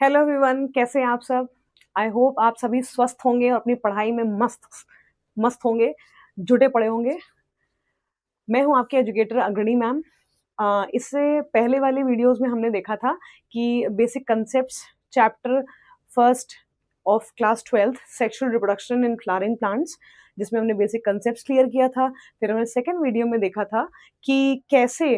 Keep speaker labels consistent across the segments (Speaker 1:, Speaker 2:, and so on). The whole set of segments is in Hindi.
Speaker 1: हेलो एवरीवन, कैसे हैं आप सब। आई होप आप सभी स्वस्थ होंगे और अपनी पढ़ाई में मस्त मस्त होंगे, जुटे पड़े होंगे। मैं हूं आपके एजुकेटर अग्रणी मैम। इससे पहले वाले वीडियोस में हमने देखा था कि basic concepts chapter first of class 12th sexual reproduction in flowering plants, जिसमें हमने बेसिक कंसेप्ट्स क्लियर किया था। फिर हमने सेकेंड वीडियो में देखा था कि कैसे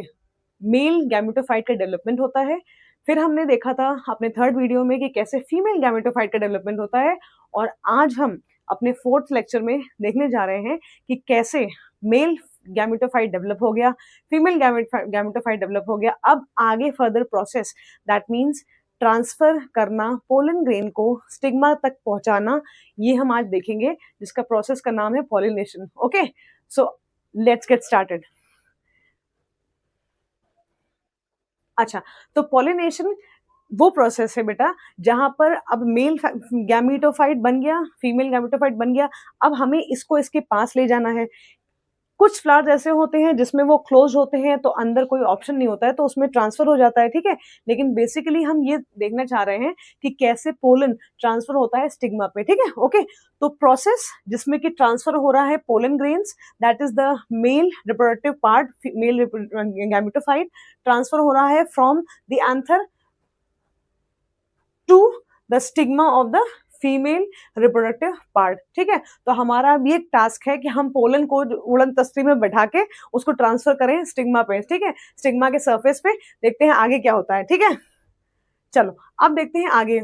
Speaker 1: मेल गैमेटोफाइट का डेवलपमेंट होता है। फिर हमने देखा था अपने थर्ड वीडियो में कि कैसे फीमेल गैमेटोफाइट का डेवलपमेंट होता है। और आज हम अपने फोर्थ लेक्चर में देखने जा रहे हैं कि कैसे मेल गैमेटोफाइट डेवलप हो गया, फीमेल गैमेटोफाइट डेवलप हो गया। अब आगे further process, that means transfer करना, पोलन ग्रेन को स्टिग्मा तक पहुंचाना, ये हम आज देखेंगे, जिसका प्रोसेस का नाम है pollination. Okay, so let's get started. अच्छा, तो पॉलिनेशन वो प्रोसेस है बेटा जहां पर अब मेल गैमेटोफाइट बन गया, फीमेल गैमेटोफाइट बन गया। अब हमें इसको इसके पास ले जाना है। कुछ फ्लावर्स ऐसे होते हैं जिसमें वो क्लोज होते हैं, तो अंदर कोई ऑप्शन नहीं होता है, तो उसमें ट्रांसफर हो जाता है, ठीक है। लेकिन बेसिकली हम ये देखना चाह रहे हैं कि कैसे पोलन ट्रांसफर होता है स्टिग्मा पे, ठीक है। ओके, तो प्रोसेस जिसमें कि ट्रांसफर हो रहा है pollen grains, that is the male reproductive part, male gametophyte transfer हो रहा है from the anther to the stigma of the female reproductive part, ठीक है। तो हमारा भी एक टास्क है कि हम पोलन को उड़न तस्तरी में बैठा के उसको ट्रांसफर करें स्टिग्मा पे, ठीक है, स्टिग्मा के सरफेस पे। देखते हैं आगे क्या होता है, ठीक है। चलो अब देखते हैं आगे।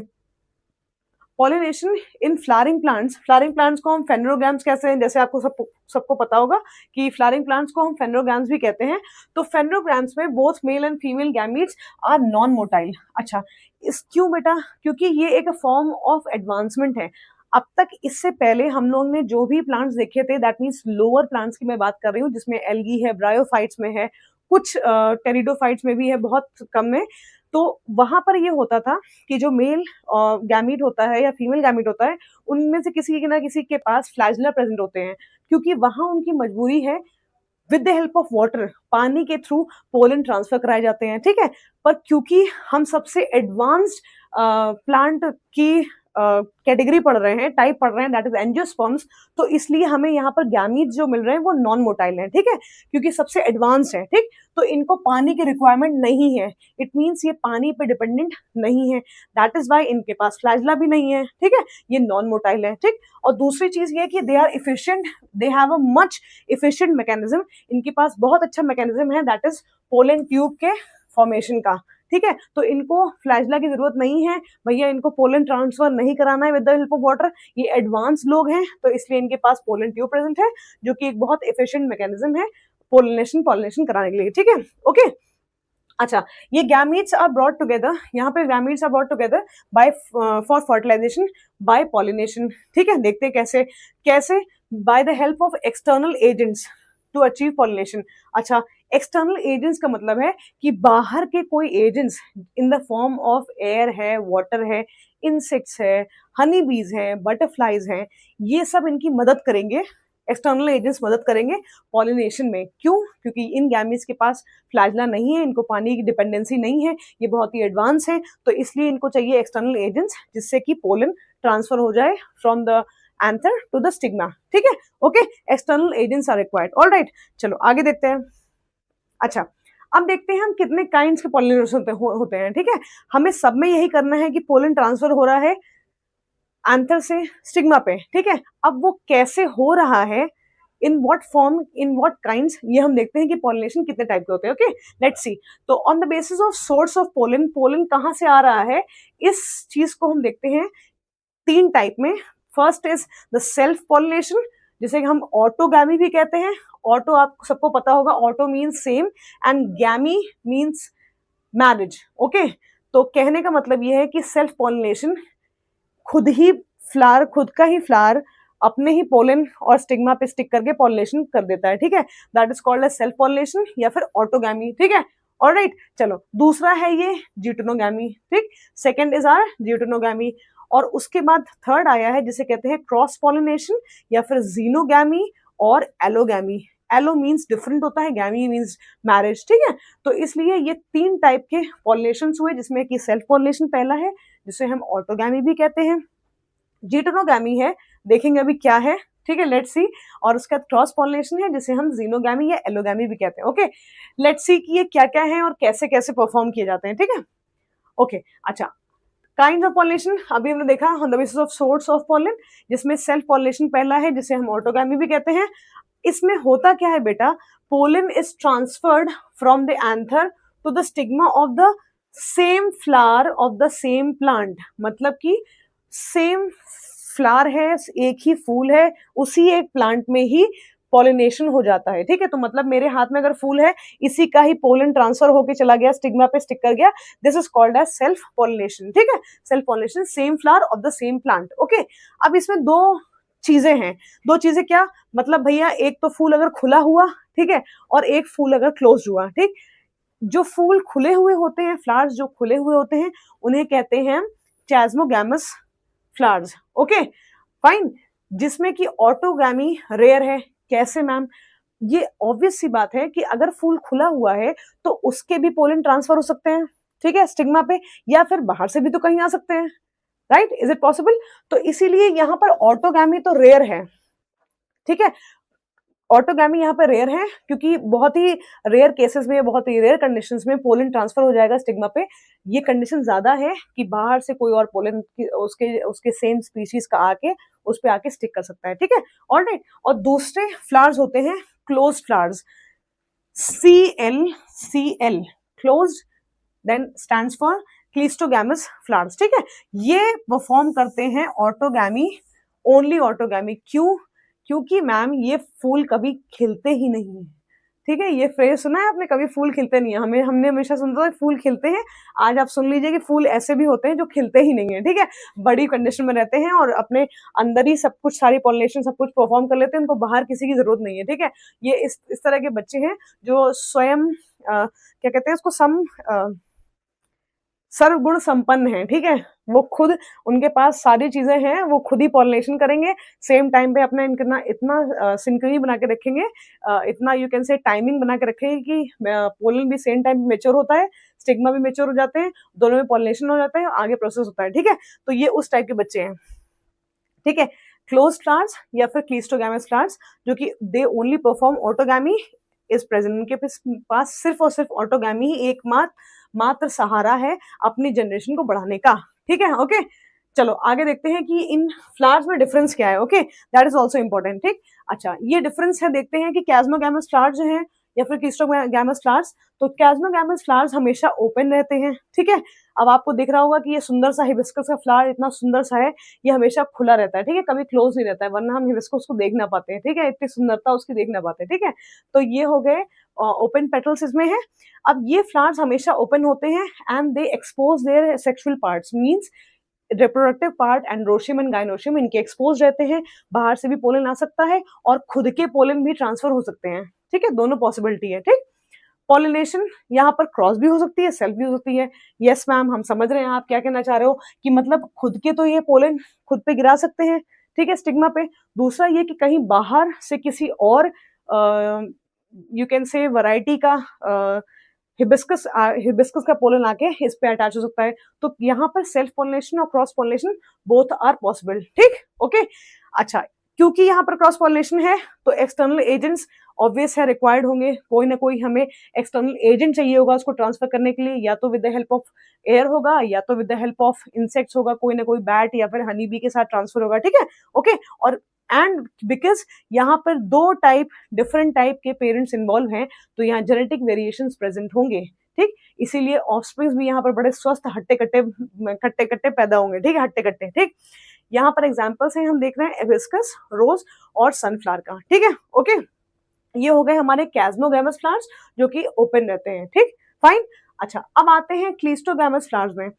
Speaker 1: Pollination in flowering plants, flowering plants को हम फेनरोगैम्स कहते हैं, जैसे आपको सबको पता होगा कि फ्लावरिंग प्लांट्स को हम फेनरोगैम्स भी कहते हैं। तो फेनरोगैम्स में both male and female gametes are non motile. अच्छा, इस क्यों बेटा? क्योंकि ये एक फॉर्म ऑफ एडवांसमेंट है। अब तक इससे पहले हम लोग ने जो भी प्लांट्स देखे थे, दैट मीन्स लोअर प्लांट्स की मैं बात कर रही हूँ, जिसमें एल्गी है, ब्रायोफाइट्स में है, कुछ टेरिडोफाइट्स में भी है, बहुत कम में। तो वहां पर ये होता था कि जो मेल गैमीट होता है या फीमेल गैमीट होता है, उनमें से किसी ना किसी के पास फ्लैजिला प्रेजेंट होते हैं, क्योंकि वहां उनकी मजबूरी है with the help of water, पानी के थ्रू पोलन ट्रांसफर कराए जाते हैं, ठीक है। पर क्योंकि हम सबसे एडवांस्ड प्लांट की कैटेगरी पढ़ रहे हैं, टाइप पढ़ रहे हैं, दैट इज एंजियोस्पर्म्स, तो इसलिए हमें यहाँ पर गैमीट्स जो मिल रहे हैं वो नॉन मोटाइल हैं, ठीक है, क्योंकि सबसे एडवांस है, ठीक। तो इनको पानी की रिक्वायरमेंट नहीं है, इट मीन्स ये पानी पे डिपेंडेंट नहीं है, दैट इज वाई इनके पास फ्लैजिला भी नहीं है, ठीक है, ये नॉन मोटाइल है, ठीक। और दूसरी चीज ये कि they are efficient, they have a much efficient mechanism, इनके पास बहुत अच्छा मैकेनिज्म है, दैट इज पोलन ट्यूब के फॉर्मेशन का, ठीक है। तो इनको फ्लैजिला की जरूरत नहीं है भैया, इनको पोलन ट्रांसफर नहीं कराना है with the help of water, ये एडवांस लोग हैं, तो इसलिए इनके पास पोलन ट्यूब प्रेजेंट है, जो कि एक बहुत एफिशिएंट मैकेनिज्म है पॉलिनेशन कराने के लिए, ठीक है। ओके, अच्छा, ये गैमीट्स आर ब्रॉट टुगेदर, यहाँ पे gametes are brought together by for fertilization by pollination, ठीक है। देखते हैं कैसे कैसे by the help of external agents to achieve pollination. अच्छा, एक्सटर्नल एजेंट्स का मतलब है कि बाहर के कोई agents in the form of air है, वाटर है, इंसेक्ट्स है, हनी बीज है, बटरफ्लाईज हैं, ये सब इनकी मदद करेंगे, एक्सटर्नल एजेंट्स मदद करेंगे पॉलिनेशन में। क्यों? क्योंकि इन गैमीट्स के पास फ्लैजिला नहीं है, इनको पानी की डिपेंडेंसी नहीं है, ये बहुत ही एडवांस है, तो इसलिए इनको चाहिए एक्सटर्नल एजेंट्स जिससे कि पोलन ट्रांसफर हो जाए from the anther to the stigma, ठीक है। Okay, external agents are required, alright. चलो आगे देखते हैं। अच्छा, अब देखते हैं हम कितने काइंड्स के पॉलिनेशन होते हैं, ठीक है। हमें सब में यही करना है कि पोलन ट्रांसफर हो रहा है एंथर से स्टिग्मा पे, ठीक है। अब वो कैसे हो रहा है, in what form, in what kinds, ये हम देखते हैं कि पॉलिनेशन कितने टाइप के होते हैं। Okay, let's see. तो on the basis of source of pollen, pollen कहाँ से आ रहा है, इस चीज को हम देखते हैं तीन टाइप में। First is the self pollination, जिसे हम ऑटोगैमी भी कहते हैं। ऑटो आप सबको पता होगा, auto means same and gamy means marriage, okay. तो कहने का मतलब यह है कि सेल्फ पॉलिनेशन, खुद ही फ्लावर, खुद का ही फ्लावर अपने ही पोलन और स्टिग्मा पे स्टिक करके पॉलिनेशन कर देता है, ठीक है, that is called as self pollination या फिर ऑटोगैमी, ठीक है। ऑलराइट, चलो दूसरा है ये ज्यूटेनोगैमी, ठीक, सेकंड इज आर ज्यूटेनोगैमी। और उसके बाद थर्ड आया है जिसे कहते हैं क्रॉस पॉलिनेशन या फिर जीनोगैमी और एलोगैमी। एलो मीन्स डिफरेंट होता है, गैमी मीन्स मैरिज, ठीक है। तो इसलिए ये 3 टाइप के पॉलिनेशन हुए, जिसमें कि सेल्फ पॉलिनेशन पहला है जिसे हम ऑटोगैमी भी कहते हैं, जीटोनोगैमी है, देखेंगे अभी क्या है, ठीक है, लेट्स सी। और उसके बाद क्रॉस पॉलिनेशन है जिसे हम जीनोगैमी या एलोगैमी भी कहते हैं। ओके, लेट्स सी कि ये क्या क्या है और कैसे कैसे परफॉर्म किए जाते हैं, ठीक है। ओके, अच्छा, काइंड ऑफ पॉलिनेशन अभी हमने देखा on the basis of source of pollen, जिसमें सेल्फ पॉलिनेशन पहला है जिसे हम ऑटोगैमी भी कहते हैं। इसमें होता क्या है बेटा, pollen is transferred from the anther to the stigma of the same flower of the same plant, मतलब कि सेम फ्लावर है, एक ही फूल है, उसी एक प्लांट में ही पॉलिनेशन हो जाता है, ठीक है। तो मतलब मेरे हाथ में अगर फूल है, इसी का ही पोलन ट्रांसफर होके चला गया, स्टिग्मा पे स्टिक कर गया, this is called as self pollination, ठीक है। Self pollination, same flower of the same plant. Okay, अब इसमें 2 चीजें हैं। 2 चीजें क्या मतलब भैया, एक तो फूल अगर खुला हुआ, ठीक है, और एक फूल अगर क्लोज हुआ, ठीक। जो फूल खुले हुए होते हैं, फ्लावर्स जो खुले हुए होते हैं, उन्हें कहते हैं चैस्मोगैमस फ्लावर्स। Okay, fine. जिसमें कि ऑटोगैमी रेयर है। कैसे मैम? ये ऑब्वियस सी बात है कि अगर फूल खुला हुआ है तो उसके भी पोलन ट्रांसफर हो सकते हैं, ठीक है, स्टिग्मा पे, या फिर बाहर से भी तो कहीं आ सकते हैं, राइट, इज इट पॉसिबल? तो इसीलिए यहां पर ऑटोगैमी तो रेयर है, ठीक है। ऑटोगैमी यहाँ पे रेयर है क्योंकि बहुत ही रेयर केसेस में, बहुत ही रेयर कंडीशंस में पोलन ट्रांसफर हो जाएगा स्टिग्मा पे। ये कंडीशन ज्यादा है कि बाहर से कोई और पोलन उसके उसके सेम स्पीशीज का आके उस पे आके स्टिक कर सकता है, ठीक है, ऑलराइट। और दूसरे फ्लावर्स होते हैं close flowers, CL closed, then stands for cleistogamous flowers, ठीक है। ये परफॉर्म करते हैं ऑटोगैमी, ओनली ऑटोगैमी। क्यों? क्योंकि मैम ये फूल कभी खिलते ही नहीं है, ठीक है। ये फ्रेज सुना है आपने, कभी फूल खिलते नहीं है। हमने हमेशा सुनता था फूल खिलते हैं, आज आप सुन लीजिए कि फूल ऐसे भी होते हैं जो खिलते ही नहीं है, ठीक है, बड़ी कंडीशन में रहते हैं और अपने अंदर ही सब कुछ, सारी पॉलिनेशन सब कुछ परफॉर्म कर लेते हैं, उनको बाहर किसी की जरूरत नहीं है, ठीक है। ये इस तरह के बच्चे हैं जो स्वयं क्या कहते हैं उसको, सर्वगुण संपन्न है, ठीक है। वो खुद, उनके पास सारी चीजें हैं, वो खुद ही पॉलिनेशन करेंगे, सेम टाइम पे अपना इतना सिंक्रोनी बना के रखेंगे, इतना यू कैन से टाइमिंग बना के रखेंगे कि पोलन भी सेम टाइम मेच्योर होता है, स्टिग्मा भी मेच्योर हो जाते हैं, दोनों में पॉलिनेशन हो जाता है, आगे प्रोसेस होता है, ठीक है। तो ये उस टाइप के बच्चे हैं, ठीक है। क्लोज फ्लावर्स या फिर क्लिस्टोगैमस फ्लावर्स, जो कि they only perform autogamy is present, उनके पास सिर्फ और सिर्फ ऑटोगैमी ही एकमात्र सहारा है अपनी जनरेशन को बढ़ाने का, ठीक है। ओके, चलो आगे देखते हैं कि इन फ्लावर्स में डिफरेंस क्या है। Okay, that is also important, ठीक। अच्छा, ये डिफरेंस है, देखते हैं कि कैस्मोगैमस फ्लावर्स जो हैं या फिर क्लिस्टोगैमस फ्लावर्स, तो कैस्मोगैमस फ्लावर्स हमेशा ओपन रहते हैं, ठीक है। अब आपको दिख रहा होगा कि ये सुंदर सा हिबिस्कस का फ्लावर इतना सुंदर सा है, ये हमेशा खुला रहता है, ठीक है, कभी क्लोज नहीं रहता है, वरना हम हिबिस्कस को देख ना पाते हैं, ठीक है, इतनी सुंदरता उसकी देख ना पाते, ठीक है। तो ये हो गए ओपन पेटल्स इसमें है। अब ये फ्लावर्स हमेशा ओपन होते हैं and they expose their sexual parts, means reproductive part, androecium and gynoecium इनके एक्सपोज रहते हैं, बाहर से भी पोलन आ सकता है और खुद के पोलन भी ट्रांसफर हो सकते हैं, ठीक है, दोनों पॉसिबिलिटी है, ठीक। पॉलिनेशन यहाँ पर क्रॉस भी हो सकती है, सेल्फ भी हो सकती है। यस मैम, हम समझ रहे हैं आप क्या कहना चाह रहे हो कि मतलब खुद के तो ये पोलन खुद पे गिरा सकते हैं, ठीक है, स्टिग्मा पे। दूसरा ये कि कहीं बाहर से किसी और यू कैन से वैरायटी का हिबिस्कस का पोलन आके इस पे अटैच हो सकता है। तो यहाँ पर सेल्फ पॉलिनेशन और cross pollination both are possible, ठीक। ओके, अच्छा, क्योंकि यहाँ पर क्रॉस पॉलिनेशन है तो एक्सटर्नल एजेंट्स ऑब्वियस है रिक्वायर्ड होंगे, कोई ना कोई हमें एक्सटर्नल एजेंट चाहिए होगा उसको ट्रांसफर करने के लिए, या तो with the help of air होगा या तो with the help of insects होगा, कोई ना कोई बैट या फिर हनी बी के साथ ट्रांसफर होगा, ठीक है। ओके, और एंड बिकॉज यहाँ पर डिफरेंट टाइप के पेरेंट्स इन्वॉल्व हैं, तो यहाँ जेनेटिक वेरिएशंस प्रेजेंट होंगे, ठीक। इसीलिए ऑफस्प्रिंग्स भी यहाँ पर बड़े स्वस्थ खट्टे कट्टे पैदा होंगे, ठीक है, हट्टे कट्टे, ठीक। यहाँ पर एग्जाम्पल्स हैं, हम देख रहे हैं हिबिस्कस, रोज और सनफ्लावर का, ठीक है। ओके, ये हो गए हमारे कैस्मोगैमस फ्लावर्स जो कि ओपन रहते हैं, ठीक, फाइन। अच्छा, अब आते हैं क्लिस्टोगैमस फ्लावर्स में।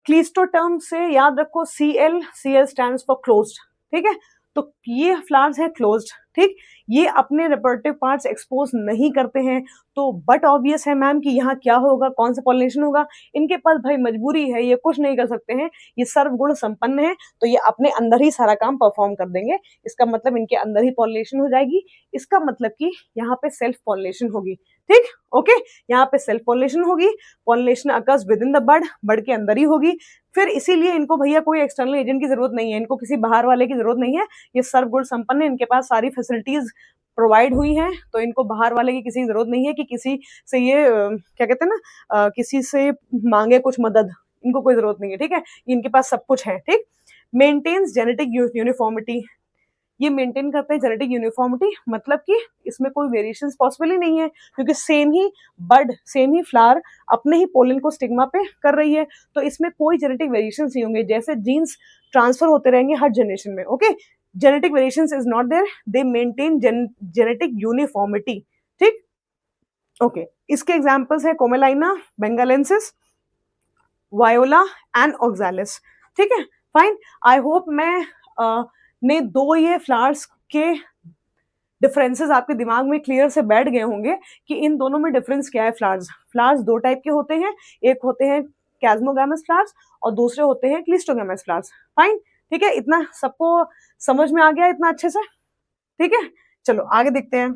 Speaker 1: क्लिस्टो टर्म से याद रखो CL स्टैंड्स फॉर क्लोज्ड, ठीक है। तो ये फ्लावर्स है क्लोज्ड, ठीक, ये अपने रिप्रोडक्टिव पार्ट्स एक्सपोज नहीं करते हैं। तो बट ऑब्वियस है मैम कि यहाँ क्या होगा, कौन सा पॉलिनेशन होगा, इनके पास भाई मजबूरी है, ये कुछ नहीं कर सकते हैं, ये सर्वगुण संपन्न है, तो ये अपने अंदर ही सारा काम परफॉर्म कर देंगे। इसका मतलब इनके अंदर ही पॉलिनेशन हो जाएगी, इसका मतलब कि यहाँ पे सेल्फ पॉलिनेशन होगी। ठीक, ओके, यहाँ पे सेल्फ पॉलिनेशन होगी, pollination occurs with in the bird के अंदर ही होगी। फिर इसीलिए इनको भैया कोई एक्सटर्नल एजेंट की जरूरत नहीं है, इनको किसी बाहर वाले की जरूरत नहीं है, ये सर्वगुण संपन्न है, इनके पास सारी फैसिलिटीज प्रोवाइड हुई हैं, तो इनको बाहर वाले की किसी जरूरत नहीं है कि किसी से ये क्या कहते हैं ना, किसी से मांगे कुछ मदद, इनको कोई जरूरत नहीं है। ठीक है, इनके पास सब कुछ है। ठीक, मेंटेन्स जेनेटिक यूनिफॉर्मिटी, ये मेंटेन करते हैं जेनेटिक यूनिफॉर्मिटी, मतलब कि इसमें कोई वेरिएशंस पॉसिबल ही नहीं है, क्योंकि सेम ही बर्ड, सेम ही फ्लावर अपने ही पोलन को स्टिग्मा पे कर रही है, तो इसमें कोई जेनेटिक वेरिएशंस नहीं होंगे। जैसे जीन्स ट्रांसफर होते रहेंगे हर जनरेशन में, okay, genetic variations is not there, they maintain genetic uniformity. ठीक, ओके, इसके एग्जांपल्स है Commelina, benghalensis, Viola and Oxalis. ठीक है, फाइन, आई होप मैं ने दो ये फ्लावर्स के डिफरेंसेस आपके दिमाग में क्लियर से बैठ गए होंगे कि इन दोनों में डिफरेंस क्या है। फ्लावर्स दो टाइप के होते हैं, एक होते हैं कैस्मोगैमस फ्लावर्स और दूसरे होते हैं क्लिस्टोगैमस फ्लावर्स। फाइन, ठीक है, इतना सबको समझ में आ गया इतना अच्छे से? ठीक है, चलो आगे देखते हैं।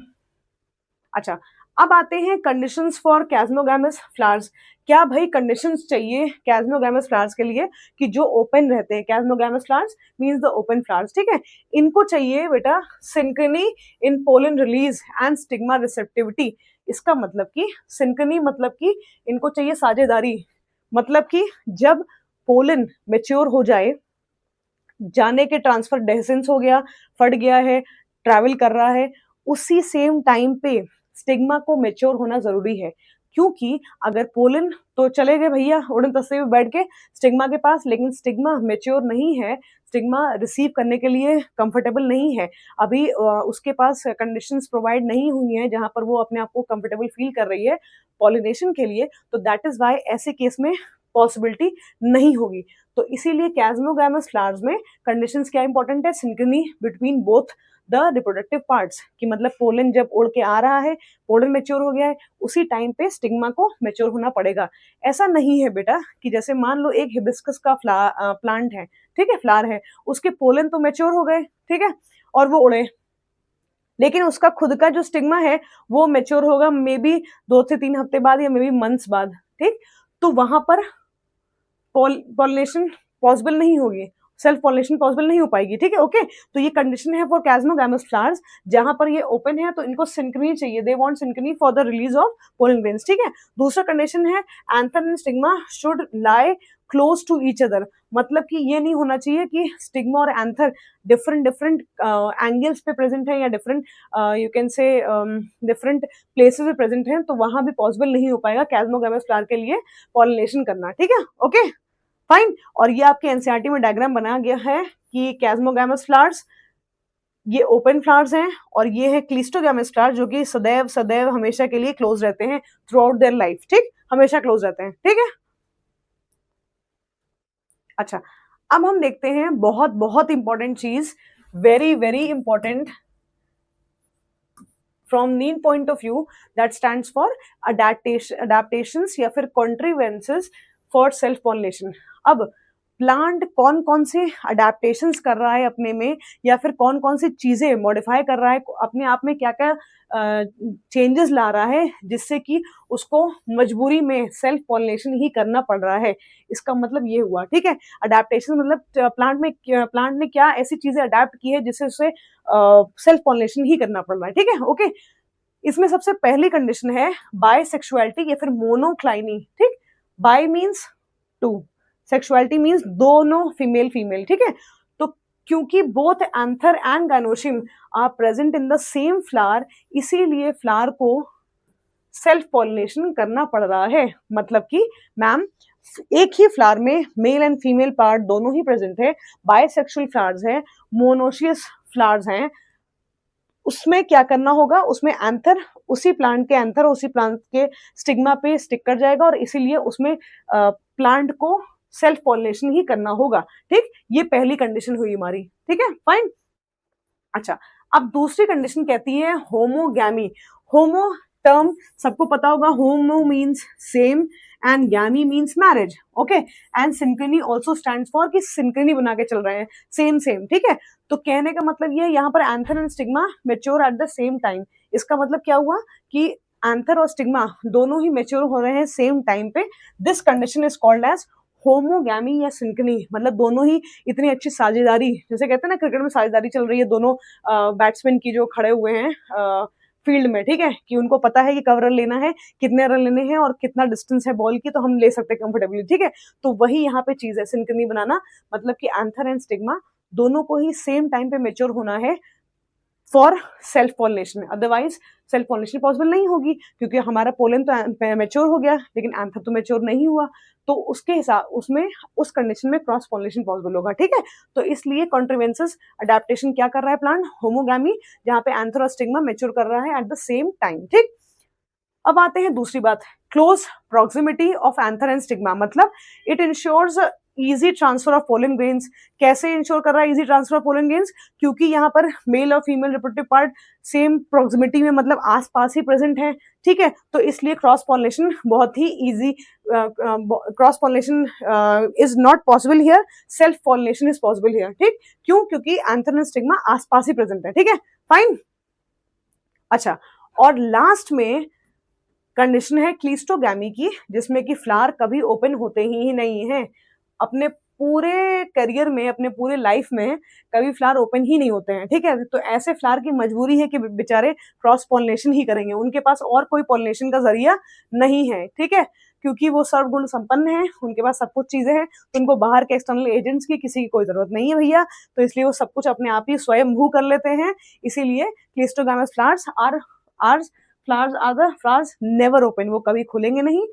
Speaker 1: अच्छा, अब आते हैं कंडीशंस फॉर कैस्मोगैमस फ्लावर्स। क्या भाई कंडीशंस चाहिए कैस्मोगैमस फ्लावर्स के लिए कि जो ओपन रहते हैं, chasmogamous flowers means the open flowers. ठीक है, इनको चाहिए बेटा synchrony in pollen release and stigma receptivity. इसका मतलब कि सिंक्रोनी मतलब कि इनको चाहिए साझेदारी, मतलब कि जब पोलन मैच्योर हो जाए, जाने के ट्रांसफर डेसेंस हो गया, फट गया है, ट्रैवल कर रहा है, उसी सेम टाइम पे स्टिग्मा को मैच्योर होना जरूरी है। क्योंकि अगर पोलन तो चले गए भैया उड़न तस्ते में बैठ के स्टिग्मा के पास, लेकिन स्टिग्मा मैच्योर नहीं है, स्टिग्मा रिसीव करने के लिए कंफर्टेबल नहीं है, अभी उसके पास कंडीशंस प्रोवाइड नहीं हुई हैं जहां पर वो अपने आप को कंफर्टेबल फील कर रही है पॉलिनेशन के लिए, तो दैट इज वाई ऐसे केस में पॉसिबिलिटी नहीं होगी। तो इसीलिए कैस्मोगैमस फ्लावर्स में कंडीशंस क्या इंपॉर्टेंट है, Synchrony between both the reproductive parts, कि मतलब पोलन जब उड़ के आ रहा है, पोलन मैच्योर हो गया है, उसी टाइम पे स्टिग्मा को मैच्योर होना पड़ेगा। ऐसा नहीं है बेटा कि जैसे मान लो एक हिबिस्कस का प्लांट है, ठीक है, फ्लावर है, उसके पोलन तो मैच्योर हो गए, ठीक है, और वो उड़े, लेकिन उसका खुद का जो स्टिग्मा है वो मैच्योर होगा मे बी 2 से 3 हफ्ते बाद या मे बी मंथ्स बाद। ठीक, तो वहां पर पॉलिनेशन पॉसिबल नहीं होगी, सेल्फ पॉलिनेशन पॉसिबल नहीं हो पाएगी। ठीक है, ओके, तो ये कंडीशन है फॉर कैस्मोगैमस फ्लावर्स, जहां पर ये ओपन है तो इनको सिंक्रोनी चाहिए, they want synchrony for the release of pollen grains. ठीक है, दूसरा कंडीशन है anther and stigma should lie close to each other, मतलब कि ये नहीं होना चाहिए कि स्टिग्मा और एंथर डिफरेंट एंगल्स पे प्रेजेंट है या different you can say different places पे प्रेजेंट है, तो वहां भी पॉसिबल नहीं हो पाएगा कैस्मोगैमस फ्लावर के लिए पॉलिनेशन करना। ठीक है, ओके, फाइन। और ये आपके एनसीईआरटी में डायग्राम बनाया गया है कि कैस्मोगैमस फ्लावर्स ये ओपन फ्लावर्स हैं और ये है क्लिस्टोगैमस फ्लावर्स जो कि सदैव सदैव हमेशा के लिए क्लोज रहते हैं थ्रू आउट देयर लाइफ। ठीक, हमेशा क्लोज रहते हैं। ठीक है, अच्छा, अब हम देखते हैं बहुत बहुत इंपॉर्टेंट चीज, very very important from need point of view, that stands for adaptations या फिर कॉन्ट्रीवेंसेस फॉर सेल्फ पॉलिनेशन। अब प्लांट कौन कौन से अडेप्टेशंस कर रहा है अपने में, या फिर कौन कौन सी चीजें मॉडिफाई कर रहा है अपने आप में, क्या क्या चेंजेस ला रहा है जिससे कि उसको मजबूरी में सेल्फ पॉलिनेशन ही करना पड़ रहा है। इसका मतलब ये हुआ, ठीक है, अडेप्टेशन मतलब प्लांट ने क्या ऐसी चीजें अडेप्ट की है जिससे उसे सेल्फ पॉलिनेशन ही करना पड़ रहा है। ठीक है, ओके, इसमें सबसे पहली कंडीशन है बायसेक्सुअलिटी या फिर मोनोक्लाइनी। ठीक, bi means two, sexuality means दोनों फीमेल फीमेल। ठीक है, तो क्योंकि both anther and gynoecium are present in the same flower, इसीलिए फ्लावर को सेल्फ पॉलिनेशन करना पड़ रहा है। मतलब कि मैम एक ही फ्लावर में मेल एंड फीमेल पार्ट दोनों ही प्रेजेंट है, बायसेक्सुअल फ्लावर्स हैं, मोनोशियस फ्लावर्स हैं, उसमें क्या करना होगा, उसमें एंथर उसी प्लांट के एंथर उसी प्लांट के स्टिग्मा पे स्टिक कर जाएगा और इसीलिए उसमें प्लांट को सेल्फ पॉलिनेशन ही करना होगा। ठीक, ये पहली कंडीशन हुई हमारी। ठीक है, फाइन। अच्छा, अब दूसरी कंडीशन कहती है होमोगैमी। होमो टर्म सबको पता होगा, होमो means same and gamy means marriage, okay, and Synchrony also stands for कि सिंक्रोनी बना के चल रहे हैं, सेम सेम, ठीक है। तो कहने का मतलब ये है यहाँ पर anther and stigma mature at the same time. इसका मतलब क्या हुआ कि एंथर और स्टिग्मा दोनों ही मेच्योर हो रहे हैं सेम टाइम पे। This condition is called as homogamy या सिंक्रोनी, मतलब दोनों ही इतनी अच्छी साझेदारी, जैसे कहते हैं ना क्रिकेट में साझेदारी चल रही है दोनों बैट्समैन की जो खड़े हुए हैं फील्ड में, ठीक है, कि उनको पता है कि कब रन लेना है, कितने रन लेने हैं और कितना डिस्टेंस है बॉल की, तो हम ले सकते हैं कंफर्टेबली, ठीक है। तो वही यहाँ पे चीज है सिंक्रोनी बनाना, मतलब कि एंथर एंड स्टिग्मा दोनों को ही सेम टाइम पे मेच्योर होना है for self pollination. Otherwise self pollination possible नहीं होगी, क्योंकि हमारा पोलन तो मेच्योर हो गया लेकिन एंथर तो मेच्योर नहीं हुआ, तो उसके हिसाब उसमें उस कंडीशन में क्रॉस पॉलिनेशन पॉसिबल होगा, ठीक है। तो इसलिए कॉन्ट्रीवेंसेस अडेप्टेशन क्या कर रहा है प्लांट, होमोगैमी, जहां पे एंथर और स्टिग्मा मेच्योर कर रहा है एट द सेम टाइम, ठीक। अब आते हैं दूसरी बात, close proximity of anther and stigma, मतलब it ensures easy transfer of pollen grains. कैसे इंश्योर कर रहा है easy transfer of pollen grains, क्योंकि यहाँ पर मेल और female reproductive part same proximity में, मतलब आसपास ही प्रेजेंट है, ठीक है। तो इसलिए क्रॉस पॉलिनेशन बहुत ही easy, cross pollination is not possible here, self pollination is possible here, ठीक। क्यों, क्योंकि एंथर एंड स्टिग्मा आसपास ही प्रेजेंट है, ठीक है, फाइन। अच्छा, और लास्ट में कंडीशन है क्लिस्टोगैमी की, जिसमें कि फ्लावर कभी ओपन होते ही नहीं है। अपने पूरे करियर में, अपने पूरे लाइफ में कभी फ्लावर ओपन ही नहीं होते हैं, ठीक है। तो ऐसे फ्लावर की मजबूरी है कि बेचारे क्रॉस पॉलिनेशन ही करेंगे, उनके पास और कोई पॉलिनेशन का जरिया नहीं है, ठीक है, क्योंकि वो सर्वगुण संपन्न है, उनके पास सब कुछ चीजें हैं, तो उनको बाहर के एक्सटर्नल एजेंट्स की किसी की कोई जरूरत नहीं है भैया, तो इसलिए वो सब कुछ अपने आप ही स्वयंभू कर लेते हैं। इसीलिए cleistogamous flowers are the flowers never open, वो कभी खुलेंगे नहीं,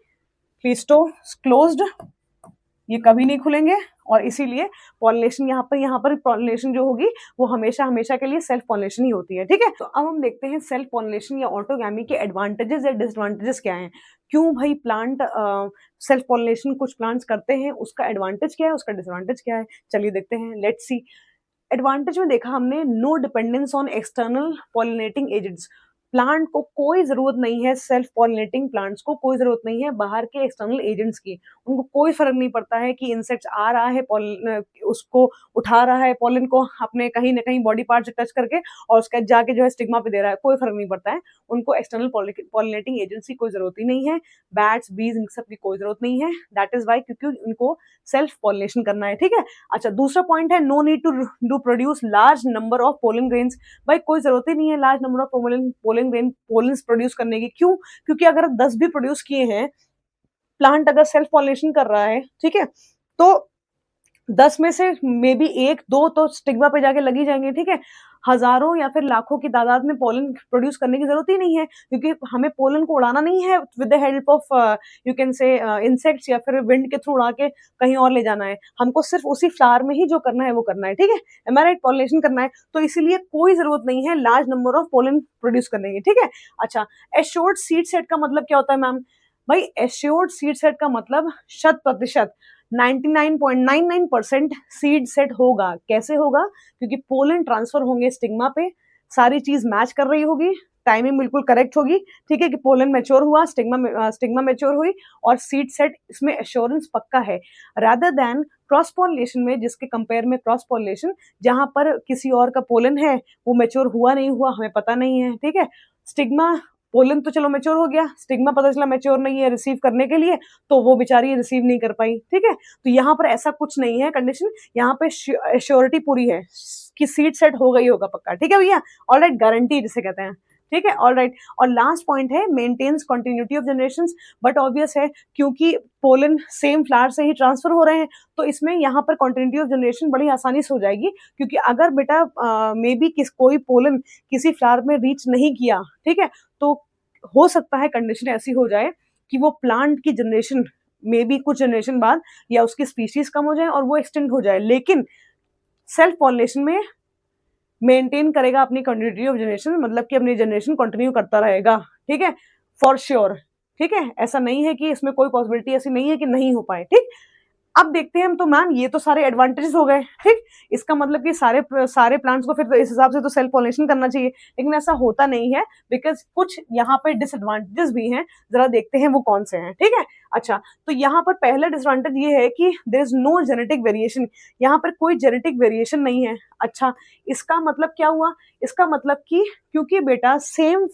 Speaker 1: क्लिस्टो क्लोज्ड, ये कभी नहीं खुलेंगे, और इसीलिए पॉलिनेशन यहाँ पर पॉलिनेशन जो होगी वो हमेशा हमेशा के लिए सेल्फ पॉलिनेशन ही होती है, ठीक है। तो अब हम देखते हैं सेल्फ पॉलिनेशन या ऑटोगैमी के एडवांटेजेस या डिसएडवांटेजेस क्या हैं। क्यों भाई प्लांट सेल्फ पॉलिनेशन कुछ प्लांट्स करते हैं, उसका एडवांटेज क्या है, उसका डिसएडवांटेज क्या है, चलिए देखते हैं, लेट्स सी। एडवांटेज में देखा हमने, no dependence on external pollinating agents. Plant को कोई जरूरत नहीं है, सेल्फ पॉलिनेटिंग प्लांट्स को कोई जरूरत नहीं है बाहर के एक्सटर्नल एजेंट्स की। उनको कोई फर्क नहीं पड़ता है कि इंसेक्ट्स आ रहा है, उसको उठा रहा है पॉलन को अपने कहीं ना कहीं बॉडी पार्ट से टच करके और उसका जाके जो है स्टिग्मा पे दे रहा है, कोई फर्क नहीं पड़ता है। उनको एक्सटर्नल पॉलिनेटिंग एजेंट्स की कोई जरूरत ही नहीं है, बैट्स बीज इन सब की कोई जरूरत नहीं है, दैट इज वाई, क्योंकि उनको सेल्फ पॉलिनेशन करना है, ठीक है। अच्छा, दूसरा पॉइंट है, no need to produce large number of pollen grains. भाई कोई जरूरत ही नहीं है large number of pollen grain pollens produce करने की। क्यों, क्योंकि अगर 10 भी प्रोड्यूस किए हैं, प्लांट अगर सेल्फ पॉलिनेशन कर रहा है, ठीक है, तो 10 में से मे बी 1-2 तो स्टिग्मा पे जाके लगी जाएंगे, ठीक है। हजारों या फिर लाखों की तादाद में पोलन प्रोड्यूस करने की जरूरत ही नहीं है, क्योंकि हमें पोलन को उड़ाना नहीं है with the help of you can से इंसेक्ट्स या फिर विंड के थ्रू उड़ा के कहीं और ले जाना है। हमको सिर्फ उसी फ्लावर में ही जो करना है वो करना है, ठीक है, एम आई राइट, पॉलिनेशन करना है। तो इसीलिए कोई जरूरत नहीं है large number of pollen produce करने की, ठीक है। अच्छा, एश्योर्ड सीड सेट का मतलब क्या होता है मैम? भाई एश्योर्ड सीड सेट का मतलब 100%, 99.99% सीड सेट होगा। कैसे होगा? क्योंकि पोलन ट्रांसफर होंगे स्टिग्मा पे, सारी चीज मैच कर रही होगी, टाइमिंग बिल्कुल करेक्ट होगी, ठीक है, कि पोलन मैच्योर हुआ, स्टिग्मा मैच्योर हुई, और सीड सेट इसमें एश्योरेंस पक्का है, रादर देन क्रॉस पॉलिनेशन में, जिसके कंपेयर में क्रॉस पॉलिनेशन जहां पर किसी और का पोलन है वो मैच्योर हुआ नहीं हुआ हमें पता नहीं है, ठीक है। स्टिग्मा, पोलन तो चलो मैच्योर हो गया, स्टिग्मा पता चला मैच्योर नहीं है रिसीव करने के लिए, तो वो बेचारी रिसीव नहीं कर पाई, ठीक है। तो यहाँ पर ऐसा कुछ नहीं है कंडीशन, यहाँ पे श्योरिटी पूरी है कि सीड सेट हो गई होगा पक्का, ठीक है भैया, ऑलराइट, गारंटी जिसे कहते हैं, ठीक है, ऑलराइट। और लास्ट पॉइंट है, maintains continuity of generations, but obvious है क्योंकि पोलन सेम फ्लावर से ही ट्रांसफर हो रहे हैं, तो इसमें यहाँ पर कंटिन्यूटी ऑफ जनरेशन बड़ी आसानी से हो जाएगी, क्योंकि अगर बेटा मे बी कोई पोलन किसी फ्लावर में रीच नहीं किया, ठीक है, तो हो सकता है कंडीशन ऐसी हो जाए कि वो प्लांट की जनरेशन मे बी कुछ जनरेशन बाद या उसकी स्पीशीज कम हो जाए और वो एक्सटेंड हो जाए, लेकिन सेल्फ पॉलिनेशन में मेंटेन करेगा अपनी कंटिन्यूटी ऑफ जनरेशन, मतलब कि अपनी जनरेशन कंटिन्यू करता रहेगा, ठीक है, फॉर श्योर, ठीक है। ऐसा नहीं है कि इसमें कोई पॉसिबिलिटी ऐसी नहीं है कि नहीं हो पाए, ठीक। अब देखते हैं हम, तो मैम ये तो सारे एडवांटेजेस हो गए, ठीक। इसका मतलब कि सारे प्लांट्स को फिर तो इस हिसाब से तो सेल्फ पॉलिनेशन करना चाहिए, लेकिन ऐसा होता नहीं है, बिकॉज कुछ यहाँ पे डिसएडवांटेजेस भी हैं। जरा देखते हैं वो कौन से हैं, ठीक है। अच्छा, तो यहाँ पर पहला डिसएडवांटेज ये है कि there is no genetic variation, यहाँ पर कोई जेनेटिक वेरिएशन नहीं है। अच्छा, इसका मतलब क्या हुआ? इसका मतलब कि क्योंकि बेटा सेम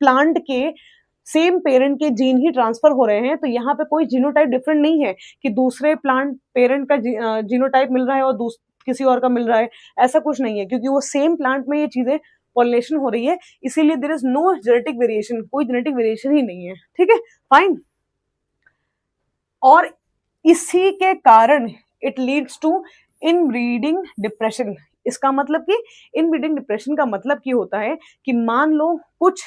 Speaker 1: प्लांट के सेम पेरेंट के जीन ही ट्रांसफर हो रहे हैं, तो यहाँ पे कोई जीनोटाइप डिफरेंट नहीं है कि दूसरे प्लांट पेरेंट का जीनोटाइप मिल रहा है और किसी और का मिल रहा है, ऐसा कुछ नहीं है, क्योंकि वो सेम प्लांट में ये चीजें पॉलिनेशन हो रही है, इसीलिए there is no genetic variation, कोई जेनेटिक वेरिएशन ही नहीं है, ठीक है, फाइन। और इसी के कारण it leads to inbreeding depression. इसका मतलब कि इनब्रीडिंग डिप्रेशन का मतलब क्या होता है कि मान लो कुछ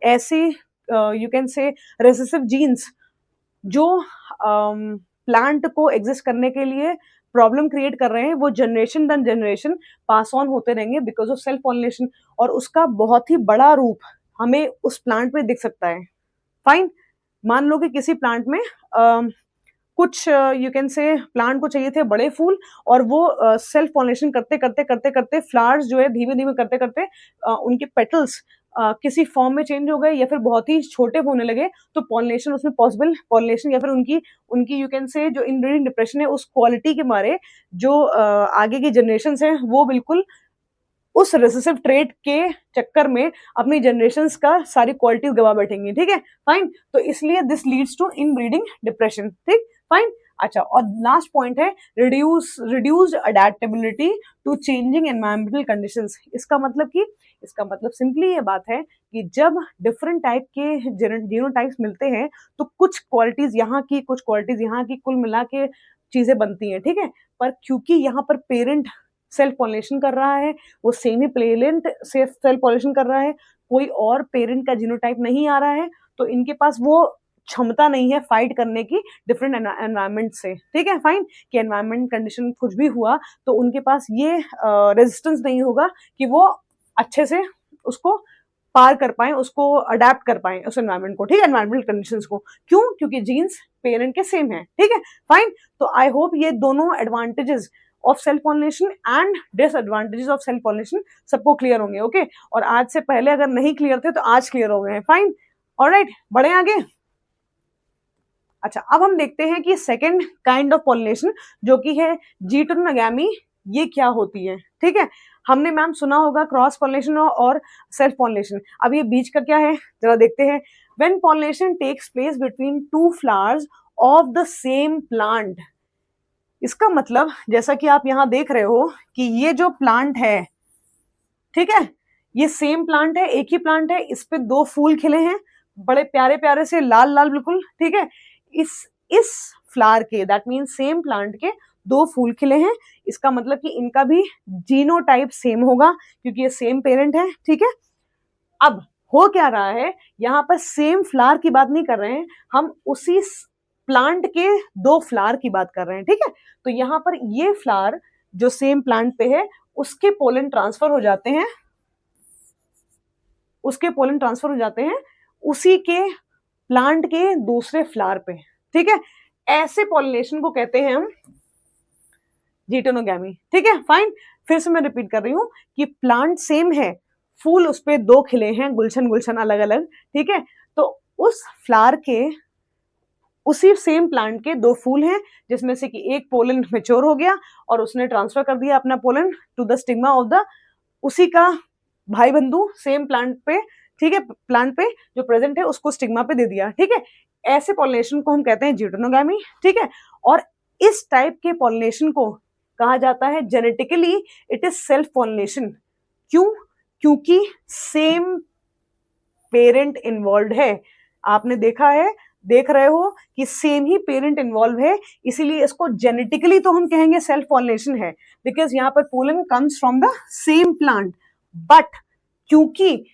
Speaker 1: ऐसे you can say recessive genes जो प्लांट को एग्जिस्ट करने के लिए प्रॉब्लम क्रिएट कर रहे हैं, वो generation than generation pass on होते रहेंगे बिकॉज ऑफ सेल्फ पॉलिनेशन, और उसका बहुत ही बड़ा रूप हमें उस प्लांट में दिख सकता है, फाइन। मान लो कि किसी प्लांट में कुछ यू कैन से प्लांट को चाहिए थे बड़े फूल, और वो सेल्फ पॉलिनेशन करते करते करते करते फ्लावर्स जो है धीमे धीमे करते करते उनके पेटल्स किसी फॉर्म में चेंज हो गए या फिर बहुत ही छोटे होने लगे, तो पॉलिनेशन उसमें पॉसिबल, पॉलिनेशन या फिर उनकी उनकी यू कैन से जो इनब्रीडिंग डिप्रेशन है उस क्वालिटी के मारे जो आगे की जनरेशन है वो बिल्कुल उस रिसेसिव ट्रेट के चक्कर में अपनी जनरेशंस का सारी क्वालिटीज गवा बैठेंगी, ठीक है, फाइन। तो इसलिए this leads to inbreeding depression, ठीक, फाइन। अच्छा, और लास्ट पॉइंट है reduced adaptability to changing environmental conditions. इसका मतलब सिंपली ये बात है कि जब डिफरेंट टाइप के जीनोटाइप्स मिलते हैं तो कुछ क्वालिटीज यहाँ की, कुछ क्वालिटीज यहाँ की, कुल मिला के चीजें बनती हैं, ठीक है। पर क्योंकि यहाँ पर पेरेंट सेल्फ पॉलिनेशन कर रहा है, वो सेमी प्लेलेंट से सेल्फ पॉलिनेशन कर रहा है, कोई और पेरेंट का जीनोटाइप नहीं आ रहा है, तो इनके पास वो क्षमता नहीं है फाइट करने की डिफरेंट एनवायरनमेंट से, ठीक है, फाइन। कि एनवायरनमेंट कंडीशन कुछ भी हुआ तो उनके पास ये रेजिस्टेंस नहीं होगा कि वो अच्छे से उसको पार कर पाए, उसको अडेप्ट कर पाए उस एनवायरनमेंट को, ठीक है, एनवायरमेंटल कंडीशंस को। क्यों? क्योंकि जीन्स पेरेंट के सेम है, ठीक है, फाइन। तो आई होप ये दोनों advantages of self pollination and disadvantages of self pollination सबको क्लियर होंगे, ओके। और आज से पहले अगर नहीं क्लियर थे तो आज क्लियर हो गए हैं, फाइन, ऑलराइट, बढ़े आगे। अच्छा, अब हम देखते हैं कि सेकेंड काइंड ऑफ पॉलिनेशन जो कि है जीटोनोगैमी, ये क्या होती है, ठीक है। हमने मैम सुना होगा क्रॉस पॉलिनेशन और सेल्फ पॉलिनेशन, अब ये बीच का क्या है जरा देखते हैं। When pollination takes place between two flowers of the same plant, इसका मतलब जैसा कि आप यहाँ देख रहे हो कि ये जो प्लांट है, ठीक है, ये सेम प्लांट है, एक ही प्लांट है, इस पे दो फूल खिले हैं बड़े प्यारे प्यारे से लाल लाल बिल्कुल, ठीक है। इस फ्लावर के, दैट मीन सेम प्लांट के दो फूल खिले हैं, इसका मतलब कि इनका भी जीनोटाइप सेम होगा क्योंकि ये सेम पेरेंट है, ठीक है। अब हो क्या रहा है, यहाँ पर सेम फ्लावर की बात नहीं कर रहे हैं हम, उसी प्लांट के दो फ्लावर की बात कर रहे हैं, ठीक है। तो यहाँ पर ये फ्लावर जो सेम प्लांट पे है उसके पोलन ट्रांसफर हो जाते हैं, उसी के प्लांट के दूसरे फ्लावर पे, ठीक है। ऐसे पॉलिनेशन को कहते हैं हम जीटोनोगैमी, ठीक है, फाइन। फिर से मैं रिपीट कर रही हूं कि प्लांट सेम है, फूल उस पे दो खिले हैं, गुलशन गुलशन अलग अलग, ठीक है। तो उस फ्लावर के, उसी सेम प्लांट के दो फूल हैं जिसमें से कि एक पोलन मैच्योर हो गया और उसने ट्रांसफर कर दिया अपना pollen to the stigma of the उसी का भाई बंधु सेम प्लांट पे, ठीक है, प्लांट पे जो प्रेजेंट है उसको स्टिग्मा पे दे दिया, ठीक है। ऐसे पॉलिनेशन को हम कहते हैं जीटोनोगैमी, ठीक है। और इस टाइप के पॉलिनेशन को कहा जाता है genetically it is self pollination. क्यों? क्योंकि सेम पेरेंट इन्वॉल्व है, आपने देखा है, देख रहे हो कि सेम ही पेरेंट इन्वॉल्व है, इसीलिए इसको जेनेटिकली तो हम कहेंगे सेल्फ पॉलिनेशन है, बिकॉज यहाँ पर pollen comes from the same plant. But क्योंकि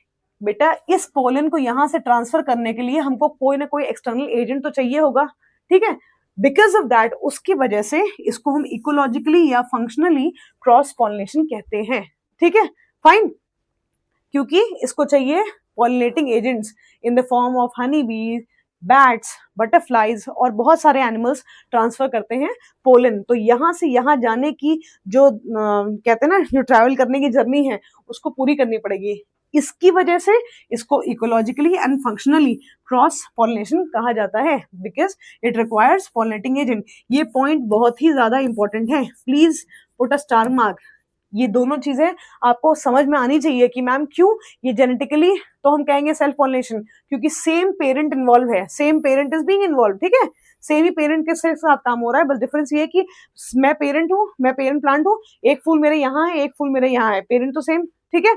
Speaker 1: बेटा इस पोलन को यहां से ट्रांसफर करने के लिए हमको कोई ना कोई एक्सटर्नल एजेंट तो चाहिए होगा, ठीक है। बिकॉज ऑफ दैट, उसकी वजह से इसको हम इकोलॉजिकली या फंक्शनली क्रॉस पॉलिनेशन कहते हैं, ठीक है, फाइन। क्योंकि इसको चाहिए pollinating agents in the form of honey बीज बैट्स, बटरफ्लाइज और बहुत सारे एनिमल्स ट्रांसफर करते हैं पोलन। तो यहाँ से यहाँ जाने की जो कहते हैं ना, जो ट्रैवल करने की जर्नी है उसको पूरी करनी पड़ेगी। इसकी वजह से इसको ecologically and functionally cross pollination कहा जाता है, because it requires pollinating agent. ये पॉइंट बहुत ही ज्यादा इंपॉर्टेंट है, please put a star mark. ये दोनों चीजें आपको समझ में आनी चाहिए कि मैम क्यों ये जेनेटिकली, तो हम कहेंगे सेल्फ पॉलिनेशन, क्योंकि सेम पेरेंट इन्वॉल्व है, same parent is being involve, ठीक है, सेम ही पेरेंट के साथ काम हो रहा है। बस डिफरेंस ये है कि मैं पेरेंट हूँ, मैं पेरेंट प्लांट हूँ, एक फूल मेरे यहाँ है, एक फूल मेरे यहाँ है, पेरेंट तो सेम, ठीक है।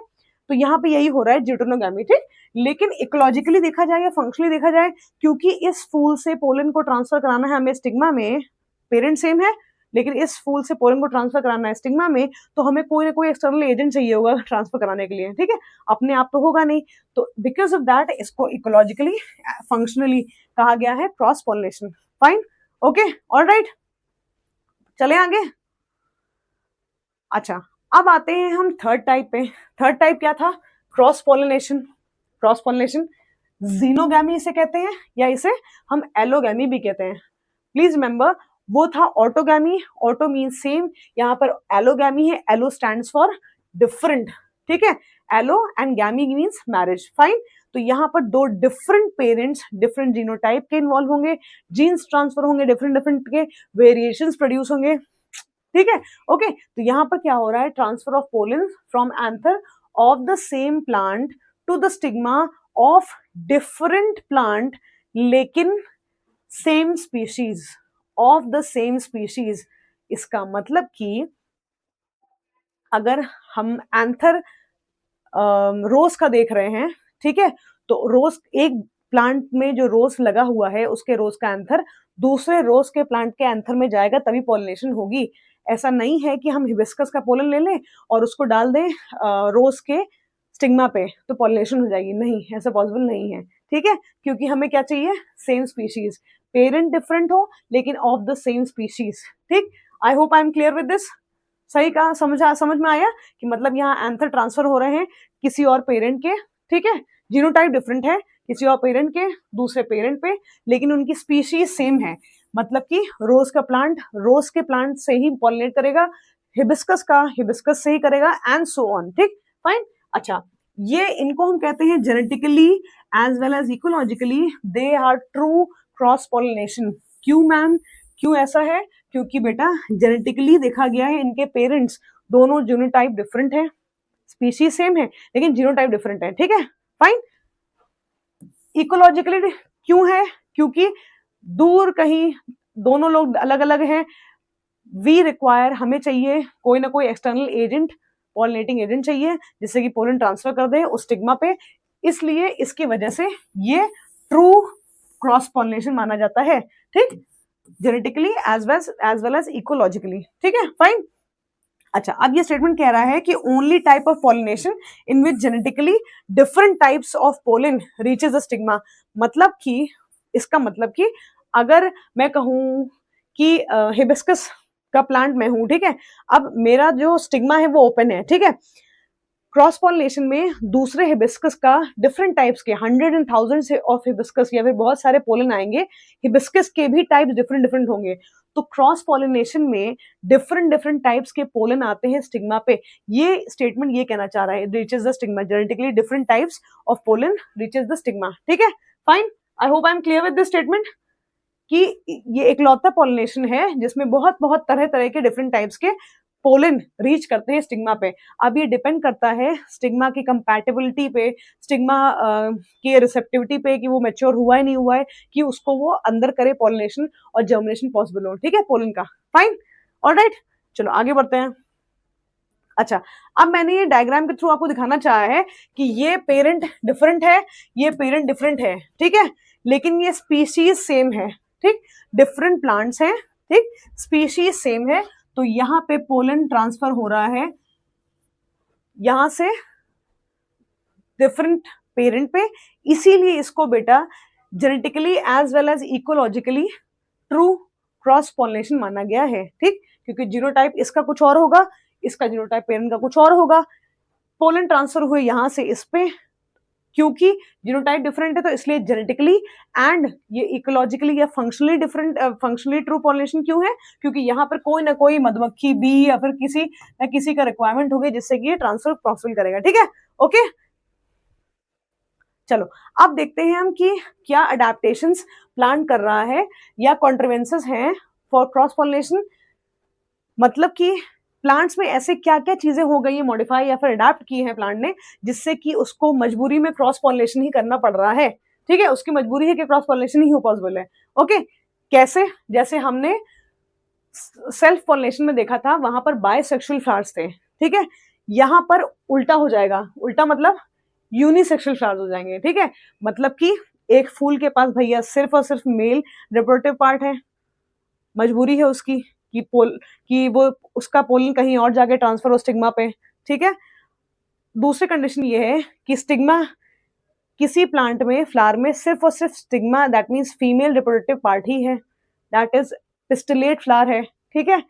Speaker 1: तो यहाँ पे यही हो रहा है ड्यूटेरोनोगामी, ठीक। लेकिन इकोलॉजिकली देखा जाए या फंक्शनली देखा जाए, क्योंकि इस फूल से पोलन को ट्रांसफर कराना है हमें स्टिग्मा में, पेरेंट सेम है, लेकिन इस फूल से पोलन को ट्रांसफर कराना है स्टिग्मा में, तो हमें कोई ना कोई एक्सटर्नल एजेंट चाहिए होगा ट्रांसफर कराने के लिए, ठीक है, अपने आप तो होगा नहीं। तो बिकॉज ऑफ दैट इसको इकोलॉजिकली फंक्शनली कहा गया है cross pollination. Fine, okay, alright, चले आगे। अच्छा, अब आते हैं हम थर्ड टाइप पे। थर्ड टाइप क्या था? Cross pollination. Cross pollination xenogamy इसे कहते हैं, या इसे हम एलोगैमी भी कहते हैं। प्लीज रिमेंबर, वो था ऑटोगैमी, ऑटो मीन सेम, यहाँ पर एलोगैमी है, एलो स्टैंड्स फॉर डिफरेंट, ठीक है, allo and gamy means marriage. Fine, तो यहाँ पर दो डिफरेंट पेरेंट्स डिफरेंट जीनोटाइप के इन्वॉल्व होंगे, जीन्स ट्रांसफर होंगे, डिफरेंट डिफरेंट के वेरिएशंस प्रोड्यूस होंगे, ठीक है, ओके। तो यहाँ पर क्या हो रहा है? Transfer of pollen from anther of the same plant to the stigma of different plant, लेकिन same species, of the same species. इसका मतलब कि अगर हम एंथर रोज का देख रहे हैं, ठीक है, तो रोज एक प्लांट में जो रोज लगा हुआ है उसके रोज का एंथर दूसरे रोज के प्लांट के एंथर में जाएगा, तभी पॉलिनेशन होगी। ऐसा नहीं है कि हम हिबिस्कस का पोलन ले लें और उसको डाल दें रोज के स्टिग्मा पे तो पॉलिनेशन हो जाएगी, नहीं, ऐसा पॉसिबल नहीं है, ठीक है, क्योंकि हमें क्या चाहिए? सेम स्पीशीज, पेरेंट डिफरेंट हो लेकिन ऑफ द सेम स्पीशीज, ठीक। I hope I am clear with this. सही कहा, समझ में आया कि मतलब यहाँ एंथर ट्रांसफर हो रहे हैं किसी और पेरेंट के, ठीक है, जीनोटाइप डिफरेंट है किसी और पेरेंट के दूसरे पेरेंट पे, लेकिन उनकी स्पीशीज सेम है। मतलब कि रोज का प्लांट रोज के प्लांट से ही पॉलिनेट करेगा, हिबिस्कस का हिबिस्कस से ही करेगा, एंड सो ऑन, ठीक, फाइन। अच्छा, ये इनको हम कहते हैं genetically as well as ecologically they are true cross pollination. क्यों मैम, क्यों ऐसा है? क्योंकि बेटा जेनेटिकली देखा गया है इनके पेरेंट्स दोनों जीनोटाइप डिफरेंट है, स्पीशीज सेम है लेकिन जीनोटाइप डिफरेंट है, ठीक है, फाइन। इकोलॉजिकली क्यों है? क्योंकि दूर कहीं दोनों लोग अलग अलग हैं, वी रिक्वायर, हमें चाहिए कोई ना कोई एक्सटर्नल एजेंट, पॉलिनेटिंग एजेंट चाहिए जिससे कि पोलन ट्रांसफर कर दे उस स्टिग्मा पे, इसलिए इसकी वजह से ये ट्रू क्रॉस पॉलिनेशन माना जाता है, ठीक, genetically as well as ecologically, ठीक है, फाइन। अच्छा, अब ये स्टेटमेंट कह रहा है कि only type of pollination in which genetically different types of pollen reaches the stigma. मतलब कि इसका मतलब कि अगर मैं कहूं कि हिबिस्कस का प्लांट मैं हूं, ठीक है, अब मेरा जो स्टिग्मा है वो ओपन है, ठीक है, क्रॉस पॉलिनेशन में दूसरे हिबिस्कस का डिफरेंट टाइप्स के 100 and 1000 से ऑफ हिबिस्कस या फिर बहुत सारे पोलन आएंगे, हिबिस्कस के भी टाइप्स डिफरेंट डिफरेंट होंगे। तो क्रॉस पॉलिनेशन में डिफरेंट डिफरेंट टाइप्स के पोलन आते हैं स्टिग्मा पे। ये स्टेटमेंट ये कहना चाह रहा है, reaches the stigma, genetically different types of pollen reaches the stigma, ठीक है, fine. I hope I am clear with this statement कि ये इकलौता पॉलिनेशन है जिसमें बहुत बहुत तरह तरह के डिफरेंट टाइप्स के पोलन रीच करते हैं स्टिग्मा पे। अब ये डिपेंड करता है स्टिग्मा की कंपैटिबिलिटी पे, स्टिग्मा की रिसेप्टिविटी पे कि वो मैच्योर हुआ है नहीं हुआ है, कि उसको वो अंदर करे पॉलिनेशन और जर्मिनेशन पॉसिबल हो, ठीक है, पोलन का, फाइन, ऑलराइट। चलो आगे बढ़ते हैं। अच्छा, अब मैंने ये डायग्राम के थ्रू आपको दिखाना चाहा है कि ये पेरेंट डिफरेंट है, ये पेरेंट डिफरेंट है, ठीक है, लेकिन ये स्पीशीज सेम है, ठीक, डिफरेंट प्लांट्स हैं, ठीक, स्पीशीज सेम है, तो यहाँ पे पोलन ट्रांसफर हो रहा है यहां से डिफरेंट पेरेंट पे, इसीलिए इसको बेटा genetically as well as ecologically true cross pollination माना गया है, ठीक, क्योंकि जीनोटाइप इसका कुछ और होगा, इसका जीनोटाइप पेरेंट का कुछ और होगा, पोलन ट्रांसफर हुए यहां से इस पे, क्योंकि जीनोटाइप डिफरेंट है तो इसलिए जेनेटिकली एंड ये इकोलॉजिकली या functionally different, functionally true pollination क्यों है, क्योंकि यहाँ पर कोई ना कोई मधुमक्खी, बी या फिर किसी ना किसी का रिक्वायरमेंट होगी जिससे कि ये ट्रांसफर पॉसिबल करेगा। ठीक है, ओके। चलो अब देखते हैं हम कि क्या अडेप्टेशंस प्लांट कर रहा है या कॉन्ट्रीवेंसेस हैं फॉर क्रॉस पॉलिनेशन। मतलब कि प्लांट्स में ऐसे क्या क्या चीजें हो गई है मॉडिफाई या फिर अडेप्ट की है प्लांट ने, जिससे कि उसको मजबूरी में क्रॉस पॉलिनेशन ही करना पड़ रहा है। ठीक है, उसकी मजबूरी है कि क्रॉस पॉलिनेशन ही हो पॉसिबल है। ओके, कैसे? जैसे हमने सेल्फ पॉलिनेशन में देखा था, वहां पर बायसेक्सुअल फ्लावर्स थे। ठीक है, यहां पर उल्टा हो जाएगा। उल्टा मतलब यूनिसेक्सुअल फ्लावर्स हो जाएंगे। ठीक है, मतलब कि एक फूल के पास भैया सिर्फ और सिर्फ मेल रिप्रोडक्टिव पार्ट है, मजबूरी है उसकी कि वो उसका पोलन कहीं और जाके ट्रांसफर हो स्टिग्मा पे। ठीक है, दूसरी कंडीशन ये है कि स्टिग्मा किसी प्लांट में, फ्लावर में सिर्फ और सिर्फ stigma, that means female reproductive part ही है, दैट इज पिस्टिलेट फ्लावर है। ठीक है,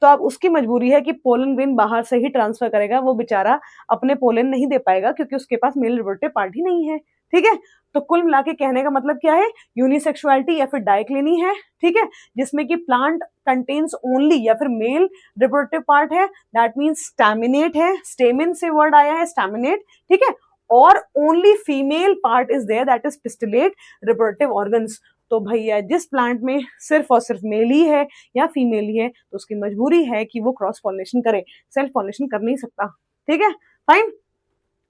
Speaker 1: तो अब उसकी मजबूरी है कि पोलन ग्रेन बाहर से ही ट्रांसफर करेगा, वो बेचारा अपने पोलन नहीं दे पाएगा क्योंकि उसके पास मेल रिप्रोडक्टिव पार्ट ही नहीं है। ठीक है, तो कुल मिला के कहने का मतलब क्या है, यूनिसेक्सुअलिटी या फिर डाइक्लिनी है। ठीक है, जिसमें कि प्लांट कंटेन्स ओनली या फिर मेल रिप्रोडक्टिव पार्ट है, दैट मीन्स स्टैमिनेट है, स्टेमिन से वर्ड आया है स्टैमिनेट। ठीक है, और only female part is there, that is pistillate reproductive organs. तो भैया जिस प्लांट में सिर्फ और सिर्फ मेल ही है या फीमेल ही है तो उसकी मजबूरी है कि वो क्रॉस पॉलिनेशन करे, सेल्फ पॉलिनेशन कर नहीं सकता। ठीक है, फाइन।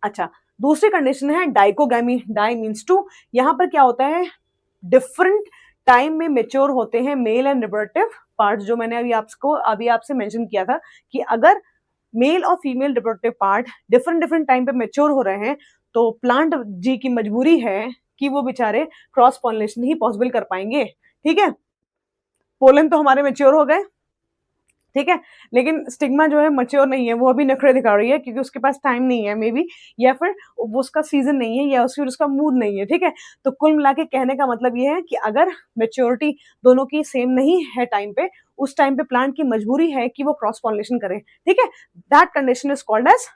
Speaker 1: अच्छा, दूसरी कंडीशन है डाइकोगैमी। Die means to. यहां पर क्या होता है, डिफरेंट टाइम में मेच्योर होते हैं मेल एंड रिप्रोडक्टिव पार्ट्स, जो मैंने अभी आपसे मेंशन किया था कि अगर मेल और female reproductive part different different time पे मेच्योर हो रहे हैं तो प्लांट जी की मजबूरी है कि वो बेचारे क्रॉस पॉलिनेशन ही पॉसिबल कर पाएंगे। ठीक है, पोलन तो हमारे मेच्योर हो गए। ठीक है, लेकिन स्टिग्मा जो है मच्योर नहीं है, वो अभी नखरे दिखा रही है क्योंकि उसके पास टाइम नहीं है मे बी, या फिर वो उसका सीजन नहीं है, या फिर उसका मूड नहीं है। ठीक है, तो कुल मिला के कहने का मतलब ये है कि अगर मेच्योरिटी दोनों की सेम नहीं है टाइम पे, उस टाइम पे प्लांट की मजबूरी है कि वो क्रॉस पॉलिनेशन करे। ठीक है, that condition is called as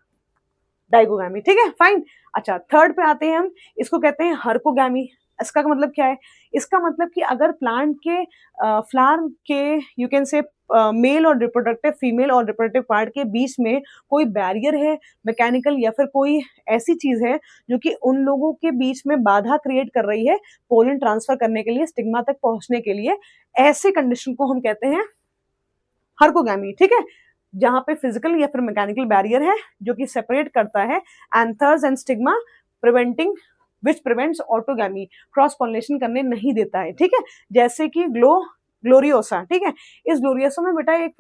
Speaker 1: dichogamy. ठीक है, फाइन। अच्छा, थर्ड पे आते हैं हम, इसको कहते हैं हर्कोगैमी। इसका मतलब क्या है, इसका मतलब कि अगर प्लांट के फ्लावर के यू कैन से मेल और रिप्रोडक्टिव, फीमेल और रिप्रोडक्टिव पार्ट के बीच में कोई बैरियर है मैकेनिकल, या फिर कोई ऐसी चीज है जो कि उन लोगों के बीच में बाधा क्रिएट कर रही है पोलन ट्रांसफर करने के लिए, स्टिग्मा तक पहुंचने के लिए, ऐसे कंडीशन को हम कहते हैं हर्कोगैमी। ठीक है, जहां पे फिजिकल या फिर मैकेनिकल बैरियर है जो कि सेपरेट करता है anthers and stigma, preventing which prevents autogamy, cross pollination करने नहीं देता है। ठीक है, जैसे कि ग्लोरियोसा। ठीक है, इस ग्लोरियोसा में बेटा एक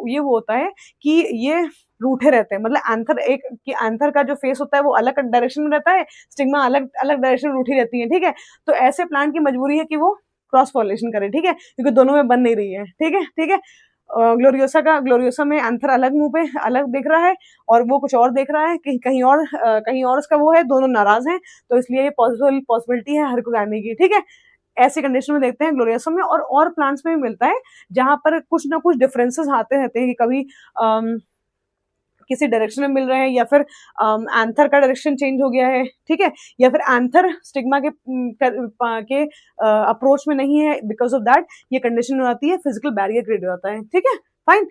Speaker 1: ये वो होता है कि ये रूठे रहते हैं, मतलब एंथर एक कि एंथर का जो फेस होता है वो अलग डायरेक्शन में रहता है, स्टिग्मा अलग अलग डायरेक्शन में रूठी रहती है। ठीक है, तो ऐसे प्लांट की मजबूरी है कि वो क्रॉस पॉलिनेशन करे। ठीक है, क्योंकि दोनों में बन नहीं रही है। ठीक है, ठीक है, ग्लोरियोसा में एंथर अलग मुंह पे अलग देख रहा है और वो कुछ और देख रहा है कि कहीं और उसका वो है, दोनों नाराज हैं, तो इसलिए ये पॉसिबिलिटी है हर्कोगैमी की। ठीक है, ऐसी कंडीशन में देखते हैं ग्लोरियोसा में, और प्लांट्स में भी मिलता है जहां पर कुछ ना कुछ डिफरेंसेस आते रहते हैं कि कभी किसी डायरेक्शन में मिल रहे हैं, या फिर एंथर का डायरेक्शन चेंज हो गया है। ठीक है, या फिर एंथर स्टिग्मा के अप्रोच में नहीं है, बिकॉज ऑफ दैट ये कंडीशन हो जाती है, फिजिकल बैरियर क्रिएट हो जाता है। ठीक है, फाइन।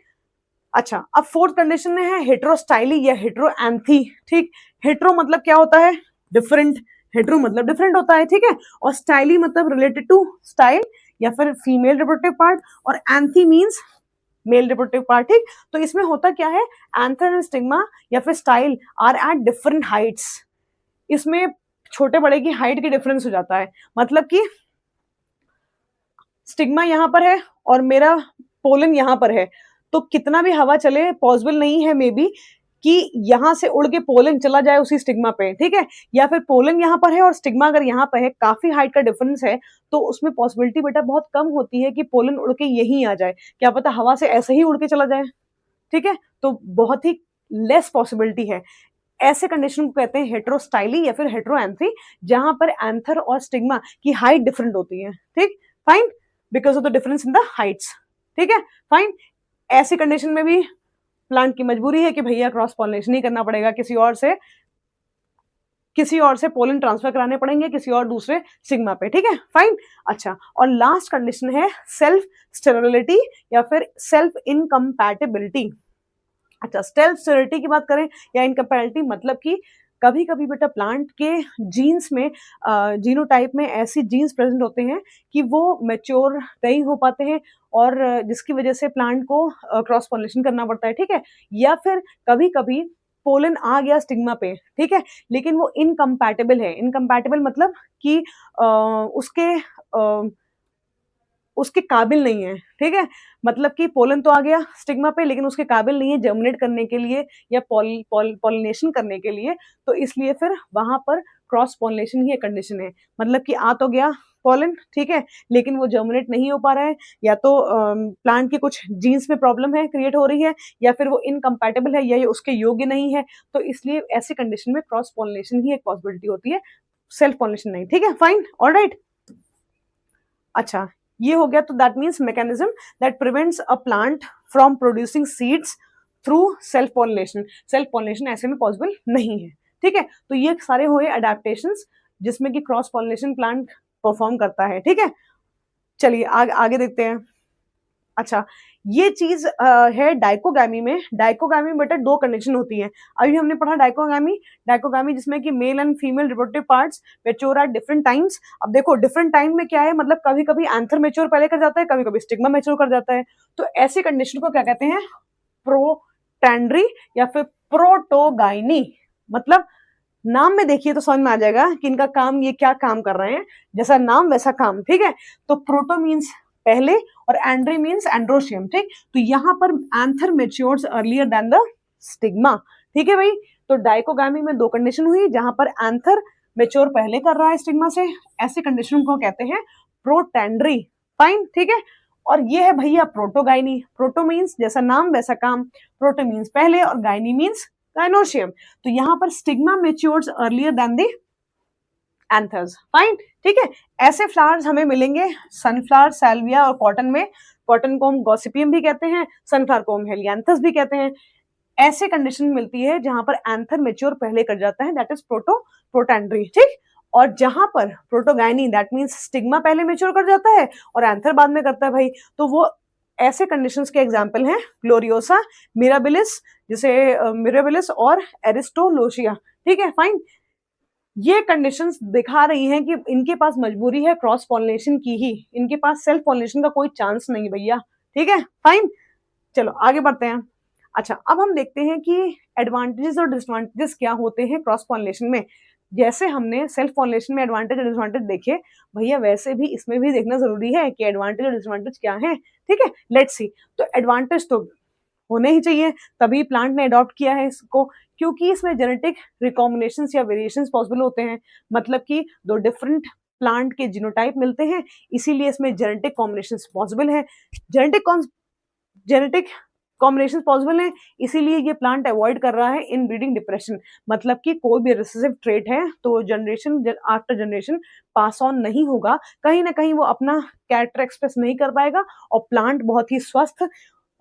Speaker 1: अच्छा, अब फोर्थ कंडीशन में है हेट्रोस्टाइली या हेट्रोएंथी। ठीक, हेट्रो मतलब क्या होता है, डिफरेंट। हेट्रो मतलब डिफरेंट होता है। ठीक है, और स्टाइली मतलब रिलेटेड टू स्टाइल या फिर फीमेल रिप्रोडक्टिव पार्ट, और एंथी मीन्स मेल रिप्रोडक्टिव पार्ट। ठीक, तो इसमें होता क्या है, एंथर एंड स्टिग्मा या फिर style are at different heights. इसमें छोटे बड़े की हाइट के डिफरेंस हो जाता है, मतलब कि स्टिग्मा यहां पर है और मेरा पोलन यहां पर है, तो कितना भी हवा चले पॉसिबल नहीं है मे बी कि यहां से उड़ के पोलन चला जाए उसी स्टिग्मा पे। ठीक है, या फिर पोलन यहां पर है और स्टिग्मा अगर यहां पर है, काफी हाइट का डिफरेंस है, तो उसमें पॉसिबिलिटी बेटा बहुत कम होती है कि पोलन उड़ के यहीं आ जाए, क्या पता हवा से ऐसे ही उड़ के चला जाए। ठीक है, तो बहुत ही लेस पॉसिबिलिटी है। ऐसे कंडीशन को कहते हैं हेट्रोस्टाइली या फिर हेट्रोएंथी, जहां पर एंथर और स्टिग्मा की हाइट डिफरेंट होती है। ठीक, fine, because of the difference in the Heights. ठीक है, फाइन। ऐसी कंडीशन में भी प्लांट की मजबूरी है कि भैया क्रॉस पॉलिनेशन ही करना पड़ेगा किसी और से, किसी और से पोलन ट्रांसफर कराने पड़ेंगे किसी और दूसरे स्टिग्मा पे, ठीक है, फाइन। अच्छा, और लास्ट कंडीशन है सेल्फ स्टेरिलिटी या फिर सेल्फ इनकम्पैटिबिलिटी। अच्छा, सेल्फ स्टेरिलिटी की बात करें या इनकम्पैटिबिलिटी, मतलब कि कभी कभी बेटा प्लांट के जीन्स में जीनोटाइप में ऐसी जीन्स प्रेजेंट होते हैं कि वो मैच्योर नहीं हो पाते हैं और जिसकी वजह से प्लांट को क्रॉस पॉलिनेशन करना पड़ता है, ठीक है। या फिर कभी कभी पोलन आ गया स्टिग्मा पे, ठीक है, लेकिन वो इनकम्पैटिबल है। इनकम्पैटिबल मतलब कि उसके काबिल नहीं है, ठीक है, मतलब कि पोलन तो आ गया स्टिग्मा पे लेकिन उसके काबिल नहीं है जर्मिनेट करने के लिए या पॉलिनेशन करने के लिए, तो इसलिए फिर वहां पर क्रॉस पॉलिनेशन ही एक कंडीशन है। मतलब कि आ तो गया पोलन, ठीक है, लेकिन वो जर्मिनेट नहीं हो पा रहा है, या तो प्लांट के कुछ जीन्स में प्रॉब्लम है क्रिएट हो रही है, या फिर वो इनकम्पैटिबल है या ये उसके योग्य नहीं है, तो इसलिए ऐसी कंडीशन में क्रॉस पॉलिनेशन ही एक पॉसिबिलिटी होती है, सेल्फ पॉलिनेशन नहीं, ठीक है, फाइन, ऑलराइट। अच्छा, ये हो गया, तो that means mechanism that prevents a plant from producing seeds through self pollination. Self pollination ऐसे में पॉसिबल नहीं है, ठीक है। तो ये सारे हुए अडेप्टेशंस जिसमें कि क्रॉस पॉलिनेशन प्लांट परफॉर्म करता है, ठीक है। चलिए आगे देखते हैं। अच्छा, ये चीज है डाइकोगामी में। डाइकोगामी में बेटा दो कंडीशन होती है। अभी हमने पढ़ा डाइकोगामी जिसमें कि mail and female reproductive parts mature at different times. अब देखो डिफरेंट टाइम में क्या है, मतलब कभी कभी एंथर मैच्योर पहले कर जाता है, कभी कभी स्टिग्मा मैच्योर कर जाता है, तो ऐसी कंडीशन को क्या कहते हैं, प्रोटैंड्री या फिर प्रोटोगाइनी। मतलब नाम में देखिए तो समझ में आ जाएगा कि इनका काम, ये क्या काम कर रहे हैं, जैसा नाम वैसा काम, ठीक है। तो प्रोटो मीन्स पहले और एंड्री मीन्स एंड्रोशियम, ठीक। तो यहाँ पर anther matures earlier than the stigma, ठीक है भाई। तो डाइकोगामी में दो कंडीशन हुई जहां पर एंथर मैच्योर पहले कर रहा है स्टिग्मा से, ऐसी कंडीशन को कहते हैं प्रोटैंड्री, फाइन, ठीक है। और ये है भैया प्रोटोगाइनी। प्रोटो मीन्स जैसा नाम वैसा काम, प्रोटो मीन्स पहले और गाइनी मीन्स गाइनोशियम। तो यहाँ पर stigma matures earlier than the anthers, fine, ठीक है। ऐसे फ्लावर्स हमें मिलेंगे सनफ्लावर, सैल्विया और कॉटन में। कॉटन को हम गॉसिपियम भी कहते हैं, सनफ्लावर को हम हेलियांथस भी कहते हैं। ऐसे कंडीशन मिलती है जहां पर एंथर मैच्योर पहले कर जाता है, दैट इज प्रोटैंड्री, ठीक। और जहां पर प्रोटोगाइनी दैट मीन्स स्टिग्मा पहले मैच्योर कर जाता है और एंथर बाद में करता है भाई, तो वो ऐसे कंडीशंस के एग्जांपल हैं ग्लोरियोसा, मिराबिलिस, जिसे मिराबिलिस और एरिस्टोलोशिया, ठीक है, फाइन। ये कंडीशंस दिखा रही हैं कि इनके पास मजबूरी है क्रॉस पॉलिनेशन की ही, इनके पास सेल्फ पॉलिनेशन का कोई चांस नहीं भैया, ठीक है, फाइन। चलो आगे बढ़ते हैं। अच्छा, अब हम देखते हैं कि एडवांटेजेस और डिसएडवांटेजेस क्या होते हैं क्रॉस पॉलिनेशन में। जैसे हमने सेल्फ पॉलिनेशन में एडवांटेज और डिसएडवांटेज देखे भैया, वैसे भी इसमें भी देखना जरूरी है कि एडवांटेज और डिसएडवांटेज क्या है, ठीक है। Let's see. तो एडवांटेज तो होने ही चाहिए, तभी प्लांट ने अडॉप्ट किया है इसको, क्योंकि इसमें जेनेटिक रिकॉम्बिनेशंस या वेरिएशंस पॉसिबल होते हैं। मतलब कि दो डिफरेंट प्लांट के जीनोटाइप मिलते हैं, इसीलिए इसमें जेनेटिक कॉम्बिनेशंस पॉसिबल है। जेनेटिक कॉम्बिनेशन पॉसिबल है, इसीलिए ये प्लांट अवॉइड कर रहा है इन ब्रीडिंग डिप्रेशन। मतलब कि कोई भी रिसेसिव ट्रेट है तो generation after generation pass on नहीं होगा, कहीं ना कहीं वो अपना कैरेक्टर एक्सप्रेस नहीं कर पाएगा और प्लांट बहुत ही स्वस्थ,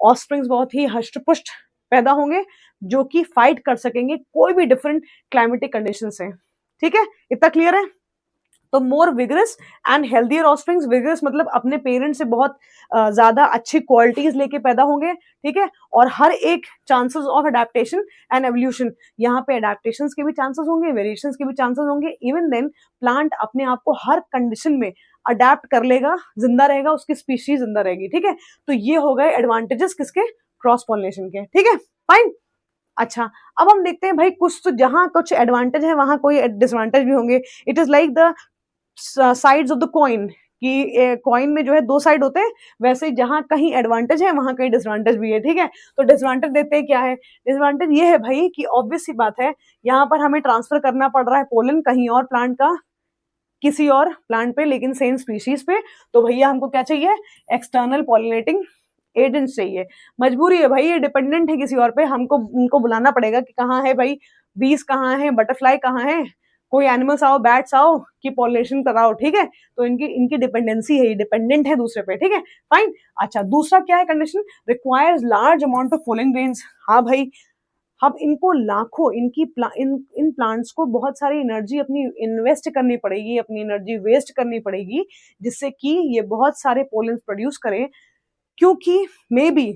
Speaker 1: ऑफस्प्रिंग्स बहुत ही हष्ट-पुष्ट पैदा होंगे जो कि फाइट कर सकेंगे कोई भी डिफरेंट क्लाइमेटिक कंडीशन से, ठीक है, इतना क्लियर है। तो more vigorous and healthier offsprings, vigorous मतलब अपने पेरेंट्स से बहुत ज्यादा अच्छी क्वालिटीज लेके पैदा होंगे, ठीक है। और हर एक chances of adaptation and evolution, यहाँ पे अडेप्टेशंस के भी चांसेस होंगे, वेरिएशंस के भी चांसेस होंगे। इवन देन प्लांट अपने आप को हर कंडीशन में अडेप्ट कर लेगा, जिंदा रहेगा, उसकी स्पीशीज जिंदा रहेगी, ठीक है। तो ये हो गए एडवांटेजेस किसके, क्रॉस पॉलिनेशन के, ठीक है, फाइन। अच्छा, अब हम देखते हैं भाई कुछ तो जहां कुछ एडवांटेज है वहां कोई डिसएडवांटेज भी होंगे। It is like the sides of the coin, कि कॉइन में जो है दो साइड होते हैं, वैसे जहां कहीं एडवांटेज है वहां कहीं डिसएडवांटेज भी है, ठीक है। तो डिसएडवांटेज देते हैं क्या है, डिसएडवांटेज ये है भाई कि ऑब्वियस सी बात है, यहाँ पर हमें ट्रांसफर करना पड़ रहा है पोलन कहीं और प्लांट का किसी और प्लांट पे, लेकिन सेम स्पीशीज पे। तो भैया हमको क्या चाहिए, एक्सटर्नल पॉलिनेटिंग एजेंट्स चाहिए। मजबूरी है भाई, ये डिपेंडेंट है किसी और पे, हमको उनको बुलाना पड़ेगा कि कहाँ है भाई, बीज कहाँ है, बटरफ्लाई कहाँ है, कोई एनिमल्स आओ, बैट्स आओ कि पॉलिनेशन कराओ, ठीक है। तो इनकी इनकी डिपेंडेंसी है, डिपेंडेंट है दूसरे पे, ठीक है, फाइन। अच्छा, दूसरा क्या है condition, requires large amount of pollen grains. हाँ भाई, अब इनको लाखों इन प्लांट्स को बहुत सारी एनर्जी अपनी इन्वेस्ट करनी पड़ेगी, अपनी एनर्जी वेस्ट करनी पड़ेगी, जिससे कि ये बहुत सारे पोलन प्रोड्यूस करें। क्योंकि मे बी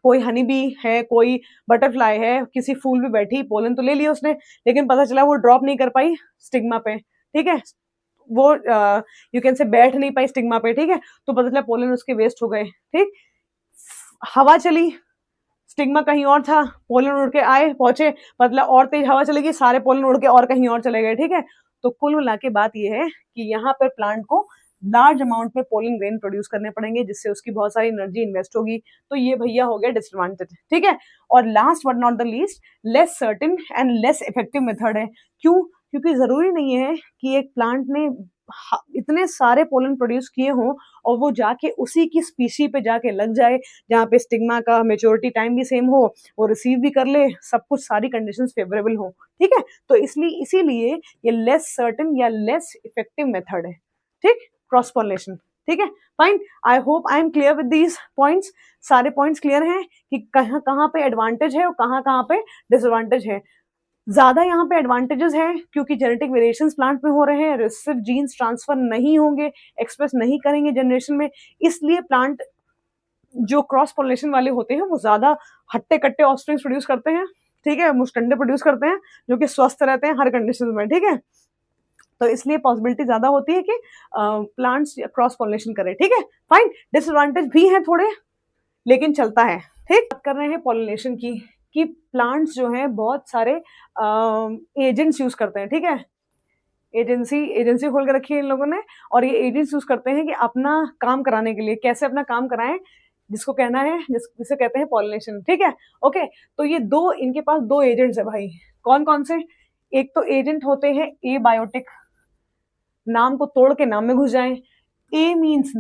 Speaker 1: कोई हनी बी है, कोई बटरफ्लाई है, किसी फूल पे बैठी, पोलन तो ले लिया उसने, लेकिन पता चला वो ड्रॉप नहीं कर पाई स्टिग्मा पे, ठीक है, वो यू कैन से बैठ नहीं पाई स्टिग्मा पे, ठीक है, तो पता चला पोलन उसके वेस्ट हो गए। ठीक, हवा चली, स्टिग्मा कहीं और था, पोलन उड़ के आए, पहुंचे, मतलब और तेज हवा चलेगी, सारे पोलन उड़ के और कहीं और चले गए। ठीक है, तो कुल मिला के बात यह है कि यहाँ पर प्लांट को लार्ज अमाउंट में पोलन ग्रेन प्रोड्यूस करने पड़ेंगे, जिससे उसकी बहुत सारी एनर्जी इन्वेस्ट होगी। तो ये भैया हो गया डिसएडवांटेज। ठीक है, और last but not the least, less certain and less effective method है। क्यों? क्योंकि जरूरी नहीं है कि एक प्लांट ने इतने सारे पोलन प्रोड्यूस किए हों और वो जाके उसी की स्पीशी पे जाके लग जाए, जहाँ पे स्टिग्मा का मेच्योरिटी टाइम भी सेम हो, वो रिसीव भी कर ले, सब कुछ सारी कंडीशंस फेवरेबल हो। ठीक है, तो इसीलिए ये लेस सर्टेन या लेस इफेक्टिव मेथड है। ठीक, क्रॉस पॉलिनेशन। ठीक है, fine, I hope I am clear with these points. सारे पॉइंट्स क्लियर हैं कि कहाँ कहाँ पे एडवांटेज है और कहाँ कहाँ पे डिसएडवांटेज है। ज्यादा यहाँ पे एडवांटेजेस है क्योंकि जेनेटिक वेरिएशंस प्लांट में हो रहे हैं, रिसेसिव जीन्स ट्रांसफर नहीं होंगे, एक्सप्रेस नहीं करेंगे जनरेशन में, इसलिए प्लांट जो क्रॉस पॉलिनेशन वाले होते हैं वो ज्यादा हट्टे कट्टे ऑफस्प्रिंग्स प्रोड्यूस करते हैं। ठीक है, मुस्टंडे प्रोड्यूस करते हैं जो कि स्वस्थ रहते हैं हर कंडीशन में। ठीक है, तो इसलिए पॉसिबिलिटी ज्यादा होती है कि प्लांट्स क्रॉस पॉलिनेशन करें। ठीक है, फाइन, डिसएडवांटेज भी है थोड़े, लेकिन चलता है। ठीक, बात कर रहे हैं पॉलिनेशन की, कि प्लांट्स जो हैं बहुत सारे एजेंट्स यूज करते हैं। ठीक है, एजेंसी खोल के रखी है इन लोगों ने, और ये एजेंट्स यूज करते हैं कि अपना काम कराने के लिए, कैसे अपना काम कराएं, जिसको कहना है जिसे कहते हैं पॉलिनेशन। ठीक है, ओके, तो ये इनके पास दो एजेंट्स है भाई। कौन कौन से? एक तो एजेंट होते हैं एबायोटिक, नाम को तोड़ के नाम में घुस जाएं। ए मीन्स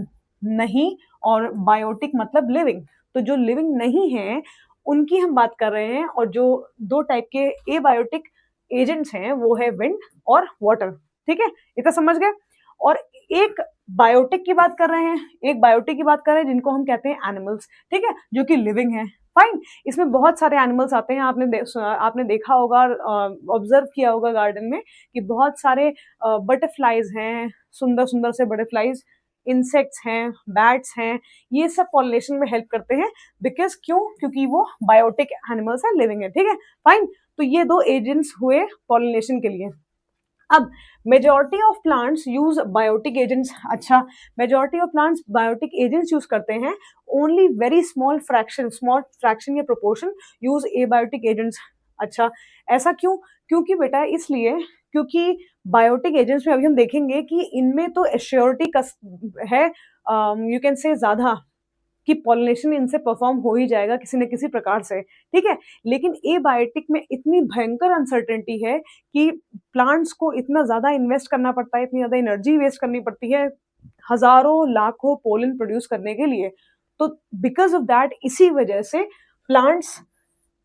Speaker 1: नहीं और बायोटिक मतलब लिविंग। तो जो लिविंग नहीं है उनकी हम बात कर रहे हैं, और जो दो टाइप के एबायोटिक एजेंट्स हैं वो है विंड और वाटर। ठीक है, इतना समझ गए। और एक बायोटिक की बात कर रहे हैं, जिनको हम कहते हैं एनिमल्स। ठीक है, जो कि लिविंग है। फाइन, इसमें बहुत सारे एनिमल्स आते हैं। आपने देखा होगा, ऑब्जर्व किया होगा गार्डन में कि बहुत सारे बटरफ्लाईज हैं, सुंदर सुंदर से बटरफ्लाईज, इंसेक्ट्स हैं, बैट्स हैं, ये सब पॉलिनेशन में हेल्प करते हैं। बिकॉज क्योंकि वो बायोटिक एनिमल्स हैं, लिविंग है। ठीक है, फाइन, तो ये दो एजेंट्स हुए पॉलिनेशन के लिए। अब majority of plants use biotic agents. अच्छा, majority of plants biotic agents use करते हैं, ओनली वेरी स्मॉल फ्रैक्शन या प्रोपोर्शन यूज एबायोटिक एजेंट्स। अच्छा, ऐसा क्यों? क्योंकि बेटा इसलिए क्योंकि बायोटिक एजेंट्स में अभी हम देखेंगे कि इनमें तो एश्योरिटी है, यू कैन से ज्यादा, कि पॉलिनेशन इनसे परफॉर्म हो ही जाएगा किसी न किसी प्रकार से। ठीक है, लेकिन एबायोटिक में इतनी भयंकर अनसर्टेनिटी है कि प्लांट्स को इतना ज्यादा इन्वेस्ट करना पड़ता है, इतनी ज्यादा एनर्जी वेस्ट करनी पड़ती है हजारों लाखों पोलन प्रोड्यूस करने के लिए। तो बिकॉज ऑफ दैट, इसी वजह से plants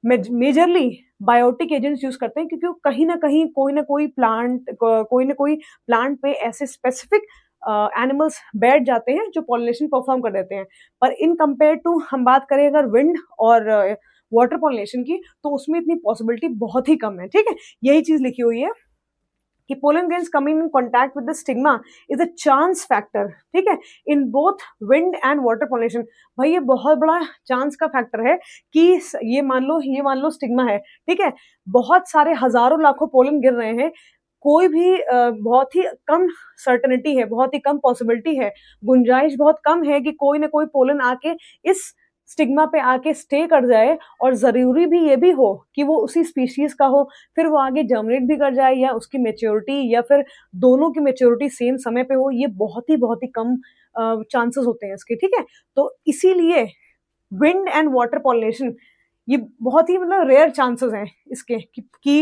Speaker 1: majorly biotic agents use करते हैं, क्योंकि कहीं ना कहीं कोई ना कोई प्लांट पे ऐसे स्पेसिफिक एनिमल्स बैठ जाते हैं जो पॉलिनेशन परफॉर्म कर देते हैं। पर इन कंपेयर टू हम बात करें अगर विंड और वाटर पॉलिनेशन की, तो उसमें इतनी पॉसिबिलिटी बहुत ही कम है। ठीक है, यही चीज लिखी हुई है कि pollen grains coming in contact with the stigma is a chance factor। ठीक है, in both wind and water pollination। भाई ये बहुत बड़ा चांस का फैक्टर है कि ये मान लो स्टिग्मा है। ठीक है, बहुत सारे हजारों लाखों पोलन गिर रहे हैं, कोई भी बहुत ही कम सर्टेनिटी है, बहुत ही कम पॉसिबिलिटी है, गुंजाइश बहुत कम है कि कोई ना कोई पोलन आके इस स्टिग्मा पे आके स्टे कर जाए, और जरूरी भी ये भी हो कि वो उसी स्पीशीज का हो, फिर वो आगे जर्मिनेट भी कर जाए, या उसकी मेच्योरिटी या फिर दोनों की मेच्योरिटी सेम समय पे हो। ये बहुत ही कम चांसेस होते हैं इसके। ठीक है, तो इसीलिए विंड एंड वाटर पॉलिनेशन ये बहुत ही मतलब रेयर चांसेस हैं इसके कि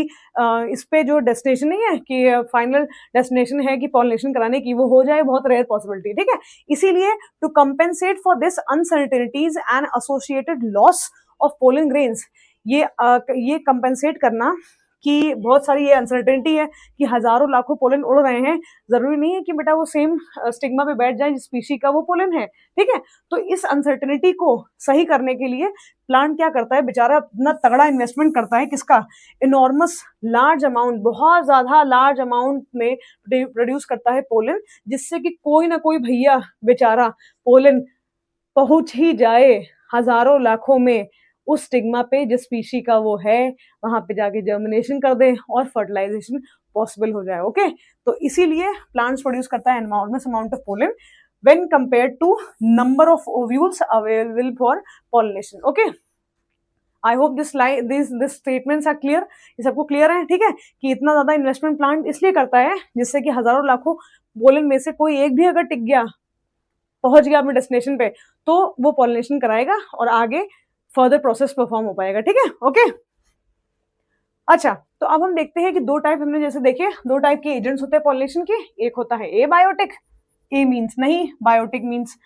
Speaker 1: इस पे जो डेस्टिनेशन नहीं है कि फाइनल डेस्टिनेशन है कि पॉलिनेशन कराने की, वो हो जाए, बहुत रेयर पॉसिबिलिटी। ठीक है, इसीलिए to compensate for this uncertainties and associated loss of pollen grains, ये कंपेंसेट करना कि बहुत सारी ये अनसर्टेनिटी है कि हजारों लाखों पोलन उड़ रहे हैं, जरूरी नहीं है कि बेटा वो सेम स्टिग्मा पे बैठ जाए जिस स्पीशी का वो पोलन है, ठीक है। तो इस अनसर्टेनिटी को सही करने के लिए प्लांट क्या करता है बेचारा, इतना तगड़ा इन्वेस्टमेंट करता है, किसका, इनॉर्मस लार्ज अमाउंट, बहुत ज्यादा लार्ज अमाउंट में प्रोड्यूस करता है पोलन, जिससे कि कोई ना कोई भैया बेचारा पोलन पहुंच ही जाए हजारों लाखों में उस स्टिग्मा पे जिस स्पीशी का वो है, वहां पे जाके जर्मिनेशन कर दे और फर्टिलाइजेशन पॉसिबल हो जाए। ओके, तो इसीलिए प्लांट्स प्रोड्यूस करता है enormous amount of pollen when compared to number of ovules available for pollination. Okay, I hope this statements are clear. ये सबको क्लियर है, ठीक है, कि इतना ज्यादा इन्वेस्टमेंट प्लांट इसलिए करता है जिससे कि हजारों लाखों पोलन में से कोई एक भी अगर टिक गया, पहुंच गया अपने डेस्टिनेशन पे, तो वो पॉलिनेशन कराएगा और आगे फर्दर प्रोसेस परफॉर्म हो पाएगा, ठीक है। ओके, अच्छा, तो अब हम देखते हैं कि दो टाइप हमने जैसे देखे, दो टाइप के एजेंट्स होते हैं पॉलिनेशन के, एक होता है ए बायोटिक, ए मीन्स नहीं, बायोटिक मीन्स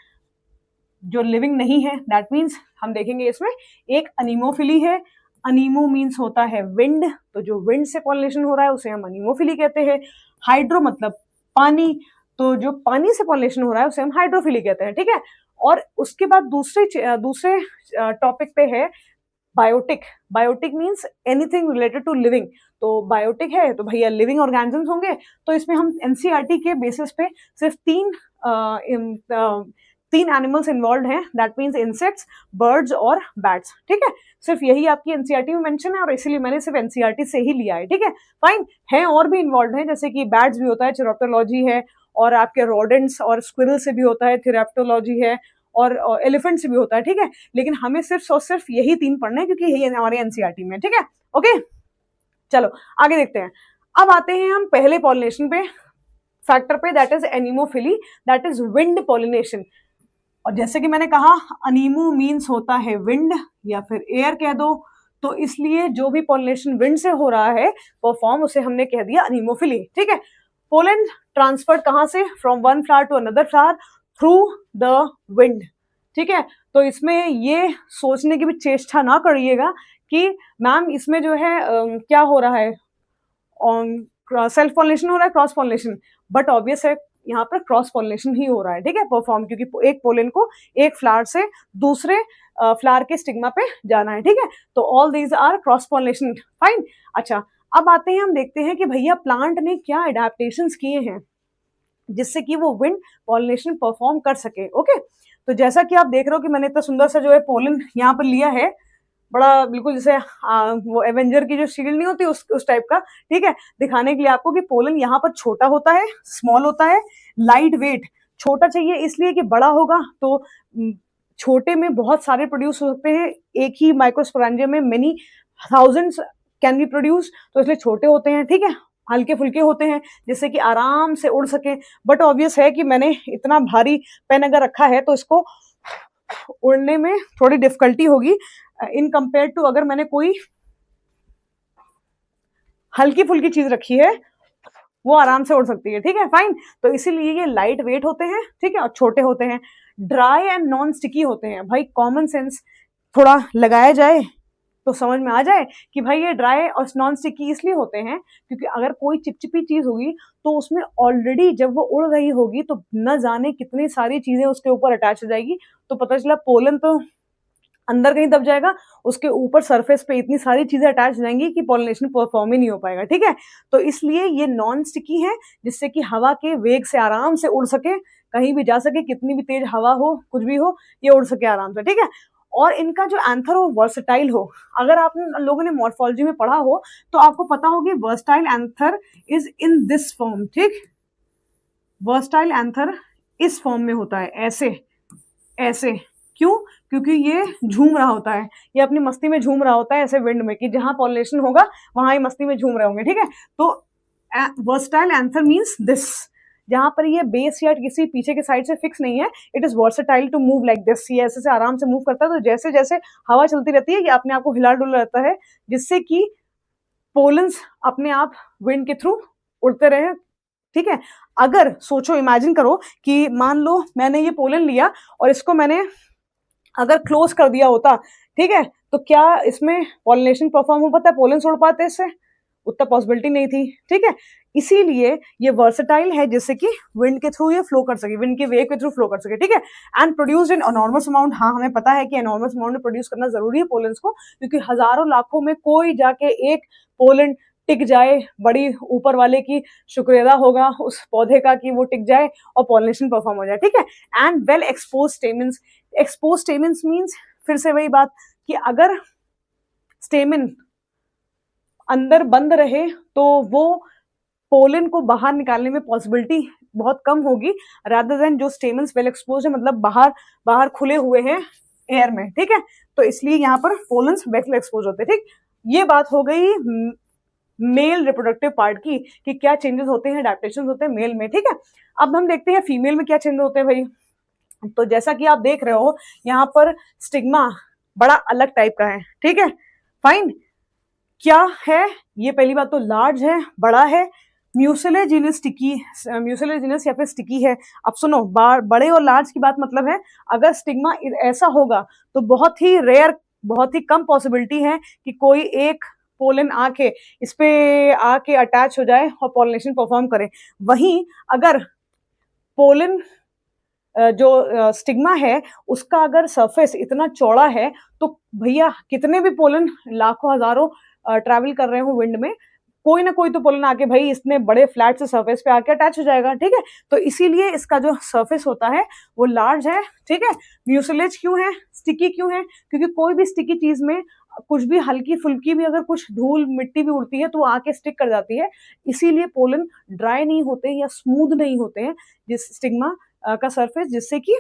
Speaker 1: जो लिविंग नहीं है, दैट मीन्स हम देखेंगे इसमें एक अनीमोफिली है, अनीमो मीन्स होता है विंड, तो जो विंड से पॉलिनेशन हो रहा है उसे हम अनीमोफिली कहते हैं। हाइड्रो मतलब पानी, तो जो पानी से पॉलिनेशन हो रहा है उसे हम हाइड्रोफिली कहते हैं, ठीक है। और उसके बाद दूसरे टॉपिक पे है biotic. Biotic means anything related to living, तो बायोटिक है तो भैया लिविंग ऑर्गेनिजम्स होंगे। तो इसमें हम एनसीईआरटी के बेसिस पे सिर्फ तीन एनिमल्स इन्वॉल्व हैं, दैट मीन्स इंसेक्ट्स, बर्ड्स और बैट्स, ठीक है। सिर्फ यही आपकी एनसीईआरटी में मेंशन है और इसीलिए मैंने सिर्फ एनसीईआरटी से ही लिया है, ठीक है, फाइन। है और भी इन्वॉल्व हैं, जैसे कि बैट्स भी होता है, चिरोप्टोलॉजी है, और आपके रोडेंट्स और स्क्विरल से भी होता है, थेरेप्टोलॉजी है, और एलिफेंट से भी होता है, ठीक है। लेकिन हमें सिर्फ यही तीन पढ़ना है क्योंकि यही हमारे एनसीईआरटी में, ठीक है। ओके, चलो आगे देखते हैं। अब आते हैं हम पहले पॉलिनेशन पे, फैक्टर पे, that is anemophily, that is wind pollination. और जैसे कि मैंने कहा, अनीमो मीन्स होता है विंड या फिर एयर कह दो, तो इसलिए जो भी पॉलिनेशन विंड से हो रहा है परफॉर्म, उसे हमने कह दिया अनीमोफिली, ठीक है। पोलन ट्रांसफर्ड कहां से, from one flower to another flower through the wind, ठीक है। तो इसमें ये सोचने की भी चेष्टा ना करिएगा कि मैम इसमें जो है क्या हो रहा है, सेल्फ पॉलिनेशन हो रहा है, क्रॉस पॉलिनेशन, बट ऑब्वियस है यहाँ पर क्रॉस पॉलिनेशन ही हो रहा है, ठीक है, परफॉर्म, क्योंकि एक पोलन को एक फ्लावर से दूसरे फ्लावर के स्टिग्मा पे जाना है, ठीक है। तो all these are cross pollination, fine. अच्छा, अब आते हैं, हम देखते हैं कि भैया प्लांट ने क्या एडेप्टेशंस किए हैं जिससे कि वो विंड पॉलिनेशन परफॉर्म कर सके। ओके, तो जैसा कि आप देख रहे हो कि मैंने इतना सुंदर सा जो है पोलन यहाँ पर लिया है, बड़ा बिल्कुल जैसे वो एवेंजर की जो शील्ड नहीं होती उस टाइप का, ठीक है, दिखाने के लिए आपको कि पोलन यहाँ पर छोटा होता है, स्मॉल होता है, लाइट वेट। छोटा चाहिए इसलिए कि बड़ा होगा तो छोटे में बहुत सारे प्रोड्यूस हो सकते हैं, एक ही माइक्रोस्पोरेंजियम में many thousands can be produce, तो इसलिए छोटे होते हैं, ठीक है, हल्के फुल्के होते हैं जिससे कि आराम से उड़ सके। बट ऑब्वियस है कि मैंने इतना भारी पेन अगर रखा है तो इसको उड़ने में थोड़ी डिफिकल्टी होगी इन कंपेयर टू अगर मैंने कोई हल्की फुल्की चीज रखी है, वो आराम से उड़ सकती है, ठीक है, फाइन। तो इसीलिए ये लाइट वेट होते हैं, ठीक है, और छोटे होते हैं, ड्राई एंड नॉन स्टिकी होते हैं। भाई कॉमन सेंस थोड़ा लगाया जाए तो समझ में आ जाए कि भाई ये ड्राई और नॉन स्टिकी इसलिए होते हैं क्योंकि अगर कोई चिपचिपी चीज होगी तो उसमें ऑलरेडी जब वो उड़ रही होगी तो न जाने कितनी सारी चीजें उसके ऊपर अटैच हो जाएगी, तो पता चला पोलन तो अंदर कहीं दब जाएगा, उसके ऊपर सरफेस पे इतनी सारी चीजें अटैच हो जाएंगी कि पॉलिनेशन परफॉर्म ही नहीं हो पाएगा, ठीक है। तो इसलिए ये नॉन स्टिकी है जिससे कि हवा के वेग से आराम से उड़ सके, कहीं भी जा सके, कितनी भी तेज हवा हो, कुछ भी हो, ये उड़ सके आराम से, ठीक है। और इनका जो एंथर हो वर्सटाइल हो, अगर आप लोगों ने मॉर्फोलॉजी में पढ़ा हो तो आपको पता हो कि versatile anther is in this form, ठीक, वर्सटाइल एंथर इस फॉर्म में होता है, ऐसे ऐसे, क्यों, क्योंकि ये झूम रहा होता है, ये अपनी मस्ती में झूम रहा होता है ऐसे विंड में, कि जहां पॉलिनेशन होगा वहां ये मस्ती में झूम रहे होंगे, ठीक है। तो वर्सटाइल एंथर मीन्स दिस, जहां पर ये बेस या किसी पीछे के साइड से फिक्स नहीं है, it is versatile to move like this, ये ऐसे से आराम से मूव करता है, तो जैसे जैसे हवा चलती रहती है ये अपने आप को हिला डुला रहता है जिससे कि पोलन्स अपने आप विंड के थ्रू उड़ते रहे, ठीक है। अगर सोचो, इमेजिन करो कि मान लो मैंने ये पोलन लिया और इसको मैंने अगर क्लोज कर दिया होता, ठीक है, तो क्या इसमें पॉलिनेशन परफॉर्म हो पाता है, पोलन उड़ पाते इससे, उतना पॉसिबिलिटी नहीं थी, ठीक है। इसीलिए ये वर्सेटाइल है, जिससे कि विंड के थ्रू ये फ्लो कर सके, विंड के वेव के थ्रू फ्लो कर सके, ठीक है। And produced in enormous amount, हाँ हमें पता है कि एनॉर्मस अमाउंट में प्रोड्यूस करना जरूरी है पोलेंस को, क्योंकि हजारों लाखों में कोई जाके एक पोलन टिक जाए, बड़ी ऊपर वाले की शुक्रिया होगा उस पौधे का कि वो टिक जाए और पॉलिनेशन परफॉर्म हो जाए, ठीक है। And well expose stamens, expose stamens means फिर से वही बात कि अगर स्टेमन अंदर बंद रहे तो वो पोलन को बाहर निकालने में पॉसिबिलिटी बहुत कम होगी, रादर देन जो स्टेमन्स वेल एक्सपोज है, मतलब बाहर खुले हुए हैं एयर में, ठीक है। तो इसलिए यहाँ पर पोलन्स वेल एक्सपोज होते हैं, ठीक। ये बात हो गई मेल रिप्रोडक्टिव पार्ट की कि क्या चेंजेस होते हैं, अडैप्टेशंस होते हैं मेल में, ठीक है। अब हम देखते हैं फीमेल में क्या चेंज होते हैं भाई। तो जैसा कि आप देख रहे हो यहाँ पर स्टिग्मा बड़ा अलग टाइप का है, ठीक है। फाइन, क्या है ये, पहली बात तो लार्ज है, बड़ा है, म्यूसिलेजिनस स्टिकी, म्यूसिलेजिनस या फिर स्टिकी है। अब सुनो, बड़े और लार्ज की बात मतलब है अगर स्टिग्मा ऐसा होगा तो बहुत ही रेयर, बहुत ही कम पॉसिबिलिटी है कि कोई एक पोलन आके इस पे आके अटैच हो जाए और पॉलिनेशन परफॉर्म करे। वहीं अगर पोलन जो स्टिग्मा है उसका अगर सरफेस इतना चौड़ा है तो भैया कितने भी पोलन लाखों हजारों ट्रैवल कर रहे हो विंड में, कोई ना कोई तो पोलन आके भाई इतने बड़े फ्लैट से सरफेस पे आके अटैच हो जाएगा, ठीक है। तो इसीलिए इसका जो सरफेस होता है वो लार्ज है, ठीक है। म्यूसिलेज क्यों है, स्टिकी क्यों है, क्योंकि कोई भी स्टिकी चीज में कुछ भी हल्की फुल्की भी अगर कुछ धूल मिट्टी भी उड़ती है तो वो आके स्टिक कर जाती है, इसीलिए पोलन ड्राई नहीं होते या स्मूथ नहीं होते हैं जिस स्टिग्मा का सरफेस, जिससे कि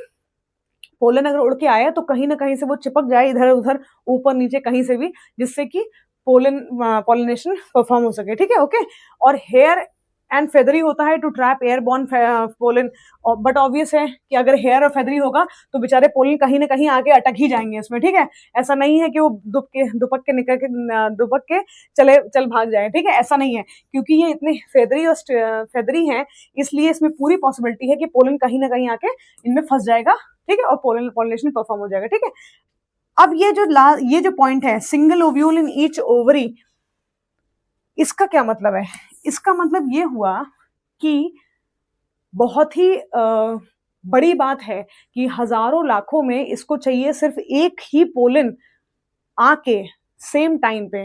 Speaker 1: पोलन अगर उड़ के आया तो कहीं ना कहीं से वो चिपक जाए इधर उधर ऊपर नीचे कहीं से भी, जिससे कि पॉलिनेशन परफॉर्म हो सके, ठीक है। ओके, और हेयर एंड फेदरी होता है to trap airborne pollen, but obvious है कि अगर हेयर और फेदरी होगा तो बेचारे पोलन कहीं ना कहीं आके अटक ही जाएंगे इसमें, ठीक है। ऐसा नहीं है कि वो दुपक के चल भाग जाए, ठीक है, ऐसा नहीं है, क्योंकि ये इतने फेदरी हैं, इसलिए इसमें पूरी पॉसिबिलिटी है कि पोलन कहीं ना कहीं आके इनमें फंस जाएगा, ठीक है, और पॉलिनेशन परफॉर्म हो जाएगा, ठीक है। अब ये जो पॉइंट है single ovule in each ovary, इसका क्या मतलब है? इसका मतलब ये हुआ कि बहुत ही बड़ी बात है कि हजारों लाखों में इसको चाहिए सिर्फ एक ही पोलन आके सेम टाइम पे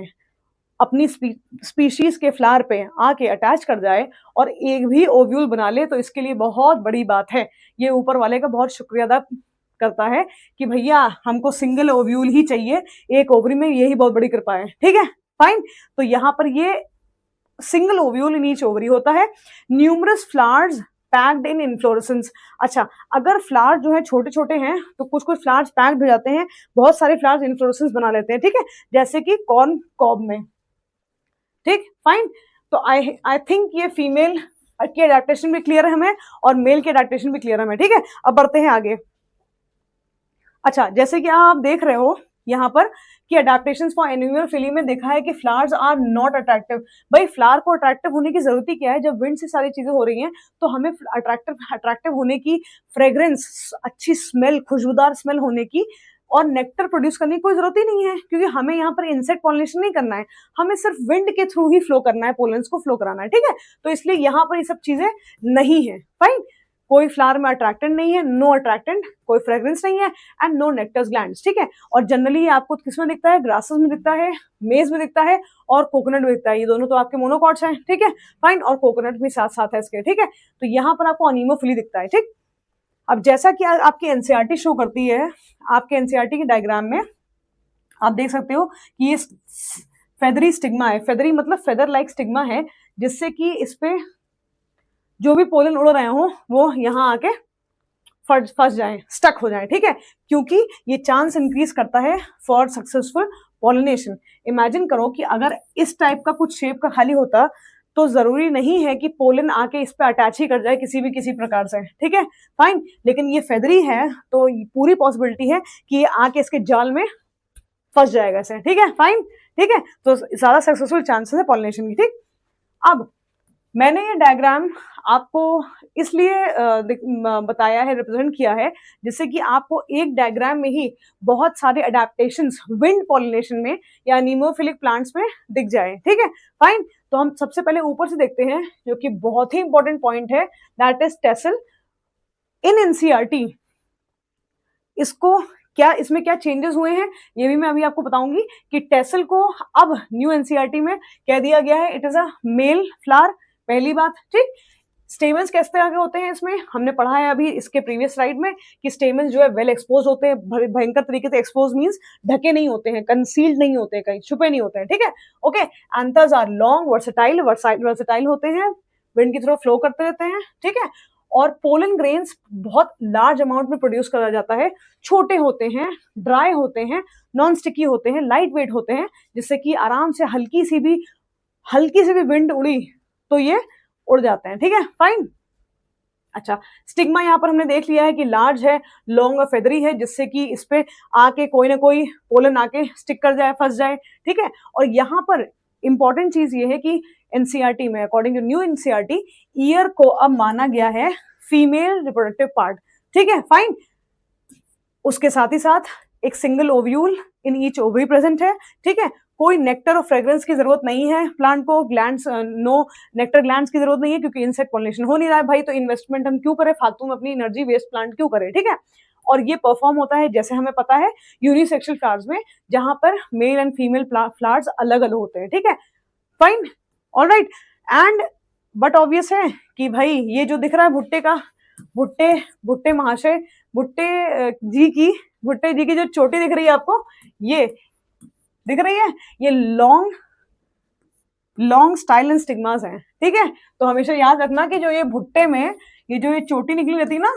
Speaker 1: अपनी स्पीशीज के फ्लावर पे आके अटैच कर जाए और एक भी ओव्यूल बना ले, तो इसके लिए बहुत बड़ी बात है। ये ऊपर वाले का बहुत शुक्रिया अदा करता है कि भैया हमको सिंगल ओव्यूल ही चाहिए एक ओवरी में, यही बहुत बड़ी कृपा है, ठीक है। फाइन, तो यहाँ पर ये single ovule in each ovary होता है। Numerous flowers packed in inflorescence, अच्छा अगर फ्लावर जो है छोटे छोटे हैं तो कुछ कुछ फ्लावर्स पैक्ड हो जाते हैं, बहुत सारे फ्लावर्स इन्फ्लोरेसेंस बना लेते हैं, ठीक है, जैसे कि कॉर्न कॉब में, ठीक। फाइन, तो आई थिंक ये फीमेल की अडैप्टेशन भी क्लियर है हमें और मेल की अडैप्टेशन भी क्लियर है हमें, ठीक है। अब बढ़ते हैं आगे। अच्छा, जैसे कि आप देख रहे हो यहाँ पर कि अडैप्टेशंस फॉर एनुअल फिली में देखा है कि फ्लावर्स आर नॉट अट्रैक्टिव। भाई फ्लावर को अट्रैक्टिव होने की जरूरत ही क्या है, जब विंड से सारी चीजें हो रही हैं तो हमें अट्रैक्टिव होने की, फ्रेग्रेंस, अच्छी स्मेल, खुशबूदार स्मेल होने की और नेक्टर प्रोड्यूस करने की कोई जरूरत ही नहीं है, क्योंकि हमें यहाँ पर इंसेक्ट पॉलिनेशन नहीं करना है, हमें सिर्फ विंड के थ्रू ही फ्लो करना है, पोलेंस को फ्लो कराना है, ठीक है। तो इसलिए यहाँ पर ये सब चीजें नहीं है। फाइन, कोई फ्लावर में अट्रैक्टेंट नहीं है, नो अट्रैक्टेंट, कोई फ्रेग्रेंस नहीं है एंड नो नेक्टर्स ग्लैंड्स, ठीक है। और जनरली आपको किसमें दिखता है, ग्रासेस में दिखता है, मेज में दिखता है और कोकोनट में दिखता है, ये दोनों तो आपके मोनोकॉट्स हैं, ठीक है। फाइन, और कोकोनट भी साथ साथ है इसके, ठीक है। तो यहाँ पर आपको अनीमोफिली दिखता है, ठीक। अब जैसा कि आपकी एनसीईआरटी शो करती है, आपके एनसीईआरटी के डायग्राम में आप देख सकते हो कि ये फेदरी स्टिग्मा है, फेदरी मतलब फेदर लाइक स्टिग्मा है, जिससे कि इस पे जो भी पोलन उड़ रहे हो वो यहाँ आके फंस जाए, स्टक हो जाए, ठीक है, क्योंकि ये चांस इंक्रीज करता है फॉर सक्सेसफुल पॉलिनेशन। इमेजिन करो कि अगर इस टाइप का कुछ शेप का खाली होता तो जरूरी नहीं है कि पोलन आके इस पे अटैच ही कर जाए किसी प्रकार से, ठीक है। फाइन, लेकिन ये फेदरी है तो पूरी पॉसिबिलिटी है कि ये आके इसके जाल में फंस जाएगा इसे, ठीक है। फाइन, ठीक है, तो ज्यादा सक्सेसफुल चांसेस है पॉलिनेशन की, ठीक। अब मैंने ये डायग्राम आपको इसलिए बताया है, रिप्रेजेंट किया है, जिससे कि आपको एक डायग्राम में ही बहुत सारे अडेप्टेशंस विंड पॉलिनेशन में या नीमोफिलिक प्लांट्स में दिख जाए। ठीक है, फाइन। तो हम सबसे पहले ऊपर से देखते हैं, जो कि बहुत ही इंपॉर्टेंट पॉइंट है, that is tassel in NCERT. इसको क्या, इसमें क्या चेंजेस हुए हैं ये भी मैं अभी आपको बताऊंगी कि टेसल को अब न्यू एनसीईआरटी में कह दिया गया है it is a male flower. पहली बात, ठीक। स्टेमन्स किस तरह के होते हैं, इसमें हमने पढ़ा है अभी इसके प्रीवियस स्लाइड में कि स्टेमन्स जो है वेल एक्सपोज होते हैं, भयंकर तरीके से एक्सपोज मींस ढके नहीं होते हैं, कंसील्ड नहीं होते हैं, कहीं छुपे नहीं होते हैं। ठीक है, okay. Anthers are long, versatile होते हैं, विंड की तरफ फ्लो करते रहते हैं। ठीक है, और पोलन ग्रेन्स बहुत लार्ज अमाउंट में प्रोड्यूस करा जाता है, छोटे होते हैं, ड्राई होते हैं, नॉन स्टिकी होते हैं, लाइट वेट होते हैं, जिससे कि आराम से हल्की सी भी विंड उड़ी तो ये उड़ जाते हैं। ठीक है, फाइन। अच्छा, स्टिग्मा यहाँ पर हमने देख लिया है कि लार्ज है, लॉन्ग और फेदरी है, जिससे कि इस पे आके कोई ना कोई पोलन आके स्टिक कर जाए, फंस जाए। ठीक है, और यहाँ पर इंपॉर्टेंट चीज ये है कि एनसीईआरटी में, according to new NCERT, year को अब माना गया है फीमेल रिप्रोडक्टिव पार्ट। ठीक है, फाइन। उसके साथ ही साथ एक single ovule in each ovary present है। ठीक है, कोई नेक्टर और फ्रेग्रेंस की जरूरत नहीं है प्लांट को, ग्लैंड्स, नो नेक्टर ग्लैंड्स की जरूरत नहीं है, क्योंकि इंसेक्ट पॉलिनेशन हो नहीं रहा है भाई, तो इन्वेस्टमेंट हम क्यों करें फालतू में, अपनी एनर्जी वेस्ट प्लांट क्यों करें। ठीक है, और ये परफॉर्म होता है जैसे हमें पता है यूनिसेक्सुअल फ्लावर्स में, जहां पर मेल एंड फीमेल फ्लावर्स अलग अलग होते हैं। ठीक है, fine, alright. And but obvious है कि भाई ये जो दिख रहा है भुट्टे महाशय, भुट्टे जी की जो चोटी दिख रही है आपको, ये दिख रही है, ये लॉन्ग स्टाइल एंड स्टिग्मास हैं। ठीक है, तो हमेशा याद रखना कि जो ये भुट्टे में ये चोटी निकली रहती है ना,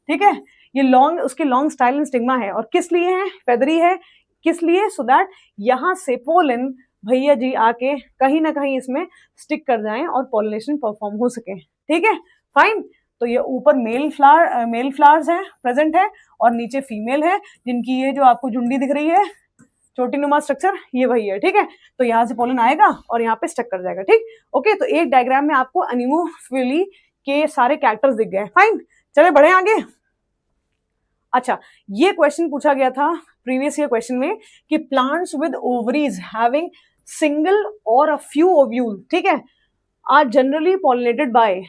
Speaker 1: ठीक है, ये उसकी लॉन्ग स्टाइल एंड स्टिग्मा है। और किस लिए है, फेदरी है, किस लिए, सो दैट यहां से पोलन भैया जी आके कहीं ना कहीं इसमें स्टिक कर जाएं और पॉलिनेशन परफॉर्म हो सके। ठीक है, फाइन। तो ये ऊपर मेल फ्लावर्स है प्रेजेंट है, और नीचे फीमेल है, जिनकी ये जो आपको जुंडी दिख रही है, चोटी नुमा स्ट्रक्चर, ये वही है। ठीक है, तो यहाँ से पोलन आएगा और यहाँ पे स्टक कर जाएगा। ठीक, ओके। तो एक डायग्राम में आपको एनिमोफिली के सारे कैरेक्टर्स दिख गए। फाइन, चले बढ़े आगे। अच्छा, ये क्वेश्चन पूछा गया था प्रीवियस ईयर क्वेश्चन में कि plants with ovaries having single और अ फ्यू ओव्यूल, ठीक है, आर जनरली पॉलिनेटेड बाय।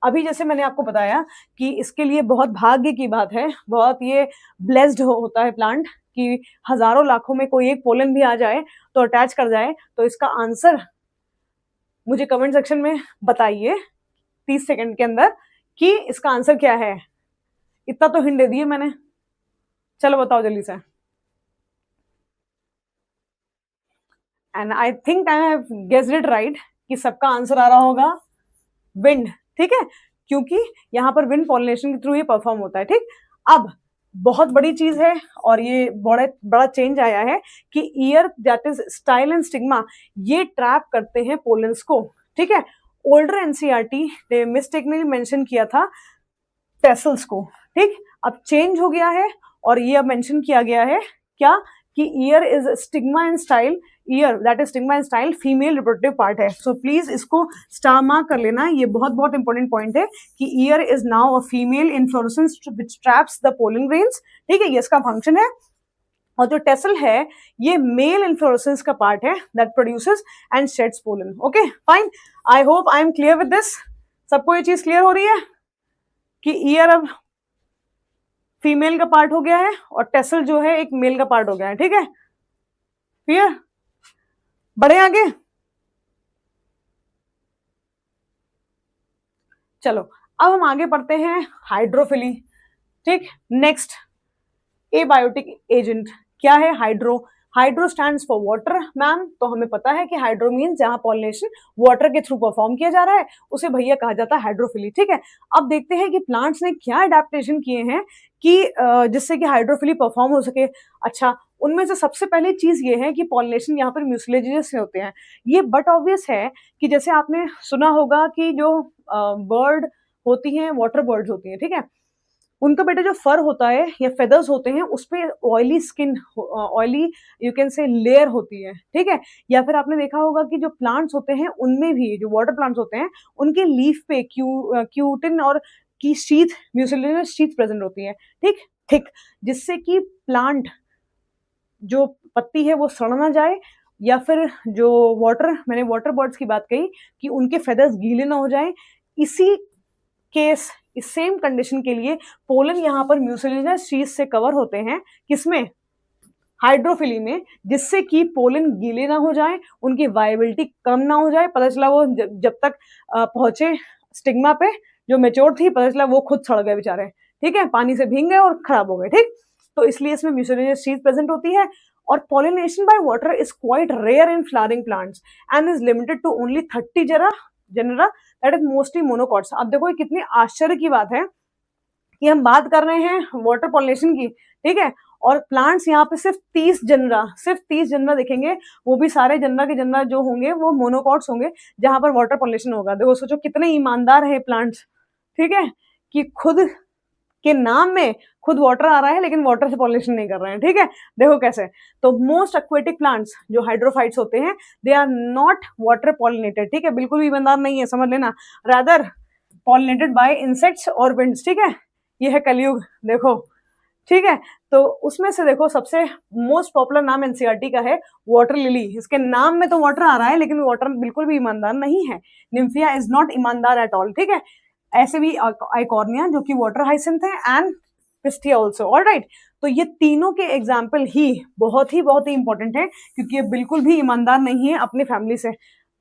Speaker 1: अभी जैसे मैंने आपको बताया कि इसके लिए बहुत भाग्य की बात है, बहुत ये ब्लेस्ड होता है प्लांट कि हजारों लाखों में कोई एक पोलन भी आ जाए तो अटैच कर जाए। तो इसका आंसर मुझे कमेंट सेक्शन में बताइए 30 सेकंड के अंदर कि इसका आंसर क्या है। इतना तो हिंट दे दिए मैंने, चलो बताओ जल्दी से। And I think I have guessed it right कि सबका आंसर आ रहा होगा विंड। ठीक है, क्योंकि यहाँ पर विंड पॉलिनेशन के थ्रू ये परफॉर्म होता है। ठीक, अब बहुत बड़ी चीज है और ये बड़ा चेंज आया है कि year that is style and stigma ये ट्रैप करते हैं पोलेंस को। ठीक है, ओल्डर एनसीईआरटी ने मिस्टेकली मेंशन किया था टेसल्स को। ठीक, अब चेंज हो गया है और ये अब मेंशन किया गया है क्या कि year is stigma and style, year that is stigma and style female reproductive part है। सो प्लीज इसको स्टार मार्क कर लेना, ये बहुत बहुत इंपॉर्टेंट पॉइंट है कि year is now a female inflorescence which traps the pollen grains. ठीक है, ये इसका फंक्शन है। और जो टेसल है ये मेल इन्फ्लोरेसेंस का पार्ट है that produces and shades pollen. Okay, fine. I hope I am clear with this. सबको ये चीज क्लियर हो रही है कि ईयर अब फीमेल का पार्ट हो गया है और टेसल जो है एक मेल का पार्ट हो गया है। ठीक है, क्लियर, बढ़े आगे। चलो अब हम आगे बढ़ते हैं हाइड्रोफिली। ठीक, नेक्स्ट एबायोटिक एजेंट क्या है, hydro stands for water ma'am. तो हमें पता है कि हाइड्रो मीन्स जहां पॉलिनेशन वाटर के थ्रू परफॉर्म किया जा रहा है उसे भैया कहा जाता है हाइड्रोफिली। ठीक है, अब देखते हैं कि प्लांट्स ने क्या अडेप्टेशन किए हैं कि जिससे कि हाइड्रोफिली परफॉर्म हो सके। अच्छा, उनमें से सबसे पहली चीज ये है कि पॉलिनेशन यहाँ पर म्यूसिलेजेस से होते हैं। ये बट ऑब्वियस है कि जैसे आपने सुना होगा कि जो बर्ड होती हैं वाटर बर्ड्स होती हैं, ठीक है, उनका बेटा जो फर होता है या फेदर्स होते हैं उस पे oily skin, oily you can से लेयर होती है, ठीक है। या फिर आपने देखा होगा कि जो प्लांट्स होते हैं उनमें भी, जो वाटर प्लांट्स होते हैं उनके लीफ पे क्यूटिन और की शीथ, म्यूसिलेजियस शीथ प्रेजेंट होती है, ठीक ठीक, जिससे कि प्लांट जो पत्ती है वो सड़ ना जाए, या फिर जो मैंने वाटर बर्ड्स की बात कही कि उनके फेदर्स गीले ना हो जाए। इसी केस, इस सेम कंडीशन के लिए पोलन यहाँ पर म्यूसिलेजियस शीथ से कवर होते हैं, किसमें, हाइड्रोफिली में, जिससे कि पोलन गीले ना हो जाए, उनकी वायबिलिटी कम ना हो जाए। पता चला वो जब तक पहुंचे स्टिग्मा पे जो मेच्योर थी, पता चला वो खुद सड़ गए बेचारे, ठीक है, पानी से भीग गए और खराब हो गए, ठीक। तो इसलिए इसमें म्यूसिलेजियस शीथ प्रेजेंट होती है। और pollination by water is quite rare in flowering plants and is limited to only 30 genera that is mostly monocots. अब देखो ये कितनी आश्चर्य की बात है कि हम बात कर रहे हैं वाटर पॉलिनेशन की, ठीक है, और प्लांट्स यहाँ पे सिर्फ 30 जनरा दिखेंगे, वो भी सारे जनरा के जनरा जो होंगे वो मोनोकॉट्स होंगे जहां पर वाटर पॉलिनेशन होगा। देखो सोचो कितने ईमानदार है प्लांट्स, ठीक है, कि खुद के नाम में खुद वाटर आ रहा है लेकिन वाटर से पॉलिनेशन नहीं कर रहे हैं, ठीक है। देखो कैसे, तो मोस्ट एक्वेटिक प्लांट्स जो हाइड्रोफाइट्स होते हैं they are not water pollinated, ठीक है, बिल्कुल भी ईमानदार नहीं है, समझ लेना, रादर पॉलिनेटेड बाय इंसेक्ट्स और विंड्स, ठीक है। ये है कलयुग, देखो, ठीक है। तो उसमें से देखो सबसे मोस्ट पॉपुलर नाम एनसीईआरटी का है वाटर लिली। इसके नाम में तो वाटर आ रहा है लेकिन वाटर बिल्कुल भी ईमानदार नहीं है। निम्फिया इज नॉट ईमानदार एट ऑल, ठीक है। ऐसे भी आइकॉर्निया जो कि वाटर हाइसिंथ है, एंड पिस्टिया ऑल्सो, ऑलराइट। तो ये तीनों के एग्जाम्पल ही बहुत ही इंपॉर्टेंट है, क्योंकि ये बिल्कुल भी ईमानदार नहीं है अपनी फैमिली से,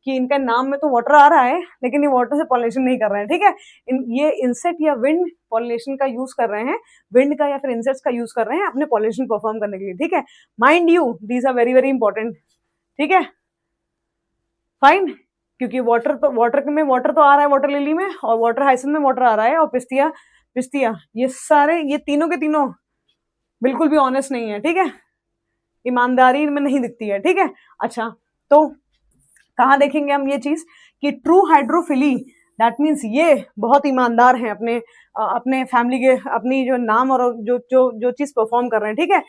Speaker 1: कि इनका नाम में तो वाटर आ रहा है लेकिन ये वाटर से पॉलिनेशन नहीं कर रहे हैं, ठीक है। ये इंसेक्ट या विंड पॉलिनेशन का यूज कर रहे हैं, विंड का या फिर इंसेक्ट्स का यूज कर रहे हैं अपने पॉलिनेशन परफॉर्म करने के लिए, ठीक है। Mind you these are very important, ठीक है, फाइन। क्योंकि वाटर में वाटर तो आ रहा है वाटर लिली में, और वाटर हाइसिंथ में वाटर आ रहा है, और पिस्तिया ये सारे, ये तीनों के तीनों बिल्कुल भी ऑनेस्ट नहीं है, ठीक है, ईमानदारी में नहीं दिखती है, ठीक है। अच्छा, तो कहाँ देखेंगे हम ये चीज कि ट्रू हाइड्रोफिली दैट मीन्स ये बहुत ईमानदार हैं अपने फैमिली के, अपनी जो नाम और जो चीज परफॉर्म कर रहे हैं, ठीक है।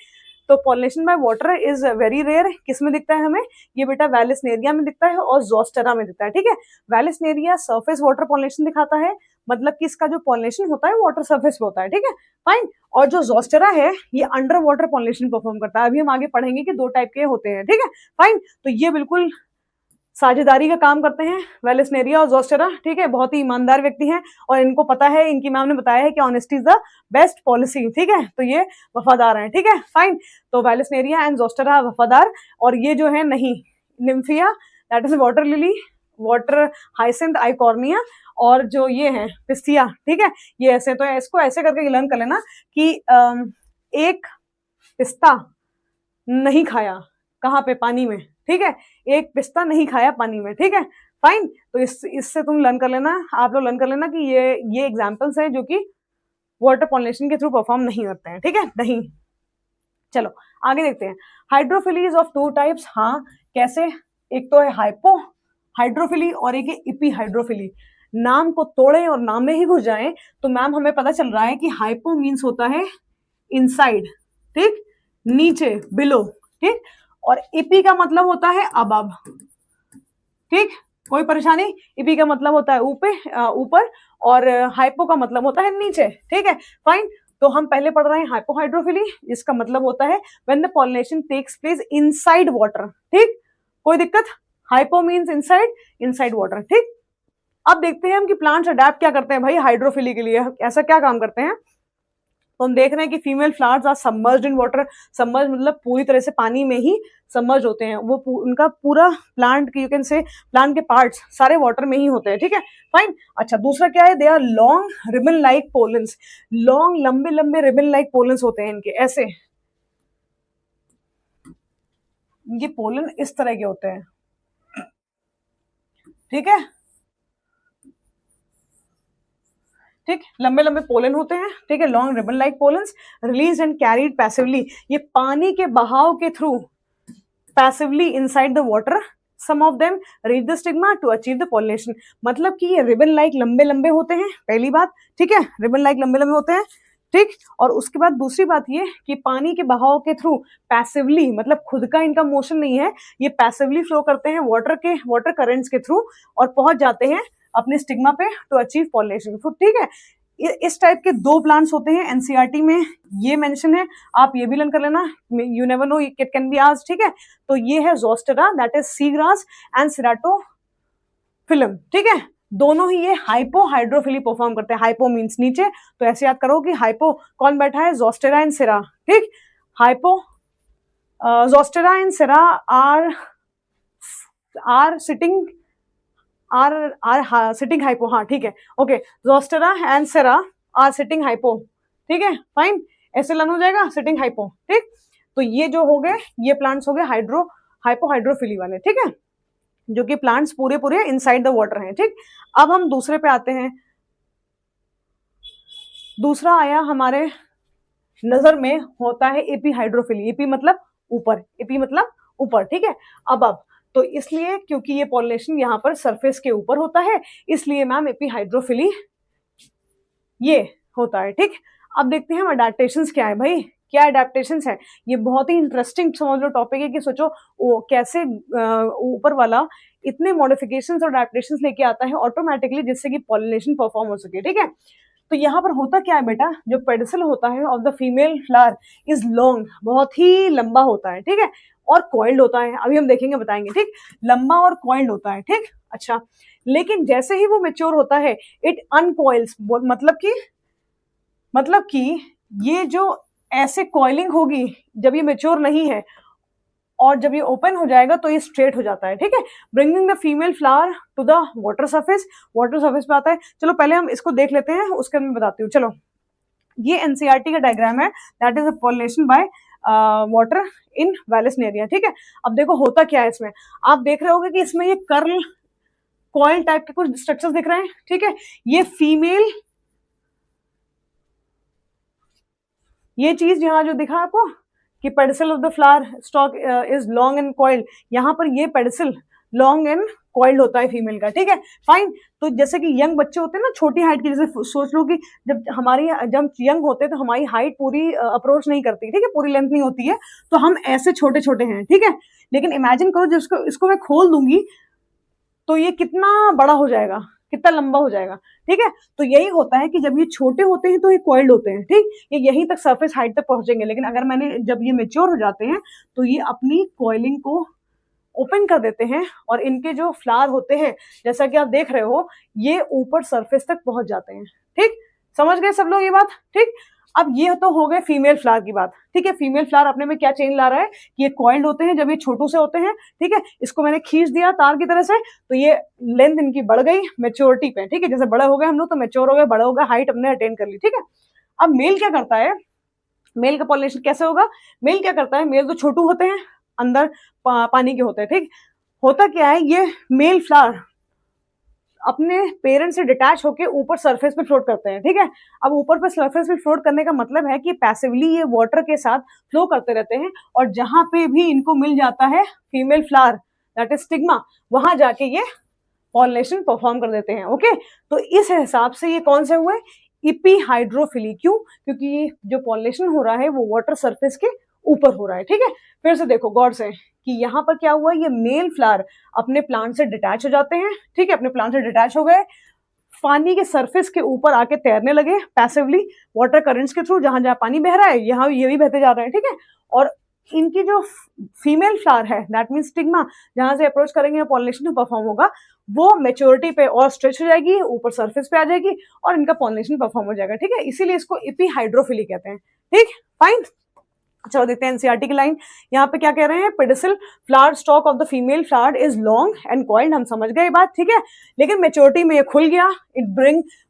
Speaker 1: तो pollination by water is very rare. किस में दिखता है हमें, ये बेटा वैलिसनेरिया में दिखता है और जोस्टेरा में दिखता है, ठीक है। वैलिसनेरिया सरफेस वाटर पॉलिनेशन दिखाता है, मतलब कि इसका जो पॉलिनेशन होता है वाटर सरफेस पे होता है, ठीक है, फाइन। और जो जोस्टेरा है ये अंडर वाटर पॉलिनेशन परफॉर्म करता है। अभी हम आगे पढ़ेंगे कि 2 टाइप के होते हैं, ठीक है, फाइन। तो ये बिल्कुल साझेदारी का काम करते हैं वैलिसनेरिया और जोस्टेरा, ठीक है, बहुत ही ईमानदार व्यक्ति हैं, और इनको पता है, इनकी मैम ने बताया है कि honesty is the best policy, ठीक है। तो ये वफादार हैं, ठीक है, फाइन। तो वैलिसनेरिया एंड जोस्टेरा वफादार, और ये जो है नहीं, Nymphaea that is water lily, water hyacinth, Eichhornia, और जो ये है पिस्टिया, ठीक है, ये ऐसे। तो इसको ऐसे करके लर्न कर लेना कि एक पिस्ता नहीं खाया कहाँ पे, पानी में, ठीक है, एक पिस्ता नहीं खाया पानी में, ठीक है, फाइन। तो इससे तुम लर्न कर लेना, आप लोग लर्न कर लेना कि ये एग्जांपल्स हैं जो कि वाटर पॉलिनेशन के थ्रू परफॉर्म नहीं करते हैं, ठीक है, नहीं। चलो आगे देखते हैं। हाइड्रोफिली इज ऑफ 2 टाइप्स, हाँ, कैसे, एक तो है हाइपो हाइड्रोफिली और एक है इपी हाइड्रोफिली। नाम को तोड़े और नाम में ही घुस जाए तो मैम हमें पता चल रहा है कि हाइपो मीन्स होता है इनसाइड, ठीक, नीचे, बिलो, ठीक, और इपी का मतलब होता है अबब, ठीक, कोई परेशानी। इपी का मतलब होता है ऊपर, और हाइपो का मतलब होता है नीचे, ठीक है, फाइन। तो हम पहले पढ़ रहे हैं हाइपोहाइड्रोफिली, इसका मतलब होता है when the pollination takes place inside water, ठीक, कोई दिक्कत। हाइपो मीन्स इनसाइड वाटर, ठीक। अब देखते हैं हम कि प्लांट्स अडेप्ट क्या करते हैं भाई हाइड्रोफिली के लिए, ऐसा क्या काम करते हैं। तो हम देख रहे हैं कि female flowers are submerged in water. Submerge मतलब पूरी तरह से पानी में ही सबमर्ज होते हैं, वो उनका पूरा प्लांट यू कैन से प्लांट के पार्ट्स सारे वाटर में ही होते हैं, ठीक है, फाइन। अच्छा, दूसरा क्या है, they are long ribbon like pollens. Long लंबे लंबे रिबन लाइक पोलन्स होते हैं इनके, ऐसे, ये पोलन इस तरह के होते हैं, ठीक है, ठीक, लंबे लंबे पोलन होते हैं, ठीक है, long ribbon like pollens, release and carried passively, ये पानी के बहाव के through passively inside the water. Some of them reach the stigma to achieve the pollination. मतलब कि ये रिबन लाइक लंबे लंबे होते हैं, पहली बात, ठीक है, रिबन लाइक लंबे लंबे होते हैं, ठीक। और उसके बाद दूसरी बात ये कि पानी के बहाव के थ्रू पैसिवली, मतलब खुद का इनका मोशन नहीं है, ये पैसिवली फ्लो करते हैं वाटर करेंट्स के थ्रू और पहुंच जाते हैं अपने स्टिग्मा पे टू अचीव पॉलिनेशन। ठीक है, इस टाइप के 2 प्लांट्स होते हैं, एनसीईआरटी में ये मेंशन है, आप ये भी लर्न कर लेना, you never know it can be asked. ठीक है, तो ये है Zostera, that is sea grass, and Ceratophyllum. ठीक है, दोनों ही ये हाइपो हाइड्रोफिली परफॉर्म करते हैं। हाइपो मीन्स नीचे, तो ऐसे याद करो कि हाइपो कौन बैठा है, ज़ोस्टेरा एंड सेरा। ठीक, hypo Zostera and Cera are sitting sitting hypo. हाँ ठीक है, okay, Zostera and Cera are sitting hypo. ठीक है, फाइन, ऐसे लर्न हो जाएगा, सिटिंग हाइपो। ठीक, तो ये जो हो गए, ये प्लांट्स हो गए हाइपो हाइड्रोफिली वाले। ठीक है, जो कि प्लांट्स पूरे इनसाइड द वाटर हैं। ठीक, अब हम दूसरे पे आते हैं। दूसरा आया हमारे नजर में होता है एपी हाइड्रोफिली। एपी मतलब ऊपर, एपी मतलब ऊपर। ठीक है, अब तो इसलिए क्योंकि ये पॉलिनेशन यहाँ पर सरफेस के ऊपर होता है, इसलिए मैम एपी हाइड्रोफिली ये होता है। ठीक, अब देखते हैं हम अडेप्टेशंस क्या है भाई, क्या अडेप्टेशंस है। ये बहुत ही इंटरेस्टिंग समझ लो टॉपिक है कि सोचो वो कैसे ऊपर वाला इतने मॉडिफिकेशंस और अडेप्टेशंस लेके आता है ऑटोमेटिकली, जिससे कि पॉलिनेशन परफॉर्म हो सके। ठीक है, तो यहाँ पर होता क्या है बेटा, जो पेडिसल होता है of the female flower is long, बहुत ही लंबा होता है। ठीक है, और कॉइल्ड होता है, अभी हम देखेंगे बताएंगे। ठीक, लंबा और कॉइल्ड होता है। ठीक, अच्छा, लेकिन जैसे ही वो मेच्योर होता है इट अनकॉइल्स, मतलब कि ये जो ऐसे कॉइलिंग होगी जब ये मेच्योर नहीं है, और जब ये ओपन हो जाएगा तो ये स्ट्रेट हो जाता है। ठीक है, bringing the female flower to the water surface पे आता है। चलो पहले हम इसको देख लेते हैं, उसके मैं बताती हूँ। चलो, ये एनसीईआरटी का डायग्राम है, that is a pollination by water in Vallisneria. ठीक है, अब देखो होता क्या है इसमें, आप देख रहे होगे कि इसमें ये कर्ल कॉइल टाइप के कुछ स्ट्रक्चर्स दिख रहे हैं। ठीक है, ये फीमेल, ये चीज यहाँ जो दिखा आपको कि pedicel of the flower stock is long and coiled, यहाँ पर ये पेडिसल लॉन्ग एंड कॉइल्ड होता है फीमेल का। ठीक है, फाइन। तो जैसे कि यंग बच्चे होते हैं ना छोटी हाइट के, जैसे सोच लो कि जब यंग होते हैं तो हमारी हाइट पूरी अप्रोच नहीं करती, ठीक है, पूरी लेंथ नहीं होती है, तो हम ऐसे छोटे छोटे हैं। ठीक है, लेकिन इमेजिन करो जब इसको मैं खोल दूंगी तो ये कितना बड़ा हो जाएगा, कितना लंबा हो जाएगा। ठीक है, तो यही होता है कि जब ये छोटे होते हैं तो ये कॉइल्ड होते हैं। ठीक, ये यहीं तक सरफेस हाइट तक पहुंचेंगे, लेकिन अगर जब ये मेच्योर हो जाते हैं तो ये अपनी कॉइलिंग को ओपन कर देते हैं, और इनके जो फ्लावर होते हैं जैसा कि आप देख रहे हो, ये ऊपर सरफेस तक पहुंच जाते हैं। ठीक, समझ गए सब लोग ये बात। ठीक, अब ये तो हो गए फीमेल फ्लावर की बात। ठीक है, फीमेल फ्लावर अपने में क्या चेंज ला रहा है कि ये कॉइल्ड होते हैं जब ये छोटू से होते हैं। ठीक है, इसको मैंने खींच दिया तार की तरह से, तो ये लेंथ इनकी बढ़ गई मेच्योरिटी पे। ठीक है, जैसे बड़े हो गए हम लोग तो मेच्योर हो गए, बड़े हो गए, हाइट हमने अटेन कर ली। ठीक है, अब मेल क्या करता है, मेल का पॉलिनेशन कैसे होगा, मेल क्या करता है, मेल तो छोटू होते हैं, अंदर पानी के होते हैं। ठीक, होता क्या है, ये मेल फ्लावर अपने पेरेंट से डिटैच होकर ऊपर सरफेस पे फ्लोट करते हैं। ठीक है, अब ऊपर पे सरफेस पे फ्लोट करने का मतलब है कि पैसिवली ये वाटर के साथ फ्लो करते रहते हैं, और जहां पे भी इनको मिल जाता है female flower that is stigma, वहां जाके ये पॉलिनेशन परफॉर्म कर देते हैं। ओके, तो इस हिसाब से ये कौन से हुए, इपी हाइड्रोफिली। क्यों, क्योंकि जो पॉलिनेशन हो रहा है वो वाटर सरफेस के ऊपर हो रहा है। ठीक है, फिर से देखो गौर से कि यहाँ पर क्या हुआ, ये मेल फ्लावर अपने प्लांट से डिटैच हो जाते हैं। ठीक है, अपने प्लांट से डिटैच हो गए, पानी के सरफेस के ऊपर आके तैरने लगे पैसिवली वाटर करंट्स के थ्रू, जहां जहां पानी बह रहा है यहाँ ये भी बहते जा रहे हैं। ठीक है, और इनकी जो फीमेल फ्लावर है दैट मीन स्टिग्मा, जहां से अप्रोच करेंगे पॉलिनेशन परफॉर्म होगा, वो मेच्योरिटी पे और स्ट्रेच हो जाएगी, ऊपर सरफेस पे आ जाएगी, और इनका पॉलिनेशन परफॉर्म हो जाएगा। ठीक है, इसीलिए इसको इपी हाइड्रोफिली कहते हैं। ठीक, फाइन। चलो देखते हैं एनसीईआरटी की लाइन, यहाँ पे क्या कह रहे हैं, pedicel flower stock of the female flower is long and coiled, हम समझ गए बात। ठीक है, लेकिन मेच्योरिटी में ये खुल गया, it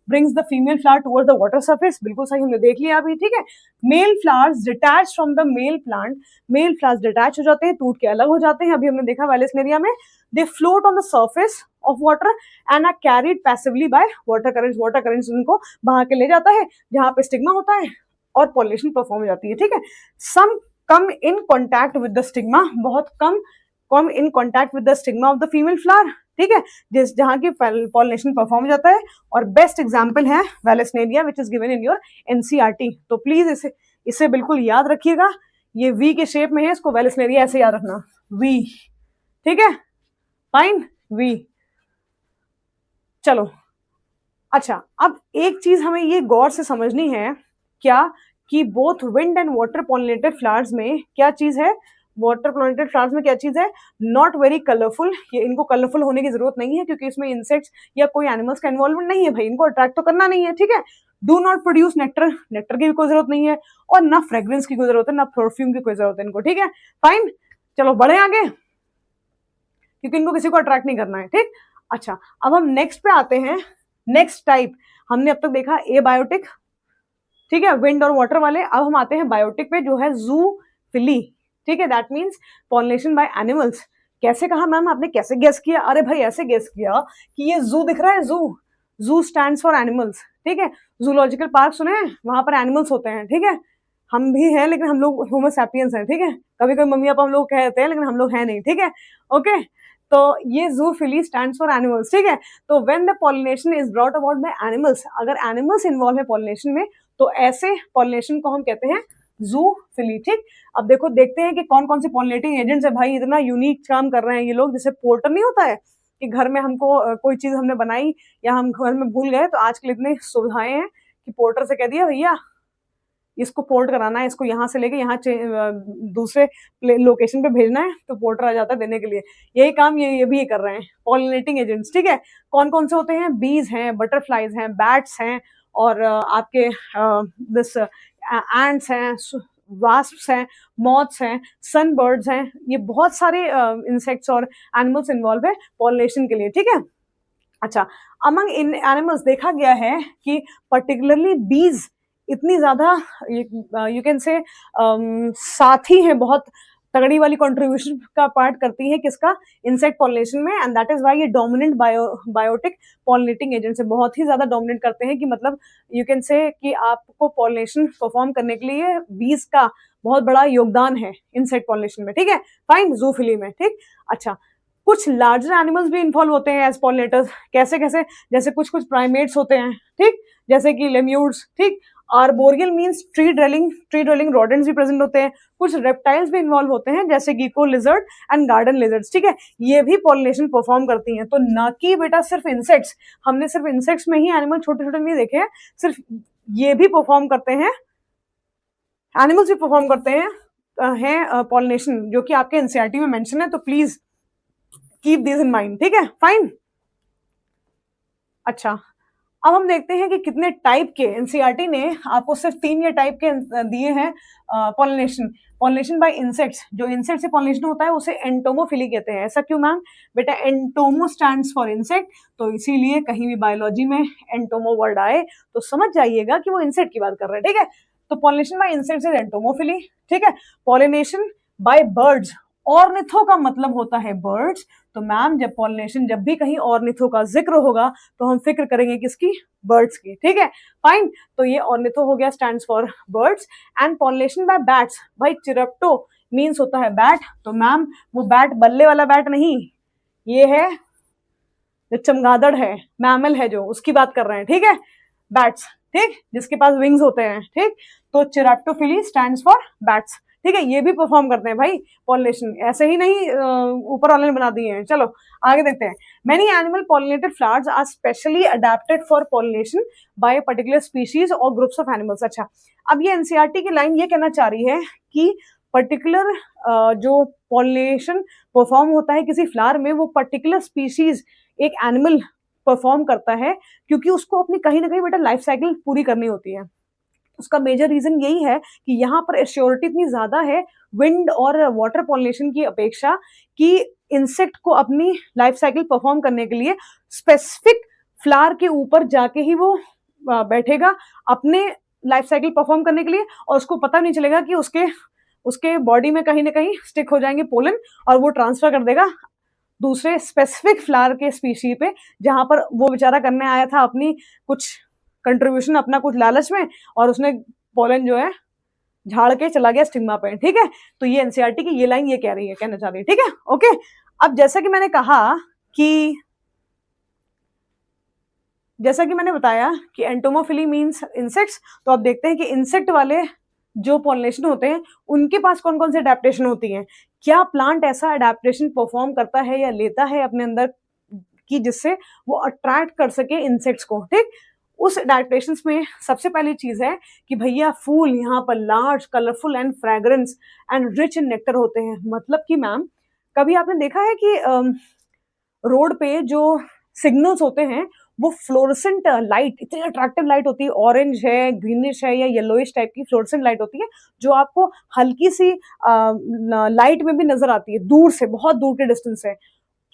Speaker 1: brings the female flower towards the water surface, बिल्कुल सही, हमने देख लिया अभी। ठीक है, male flowers detach from the male plant, male flowers detach हो जाते हैं, टूट के अलग हो जाते हैं, अभी हमने देखा वैलेसनेरिया में, they float on the surface of water and are carried passively by water currents, water currents उनको बहा के ले जाता है जहां पे स्टिग्मा होता है और पॉलिनेशन परफॉर्म हो जाती है। ठीक है, some come in contact with the stigma, बहुत come in contact with the stigma of the female flower. ठीक है, जहाँ की पॉलिनेशन परफॉर्म हो जाता है। और बेस्ट एग्जाम्पल है Vallisneria which is given in your NCERT. तो प्लीज इसे बिल्कुल याद रखिएगा, ये वी के शेप में है, इसको वैलेस्नेरिया ऐसे याद रखना, वी, ठीक है, फाइन, वी। चलो अच्छा, अब एक चीज हमें ये गौर से समझनी है क्या, कि both wind and water pollinated flowers में क्या चीज है, वाटर पॉलिनेटेड फ्लावर्स में क्या चीज है, नॉट वेरी कलरफुल। ये इनको कलरफुल होने की जरूरत नहीं है क्योंकि इसमें इंसेक्ट्स या कोई एनिमल्स का इन्वॉल्वमेंट नहीं है भाई, इनको अट्रैक्ट तो करना नहीं है, ठीक है। Do not produce nectar, nectar की भी कोई जरूरत नहीं है, और ना फ्रेग्रेंस की कोई जरूरत है, ना परफ्यूम की कोई जरूरत है इनको, ठीक है, फाइन। चलो बढ़े आगे, क्योंकि इनको किसी को अट्रैक्ट नहीं करना है, ठीक। अच्छा, अब हम नेक्स्ट पे आते हैं। नेक्स्ट टाइप हमने अब तक देखा एबायोटिक, ठीक है, विंड और वाटर वाले। अब हम आते हैं बायोटिक पे, जो है जूफिली, ठीक है, that means pollination by animals. कैसे कहा मैम, आपने कैसे गेस किया? अरे भाई ऐसे गेस किया कि ये जू दिख रहा है, जू, जू स्टैंड्स फॉर एनिमल्स, ठीक है। जूलॉजिकल पार्क सुने हैं, वहां पर एनिमल्स होते हैं, ठीक है। हम भी हैं लेकिन हम लोग होमो सैपियंस हैं, ठीक है। कभी कभी मम्मी पापा हम लोग कहते हैं लेकिन हम लोग हैं नहीं, ठीक है, ओके। तो ये जूफिली स्टैंड्स फॉर एनिमल्स, ठीक है। तो when the pollination is brought about by animals, अगर एनिमल्स इन्वॉल्व है पॉलिनेशन में, तो ऐसे पॉलिनेशन को हम कहते हैं जूफिली, ठीक। अब देखो, देखते हैं कि कौन कौन से पॉलिनेटिंग एजेंट्स है भाई, इतना यूनिक काम कर रहे हैं ये लोग। जैसे पोर्टर नहीं होता है कि घर में हमको कोई चीज हमने बनाई या हम घर में भूल गए, तो आजकल इतनी सुविधाएं हैं कि पोर्टर से कह दिया भैया इसको पोर्ट कराना है, इसको यहाँ से लेके यहाँ दूसरे लोकेशन पे भेजना है, तो पोर्टर आ जाता है देने के लिए। यही काम ये भी कर रहे हैं पॉलिनेटिंग एजेंट्स, ठीक है। कौन कौन से होते हैं? बीज हैं, बटरफ्लाइज हैं, बैट्स हैं, और आपके दिस एंट्स हैं, वास्प्स हैं, मॉथ्स हैं, सनबर्ड्स हैं। ये बहुत सारे इंसेक्ट्स और एनिमल्स इन्वॉल्व है पॉलिनेशन के लिए, ठीक है। अच्छा, अमंग इन एनिमल्स देखा गया है कि पर्टिकुलरली बीज इतनी ज्यादा यू कैन से साथी है, बहुत तगड़ी वाली कंट्रीब्यूशन का पार्ट करती है किसका? इंसेक्ट पॉलिनेशन में। एंड दैट इज व्हाई ये डोमिनेंट बायोटिक पॉलिनेटिंग एजेंट से बहुत ही ज्यादा डोमिनेट करते हैं, कि मतलब यू कैन से कि आपको पॉलिनेशन परफॉर्म करने के लिए बीज का बहुत बड़ा योगदान है इंसेक्ट पॉलिनेशन में, ठीक है, फाइन, जूफिली में, ठीक। अच्छा, कुछ लार्जर एनिमल्स भी इन्वॉल्व होते हैं एज पॉलिनेटर्स। कैसे कैसे? जैसे कुछ कुछ प्राइमेट्स होते हैं, ठीक, जैसे कि लेम्यूर्स, ठीक। Arboreal means tree dwelling rodents भी प्रेजेंट होते हैं। कुछ रेप्टाइल्स भी इन्वॉल्व होते हैं जैसे गिको लिजर्ड एंड गार्डन लिजर्ड्स, ठीक है। ये भी पॉलिनेशन परफॉर्म करती हैं। तो ना कि बेटा सिर्फ इंसेक्ट्स, हमने सिर्फ इंसेक्ट्स में ही एनिमल छोटे छोटे नहीं देखे हैं, सिर्फ ये भी परफॉर्म करते हैं, एनिमल्स भी परफॉर्म करते हैं पॉलिनेशन, जो कि आपके एनसीईआरटी में मेंशन है। तो please keep this in mind, ठीक है, फाइन। अच्छा, अब हम देखते हैं कि कितने टाइप के, एनसीईआरटी ने आपको सिर्फ 3 ये टाइप के दिए हैं पॉलिनेशन बाय इंसेक्ट्स। जो इंसेक्ट से पॉलिनेशन होता है उसे एंटोमोफिली कहते हैं। ऐसा क्यों मैम? बेटा एंटोमो स्टैंड्स फॉर इंसेक्ट, तो इसीलिए कहीं भी बायोलॉजी में एंटोमो वर्ड आए तो समझ जाइएगा कि वो इंसेक्ट की बात कर रहे हैं, ठीक है। तो pollination bye insects is entomophily, ठीक है। पॉलिनेशन बाय बर्ड्स, ऑर्निथो का मतलब होता है बर्ड्स। तो मैम जब पॉलिनेशन, जब भी कहीं ऑर्निथो का जिक्र होगा तो हम फिक्र करेंगे किसकी? बर्ड्स की, ठीक है, फाइन। तो ये ऑर्निथो हो गया, stands for birds. And pollination by bats, भाई चिरप्टो मीन्स होता है बैट। तो मैम वो बैट बल्ले वाला बैट नहीं, ये है जो चमगादड़ है, मैमल है जो, उसकी बात कर रहे हैं, ठीक है, बैट्स, ठीक, जिसके पास विंग्स होते हैं, ठीक। तो चिरप्टोफिली स्टैंड्स फॉर बैट्स, ठीक है। ये भी परफॉर्म करते हैं भाई पॉलिनेशन, ऐसे ही नहीं ऊपर वाले ने बना दिए हैं। चलो आगे देखते हैं। Many animal pollinated flowers are specially adapted for pollination by particular species और ग्रुप्स ऑफ एनिमल्स। अच्छा, अब ये एनसीईआरटी की लाइन ये कहना चाह रही है कि पर्टिकुलर जो पॉलिनेशन परफॉर्म होता है किसी फ्लावर में, वो पर्टिकुलर स्पीशीज, एक एनिमल परफॉर्म करता है, क्योंकि उसको अपनी कहीं ना कहीं बेटा लाइफ साइकिल पूरी करनी होती है। उसका मेजर रीजन यही है कि यहाँ पर एश्योरिटी इतनी ज्यादा है विंड और वाटर पॉलिनेशन की अपेक्षा, कि इंसेक्ट को अपनी लाइफ साइकिल परफॉर्म करने के लिए स्पेसिफिक फ्लावर के ऊपर जाके ही वो बैठेगा अपने लाइफ साइकिल परफॉर्म करने के लिए, और उसको पता नहीं चलेगा कि उसके बॉडी में कहीं ना कहीं स्टिक हो जाएंगे पोलन, और वो ट्रांसफर कर देगा दूसरे स्पेसिफिक फ्लावर के स्पीशी पे, जहां पर वो बेचारा करने आया था अपनी कुछ कंट्रीब्यूशन, अपना कुछ लालच में, और उसने पोलन जो है झाड़ के चला गया स्टिग्मा पे, ठीक है। तो ये एनसीईआरटी की ये लाइन ये कह रही है, कहना चाह रही है, ठीक है, ओके। अब जैसा कि मैंने कहा कि जैसा कि मैंने बताया कि एंटोमोफिली मीन्स इंसेक्ट्स, तो अब देखते हैं कि इंसेक्ट वाले जो पॉलिनेशन होते हैं उनके पास कौन कौन से अडेप्टेशन होती हैं। क्या प्लांट ऐसा अडेप्टेशन परफॉर्म करता है या लेता है अपने अंदर कि जिससे वो अट्रैक्ट कर सके इंसेक्ट्स को, ठीक। उस अडेप्टेशन में सबसे पहली चीज है कि भैया फूल यहाँ पर large, colourful and fragrance and rich in nectar होते हैं। मतलब कि मैम, कभी आपने देखा है कि रोड पे जो सिग्नल्स होते हैं वो फ्लोरेसेंट लाइट, इतनी अट्रैक्टिव लाइट होती है, ऑरेंज है, ग्रीनिश है या येलोइश टाइप की फ्लोरेसेंट लाइट होती है, जो आपको हल्की सी लाइट में भी नजर आती है दूर से, बहुत दूर के डिस्टेंस से।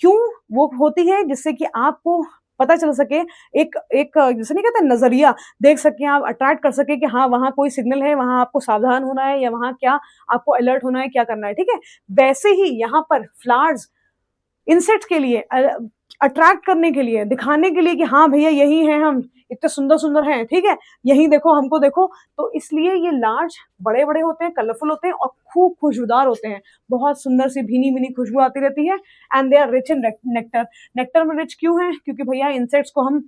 Speaker 1: क्यों वो होती है? जिससे कि आपको पता चल सके, एक एक जैसे नहीं कहते नजरिया देख सके, आप अट्रैक्ट कर सके कि हाँ वहां कोई सिग्नल है, वहां आपको सावधान होना है या वहां क्या आपको अलर्ट होना है, क्या करना है, ठीक है। वैसे ही यहाँ पर फ्लावर्स इंसेक्ट के लिए अट्रैक्ट करने के लिए, दिखाने के लिए कि हाँ भैया यही है, हम इतने सुंदर सुंदर हैं, ठीक है, यही देखो, हमको देखो। तो इसलिए ये लार्ज, बड़े बड़े होते हैं, कलरफुल होते हैं और खूब खुशबूदार होते हैं, बहुत सुंदर सी भीनी भीनी खुशबू आती रहती है। And they are rich in nectar. Nectar में रिच क्यों है? क्योंकि भैया इंसेक्ट्स को हम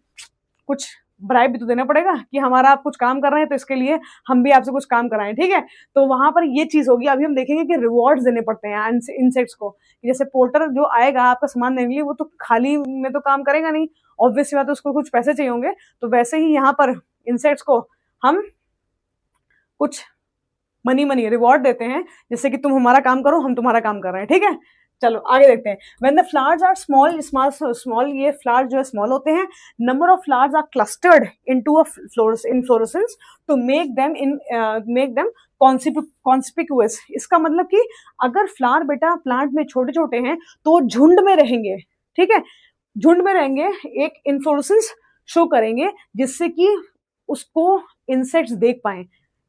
Speaker 1: कुछ ब्राइब भी तो देना पड़ेगा कि हमारा आप कुछ काम कर रहे हैं तो इसके लिए हम भी आपसे कुछ काम कराएं, ठीक है। तो वहां पर ये चीज होगी। अभी हम देखेंगे कि रिवॉर्ड्स देने पड़ते हैं इंसेक्ट्स को। जैसे पोर्टर जो आएगा आपका सामान देने के लिए, वो तो खाली में तो काम करेगा नहीं, ऑब्वियस बात है, उसको कुछ पैसे चाहिए होंगे। तो वैसे ही यहाँ पर इंसेक्ट्स को हम कुछ मनी रिवॉर्ड देते हैं, जिससे कि तुम हमारा काम करो, हम तुम्हारा काम कर रहे हैं, ठीक है। चलो आगे देखते हैं। When the flowers are small, ये फ्लावर्स जो है स्मॉल होते हैं। Number of flowers are clustered into a inflorescence to make them conspicuous. इसका मतलब कि अगर फ्लावर बेटा प्लांट में छोटे छोटे हैं तो झुंड में रहेंगे, ठीक है, झुंड में रहेंगे, एक इन्फ्लोरेसेंस शो करेंगे जिससे कि उसको इंसेक्ट्स देख पाए,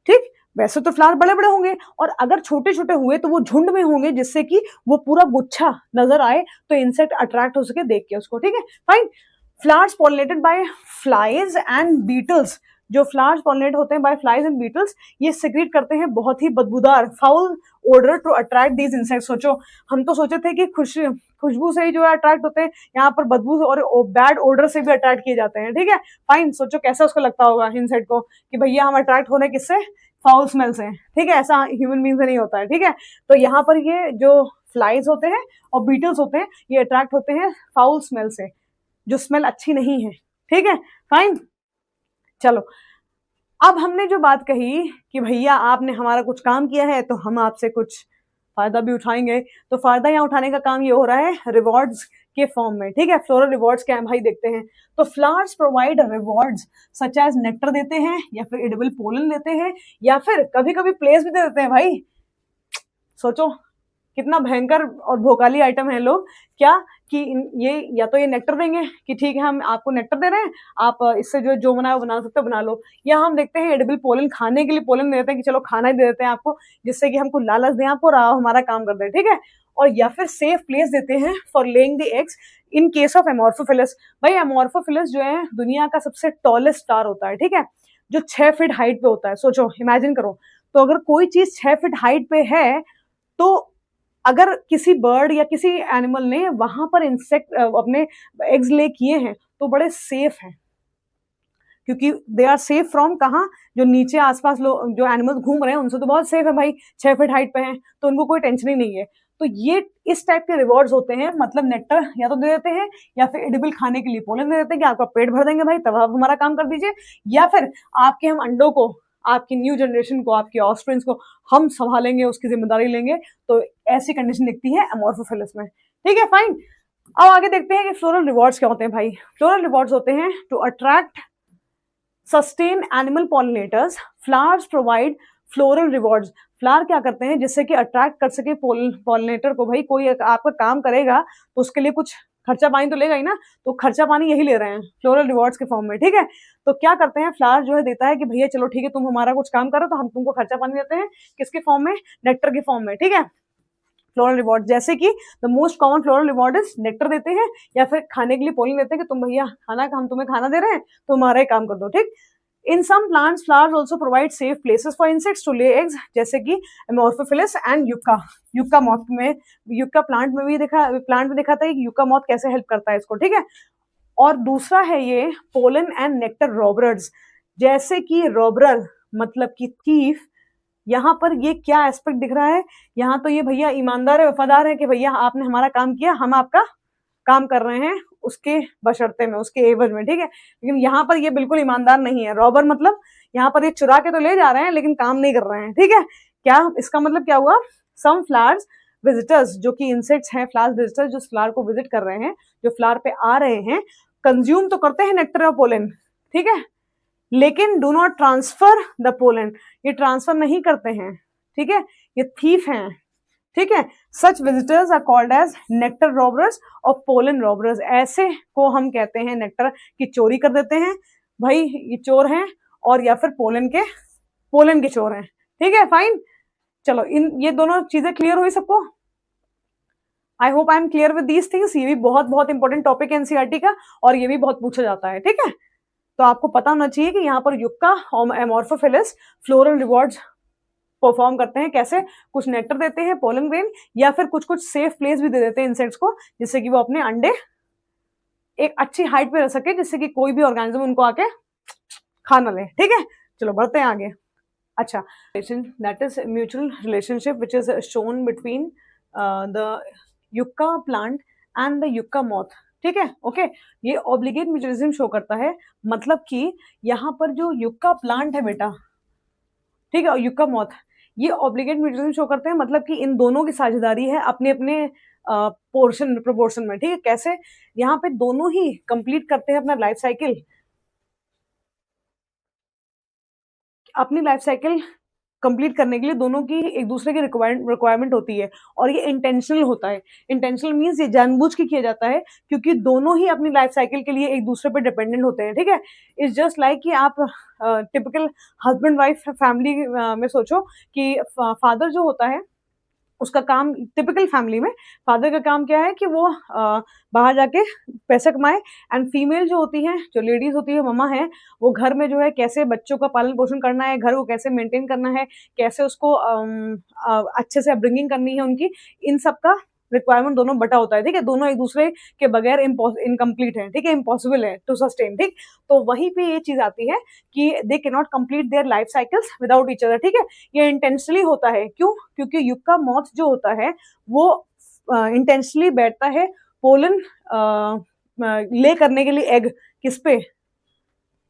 Speaker 1: ठीक। वैसे तो फ्लावर बड़े बड़े होंगे और अगर छोटे छोटे हुए तो वो झुंड में होंगे, जिससे कि वो पूरा गुच्छा नजर आए तो इंसेक्ट अट्रैक्ट हो सके देख के उसको, ठीक है, fine. Flowers pollinated by flies and beetles. जो फ्लावर्स पॉलिनेट होते हैं बाय फ्लाइज एंड बीटल्स, ये सिक्रीट करते हैं बहुत ही बदबूदार foul odour to attract these insects. सोचो, हम तो सोचे थे कि खुशबू से ही जो है अट्रैक्ट होते हैं, यहाँ पर बदबू और बैड ओडर से भी अट्रैक्ट किए जाते हैं, ठीक है, फाइन। सोचो कैसा उसको लगता होगा इंसेक्ट को कि भैया हम अट्रैक्ट हो रहे हैं किससे? फाउल स्मेल से, ठीक है। ऐसा ह्यूमन बीइंग से नहीं होता है, ठीक है। तो यहाँ पर ये जो फ्लाइज होते हैं और बीटल्स होते हैं, ये अट्रैक्ट होते हैं फाउल स्मेल से, जो स्मेल अच्छी नहीं है, ठीक है, फाइन। चलो, अब हमने जो बात कही कि भैया आपने हमारा कुछ काम किया है तो हम आपसे कुछ फायदा भी उठाएंगे, तो फायदा यहाँ उठाने का काम ये हो रहा है रिवॉर्ड्स के फॉर्म में, ठीक है। फ्लोरल रिवॉर्ड्स क्या है भाई, देखते हैं। तो flowers provide rewards such as nectar देते हैं, या फिर एडिबल पोलन देते हैं, या फिर कभी कभी प्लेस भी दे देते हैं भाई। सोचो कितना भयंकर और भोकाली आइटम है लोग, क्या कि ये या तो ये नेक्टर देंगे कि ठीक है हम आपको नेक्टर दे रहे हैं, आप इससे जो बना सकते हो बना लो, या हम देखते हैं एडिबल पोलन, खाने के लिए पोलन दे देते हैं कि चलो खाना ही दे देते हैं आपको, जिससे कि हमको लालच दें आपको और हमारा काम कर दें, ठीक है। और या फिर सेफ प्लेस देते हैं for laying the eggs in case of Amorphophallus. भाई एमोर्फोफिलस जो है दुनिया का सबसे टॉलेस्ट स्टार होता है, ठीक है, जो 6 फीट हाइट पे होता है। सोचो, इमेजिन करो, तो अगर कोई चीज 6 फीट हाइट पे है, तो अगर किसी बर्ड या किसी एनिमल ने वहां पर इंसेक्ट अपने एग्स ले किए हैं तो बड़े सेफ हैं, क्योंकि दे आर सेफ फ्रॉम कहाँ, जो नीचे आसपास लोग जो एनिमल्स घूम रहे हैं उनसे तो बहुत सेफ है भाई, 6 फीट हाइट पे हैं तो उनको कोई टेंशन ही नहीं है। तो ये इस टाइप के रिवॉर्ड्स होते हैं, मतलब नेक्टर या तो दे देते हैं या फिर एडिबल खाने के लिए पोलन दे देते हैं कि आपका पेट भर देंगे भाई, तब आप हमारा काम कर दीजिए, या फिर आपके हम अंडों को, आपकी न्यू जनरेशन को, आपके ऑफस्प्रिंग्स को हम संभालेंगे, उसकी जिम्मेदारी लेंगे। तो ऐसी कंडीशन दिखती है एमोर्फोफिलस में, ठीक है, फाइन। अब आगे देखते हैं कि फ्लोरल रिवॉर्ड्स क्या होते हैं भाई। फ्लोरल रिवॉर्ड्स होते हैं to attract sustain animal pollinators, flowers provide floral rewards. Flower क्या करते हैं जिससे कि अट्रैक्ट कर सके पॉलिनेटर को। भाई कोई आपका काम करेगा तो उसके लिए कुछ खर्चा पानी तो लेगा ही ना, तो खर्चा पानी यही ले रहे हैं फ्लोरल रिवॉर्ड्स के फॉर्म में, ठीक है। तो क्या करते हैं, फ्लावर जो है देता है कि भैया चलो ठीक है तुम हमारा कुछ काम करो तो हम तुमको खर्चा पानी देते हैं, किसके फॉर्म में? नेक्टर के फॉर्म में, ठीक है। फ्लोरल रिवॉर्ड, जैसे कि the most common floral reward is nectar देते हैं, या फिर खाने के लिए पोलन देते हैं कि तुम भैया खाना, हम तुम्हें खाना दे रहे हैं तो हमारा ही काम कर दो, ठीक। In some plants, flowers also provide safe places for insects to lay eggs, जैसे कि Amorphophilus and Yucca। Yucca moth में, युक्का प्लांट में भी देखा था कि युक्का मॉथ कैसे हेल्प करता है इसको, ठीक है। और दूसरा है ये पोलन एंड नेक्टर रॉबरर्स, जैसे कि रॉबरर मतलब कि थीफ। यहाँ पर ये क्या एस्पेक्ट दिख रहा है, यहाँ तो ये भैया ईमानदार है, वफादार है कि भैया आपने हमारा काम किया, हम आपका काम कर रहे हैं उसके बशर्ते में, उसके एवज में, ठीक है। लेकिन यहाँ पर ये बिल्कुल ईमानदार नहीं है। रॉबर मतलब यहाँ पर ये चुरा के तो ले जा रहे हैं लेकिन काम नहीं कर रहे हैं, ठीक है। क्या इसका मतलब क्या हुआ, सम फ्लावर्स विजिटर्स, जो कि इंसेक्ट्स हैं, फ्लावर विजिटर्स जो फ्लावर को विजिट कर रहे हैं, जो फ्लावर पे आ रहे हैं, कंज्यूम तो करते हैं नेक्टर और पोलन, ठीक है, लेकिन do not transfer the pollen, ये ट्रांसफर नहीं करते हैं, ठीक है, ये थीफ हैं, ठीक है। Such visitors are called as nectar robbers और पोलन रॉबरर्स, ऐसे को हम कहते हैं नेक्टर की चोरी कर देते हैं, भाई ये चोर हैं, और या फिर पोलन के चोर हैं, ठीक है, फाइन। चलो ये दोनों चीजें क्लियर हुई सबको? I hope I am clear with these things. ये भी बहुत बहुत इंपॉर्टेंट टॉपिक है एनसीईआरटी का, और ये भी बहुत पूछा जाता है, ठीक है। तो आपको पता होना चाहिए कि यहाँ पर युक्का और एमोर्फोफिलिस फ्लोरल रिवॉर्ड्स परफॉर्म करते हैं कैसे, कुछ नेक्टर देते हैं, पोलन ग्रेन, या फिर कुछ कुछ सेफ प्लेस भी दे देते हैं इंसेक्ट्स को, जिससे कि वो अपने अंडे एक अच्छी हाइट पे रह सके, जिससे कि कोई भी ऑर्गेनिज्म उनको आके खा ना ले, ठीक है। चलो बढ़ते हैं आगे। अच्छा, that is mutual relationship which is shown between the yucca plant and the yucca moth, ठीक है, ओके। ये ऑब्लिगेट म्यूचुअलिज्म शो करता है, मतलब कि यहाँ पर जो युक्का प्लांट है बेटा, ठीक है, और युक्का मॉथ, ये ऑब्लिगेट म्यूचुअलिज्म शो करते हैं, मतलब कि इन दोनों की साझेदारी है अपने अपने प्रोपोर्शन में, ठीक है। कैसे, यहाँ पे दोनों ही कंप्लीट करते हैं अपना लाइफ साइकिल, अपनी लाइफ साइकिल कंप्लीट करने के लिए दोनों की एक दूसरे की रिक्वायरमेंट होती है, और ये इंटेंशनल होता है। इंटेंशनल मीन्स ये जानबूझ के किया जाता है, क्योंकि दोनों ही अपनी लाइफ साइकिल के लिए एक दूसरे पे डिपेंडेंट होते हैं, ठीक है। इट्स जस्ट लाइक कि आप टिपिकल हस्बैंड वाइफ फैमिली में सोचो कि फादर जो होता है उसका काम, टिपिकल फैमिली में फादर का काम क्या है कि वो बाहर जाके पैसे कमाए, एंड फीमेल जो होती है, जो लेडीज होती है, ममा है, वो घर में जो है कैसे बच्चों का पालन पोषण करना है, घर को कैसे मेंटेन करना है, कैसे उसको अच्छे से अपब्रिंगिंग करनी है उनकी, इन सब का रिक्वायरमेंट दोनों बटा होता है, ठीक है। दोनों एक दूसरे के बगैर इनकम्प्लीट है, ठीक है, इम्पॉसिबल है टू सस्टेन, ठीक। तो वहीं पे ये चीज आती है कि they can not complete their life cycles without each other, ठीक है। ये इंटेंशनली होता है, क्यों, क्योंकि युक्का मॉथ जो होता है वो इंटेंशनली बैठता है पोलन ले करने के लिए एग, किस पे,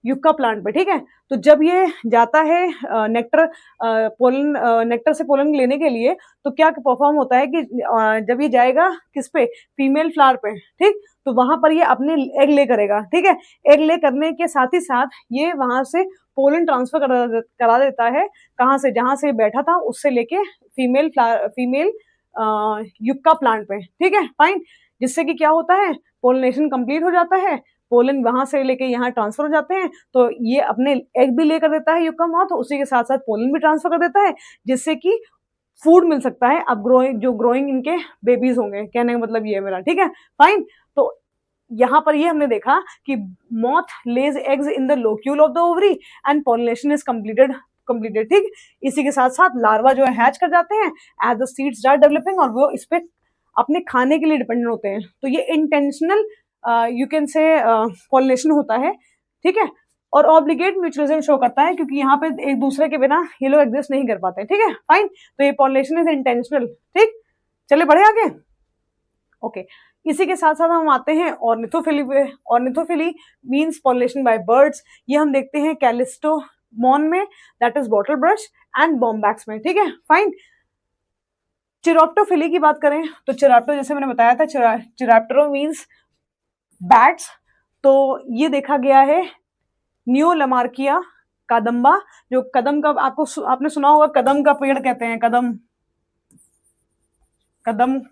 Speaker 1: युक्का प्लांट पे, ठीक है। तो जब ये जाता है नेक्टर से पोलन लेने के लिए, तो क्या परफॉर्म होता है कि जब ये जाएगा किस पे, फीमेल फ्लावर पे, ठीक, तो वहां पर ये अपने एग ले करेगा, ठीक है। एग ले करने के साथ ही साथ ये वहां से पोलन ट्रांसफर करा देता है, कहाँ से, जहां से बैठा था उससे लेके फीमेल युक्का प्लांट पे, ठीक है, फाइन। जिससे कि क्या होता है, पोलिनेशन कंप्लीट हो जाता है, पोलन वहां से लेके यहाँ ट्रांसफर हो जाते हैं, तो ये अपने एग भी लेकर देता है युक्का मॉथ, उसी के साथ साथ पोलन भी ट्रांसफर कर देता है, जिससे कि फूड मिल सकता है अब ग्रोइंग इनके बेबीज होंगे, कहने का मतलब ये है मेरा, ठीक है, फाइन। तो यहाँ पर ये हमने देखा कि moth Lay's eggs in the locule of the ovary and pollination is completed, ठीक। इसी के साथ साथ लार्वा जो है हैच कर जाते हैं as the seeds start developing, और वो इस पे अपने खाने के लिए डिपेंडेंट होते हैं। तो ये इंटेंशनल यू कैन से पॉलिनेशन होता है, ठीक है, और ऑब्लिगेट म्यूचुअलिज्म शो करता है, क्योंकि यहाँ पे एक दूसरे के बिना ये लोग एग्जिस्ट नहीं कर पाते, ठीक है, फाइन। तो ये पॉलिनेशन इज इंटेंशनल, ठीक। चले बढ़े आगे, ओके। इसी के साथ साथ हम आते हैं ऑर्निथोफिली पे। Ornithophily means pollination by birds, ये हम देखते हैं कैलिस्टोमॉन में, that is bottle brush, and Bombax में, ठीक है, फाइन। चिरोप्टोफिली की बात करें तो चिराप्टो, जैसे मैंने बताया था, चिराप्टरो मीन्स बैट्स, तो ये देखा गया है न्यूलमार्किया कादम्बा, जो कदम का आपने सुना होगा, कदम का पेड़ कहते हैं, कदम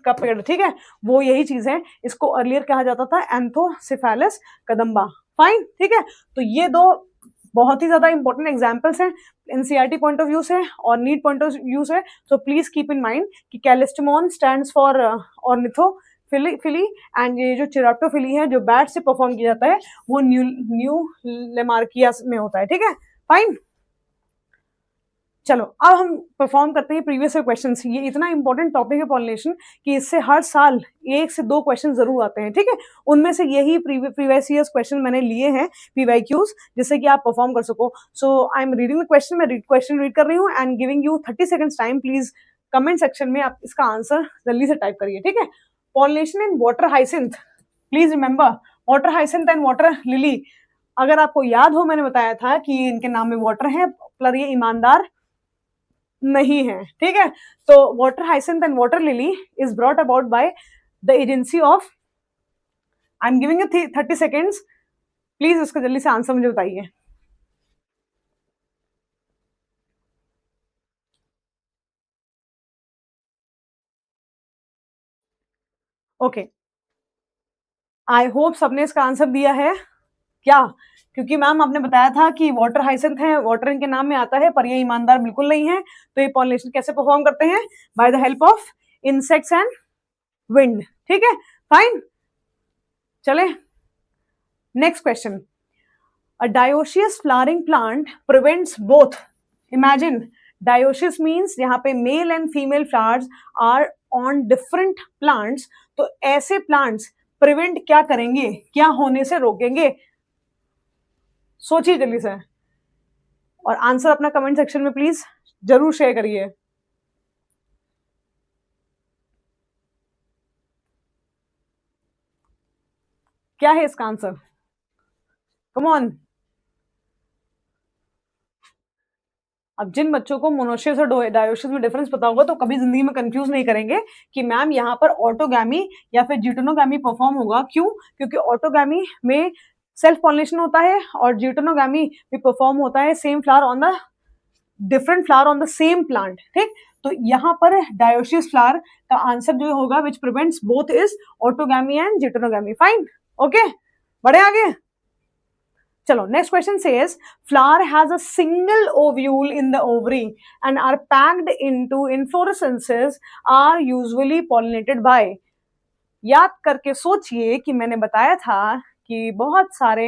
Speaker 1: का पेड़, ठीक है, वो यही चीज है। इसको अर्लियर कहा जाता था एंथोसिफेलस कदम्बा, फाइन, ठीक है। तो ये दो बहुत ही ज्यादा इंपॉर्टेंट एग्जांपल्स हैं एनसीईआरटी पॉइंट ऑफ व्यू से और नीट पॉइंट ऑफ व्यू से। तो प्लीज कीप इन माइंड कि कैलिस्टमॉन स्टैंड्स फॉर ऑर्निथोफिली, एंड ये जो चिराप्टोफिली है जो बैट से परफॉर्म किया जाता है वो न्यूलमार्किया में होता है, ठीक है, फाइन। चलो अब हम परफॉर्म करते हैं प्रीवियस ईयर क्वेश्चंस। ये इतना इंपॉर्टेंट टॉपिक है पॉलिनेशन कि इससे हर साल 1 से 2 क्वेश्चन जरूर आते हैं, ठीक है। उनमें से यही प्रीवियस ईयर्स क्वेश्चन मैंने लिए हैं, PYQs, जिससे कि आप परफॉर्म कर सको। So I am reading the question, मैं क्वेश्चन रीड कर रही हूँ and giving you 30 seconds time. Please comment section में आप इसका आंसर जल्दी से टाइप करिए, ठीक है। Pollination in water hyacinth, please remember water hyacinth and water lily. अगर आपको याद हो, मैंने बताया था कि इनके नाम में वाटर है पर ये ईमानदार नहीं है, ठीक है। तो water hyacinth and water lily is brought about by the agency of, I am giving you 30 seconds, please इसका जल्दी से आंसर मुझे बताइए। ओके, आई होप सबने इसका आंसर दिया है क्या, क्योंकि मैम आपने बताया था कि वाटर हाइसिंथ है, वाटर इनके नाम में आता है, पर ये ईमानदार बिल्कुल नहीं है। तो ये पॉलिनेशन कैसे परफॉर्म करते हैं? Bye the help of insects and wind, ठीक है, फाइन। चले next question. A dioecious flowering plant prevents both. Imagine, dioecious means यहाँ पे male and female flowers are on different plants. तो ऐसे प्लांट्स प्रिवेंट क्या करेंगे, क्या होने से रोकेंगे? सोचिए जल्दी से और आंसर अपना कमेंट सेक्शन में प्लीज जरूर शेयर करिए। क्या है इसका आंसर? Come on. अब जिन बच्चों को मोनोशियस और डायोशियस में डिफरेंस पता होगा तो कभी जिंदगी में कंफ्यूज नहीं करेंगे कि मैम यहाँ पर ऑटोगैमी या फिर ज्यूटेनोगैमी परफॉर्म होगा। क्यों? क्योंकि ऑटोगैमी में सेल्फ पॉलिनेशन होता है और ज्यूटेनोगैमी में परफॉर्म होता है same flower on the different flower on the same plant, ठीक। तो यहाँ पर डायोशियस फ्लावर का आंसर जो होगा which prevents both is autogamy and geitonogamy, fine, okay, बढ़े आगे। चलो next question says flower has a single ovule in the ovary and are packed into inflorescences are usually pollinated by। याद करके सोचिए कि मैंने बताया था कि बहुत सारे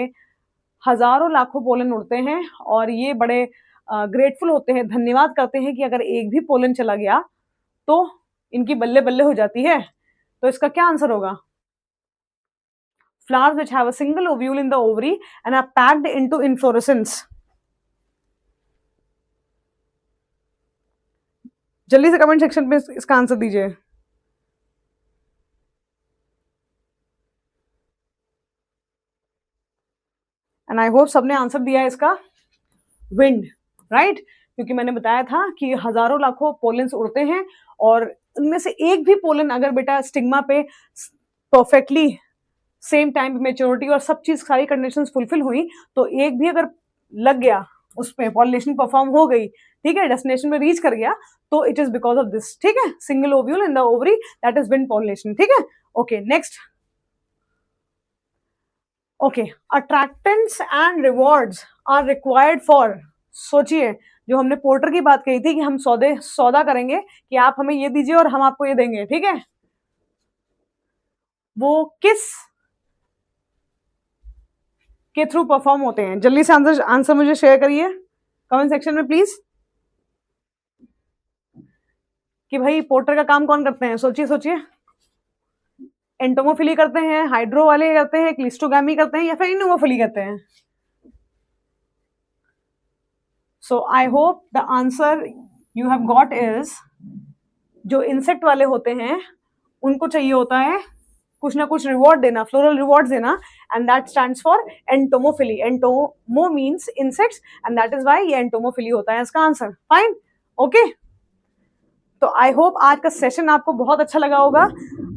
Speaker 1: हजारों लाखों पोलन उड़ते हैं और ये बड़े ग्रेटफुल होते हैं, धन्यवाद करते हैं कि अगर एक भी पोलन चला गया तो इनकी बल्ले बल्ले हो जाती है। तो इसका क्या आंसर होगा? Flowers which have a single ovule in the ovary and are packed into inflorescence। जल्दी से कमेंट सेक्शन में इसका आंसर दीजिए। एंड आई होप सबने आंसर दिया है इसका विंड, राइट। क्योंकि मैंने बताया था कि हजारों लाखों पोलेंस उड़ते हैं और उनमें से एक भी पोलन अगर बेटा स्टिग्मा पे परफेक्टली सेम टाइम पे मेच्योरिटी और सब चीज सारी कंडीशंस फुलफिल हुई तो एक भी अगर लग गया उसमें पॉलिनेशन परफॉर्म हो गई, ठीक है, डेस्टिनेशन में रीच कर गया, तो it is because of this, ठीक है, single ovule in the ovary, that is wind pollination, ठीक है। Okay next. Okay, attractants and rewards are required for, सोचिए जो हमने पोर्टर की बात कही थी कि हम सौदा करेंगे कि आप हमें ये दीजिए और हम आपको ये देंगे, ठीक है, वो किस के थ्रू परफॉर्म होते हैं? जल्दी से आंसर मुझे शेयर करिए कमेंट सेक्शन में प्लीज कि भाई पोर्टर का काम कौन करते हैं? सोचिए सोचिए, एंटोमोफिली करते हैं, हाइड्रो वाले करते हैं, क्लिस्टोगैमी करते हैं या फिर इनोमोफिली करते हैं? So I hope the answer you have got is जो इंसेक्ट वाले होते हैं उनको चाहिए होता है कुछ ना कुछ रिवॉर्ड देना, फ्लोरल रिवॉर्ड देना, and that stands for entomophily. एंटोमो means insects and that is why ये एंटोमोफिली होता है इसका आंसर, फाइन, ओके। तो आई होप आज का सेशन आपको बहुत अच्छा लगा होगा,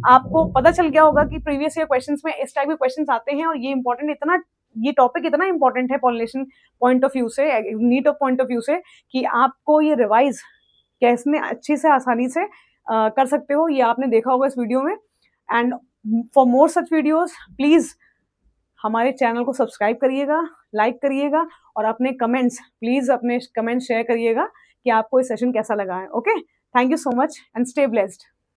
Speaker 1: आपको पता चल गया होगा कि प्रीवियस ईयर क्वेश्चंस में इस टाइप के क्वेश्चंस आते हैं और ये इंपॉर्टेंट इतना, ये टॉपिक इतना इंपॉर्टेंट है पॉलिनेशन पॉइंट ऑफ व्यू से, NEET of point of view से, कि आपको ये रिवाइज कैसे अच्छी से आसानी से कर सकते हो, ये आपने देखा होगा इस वीडियो में। And for more such videos please हमारे चैनल को सब्सक्राइब करिएगा, लाइक करिएगा और अपने कमेंट्स प्लीज अपने कमेंट्स शेयर करिएगा कि आपको ये सेशन कैसा लगा है, okay. Thank you so much and stay blessed.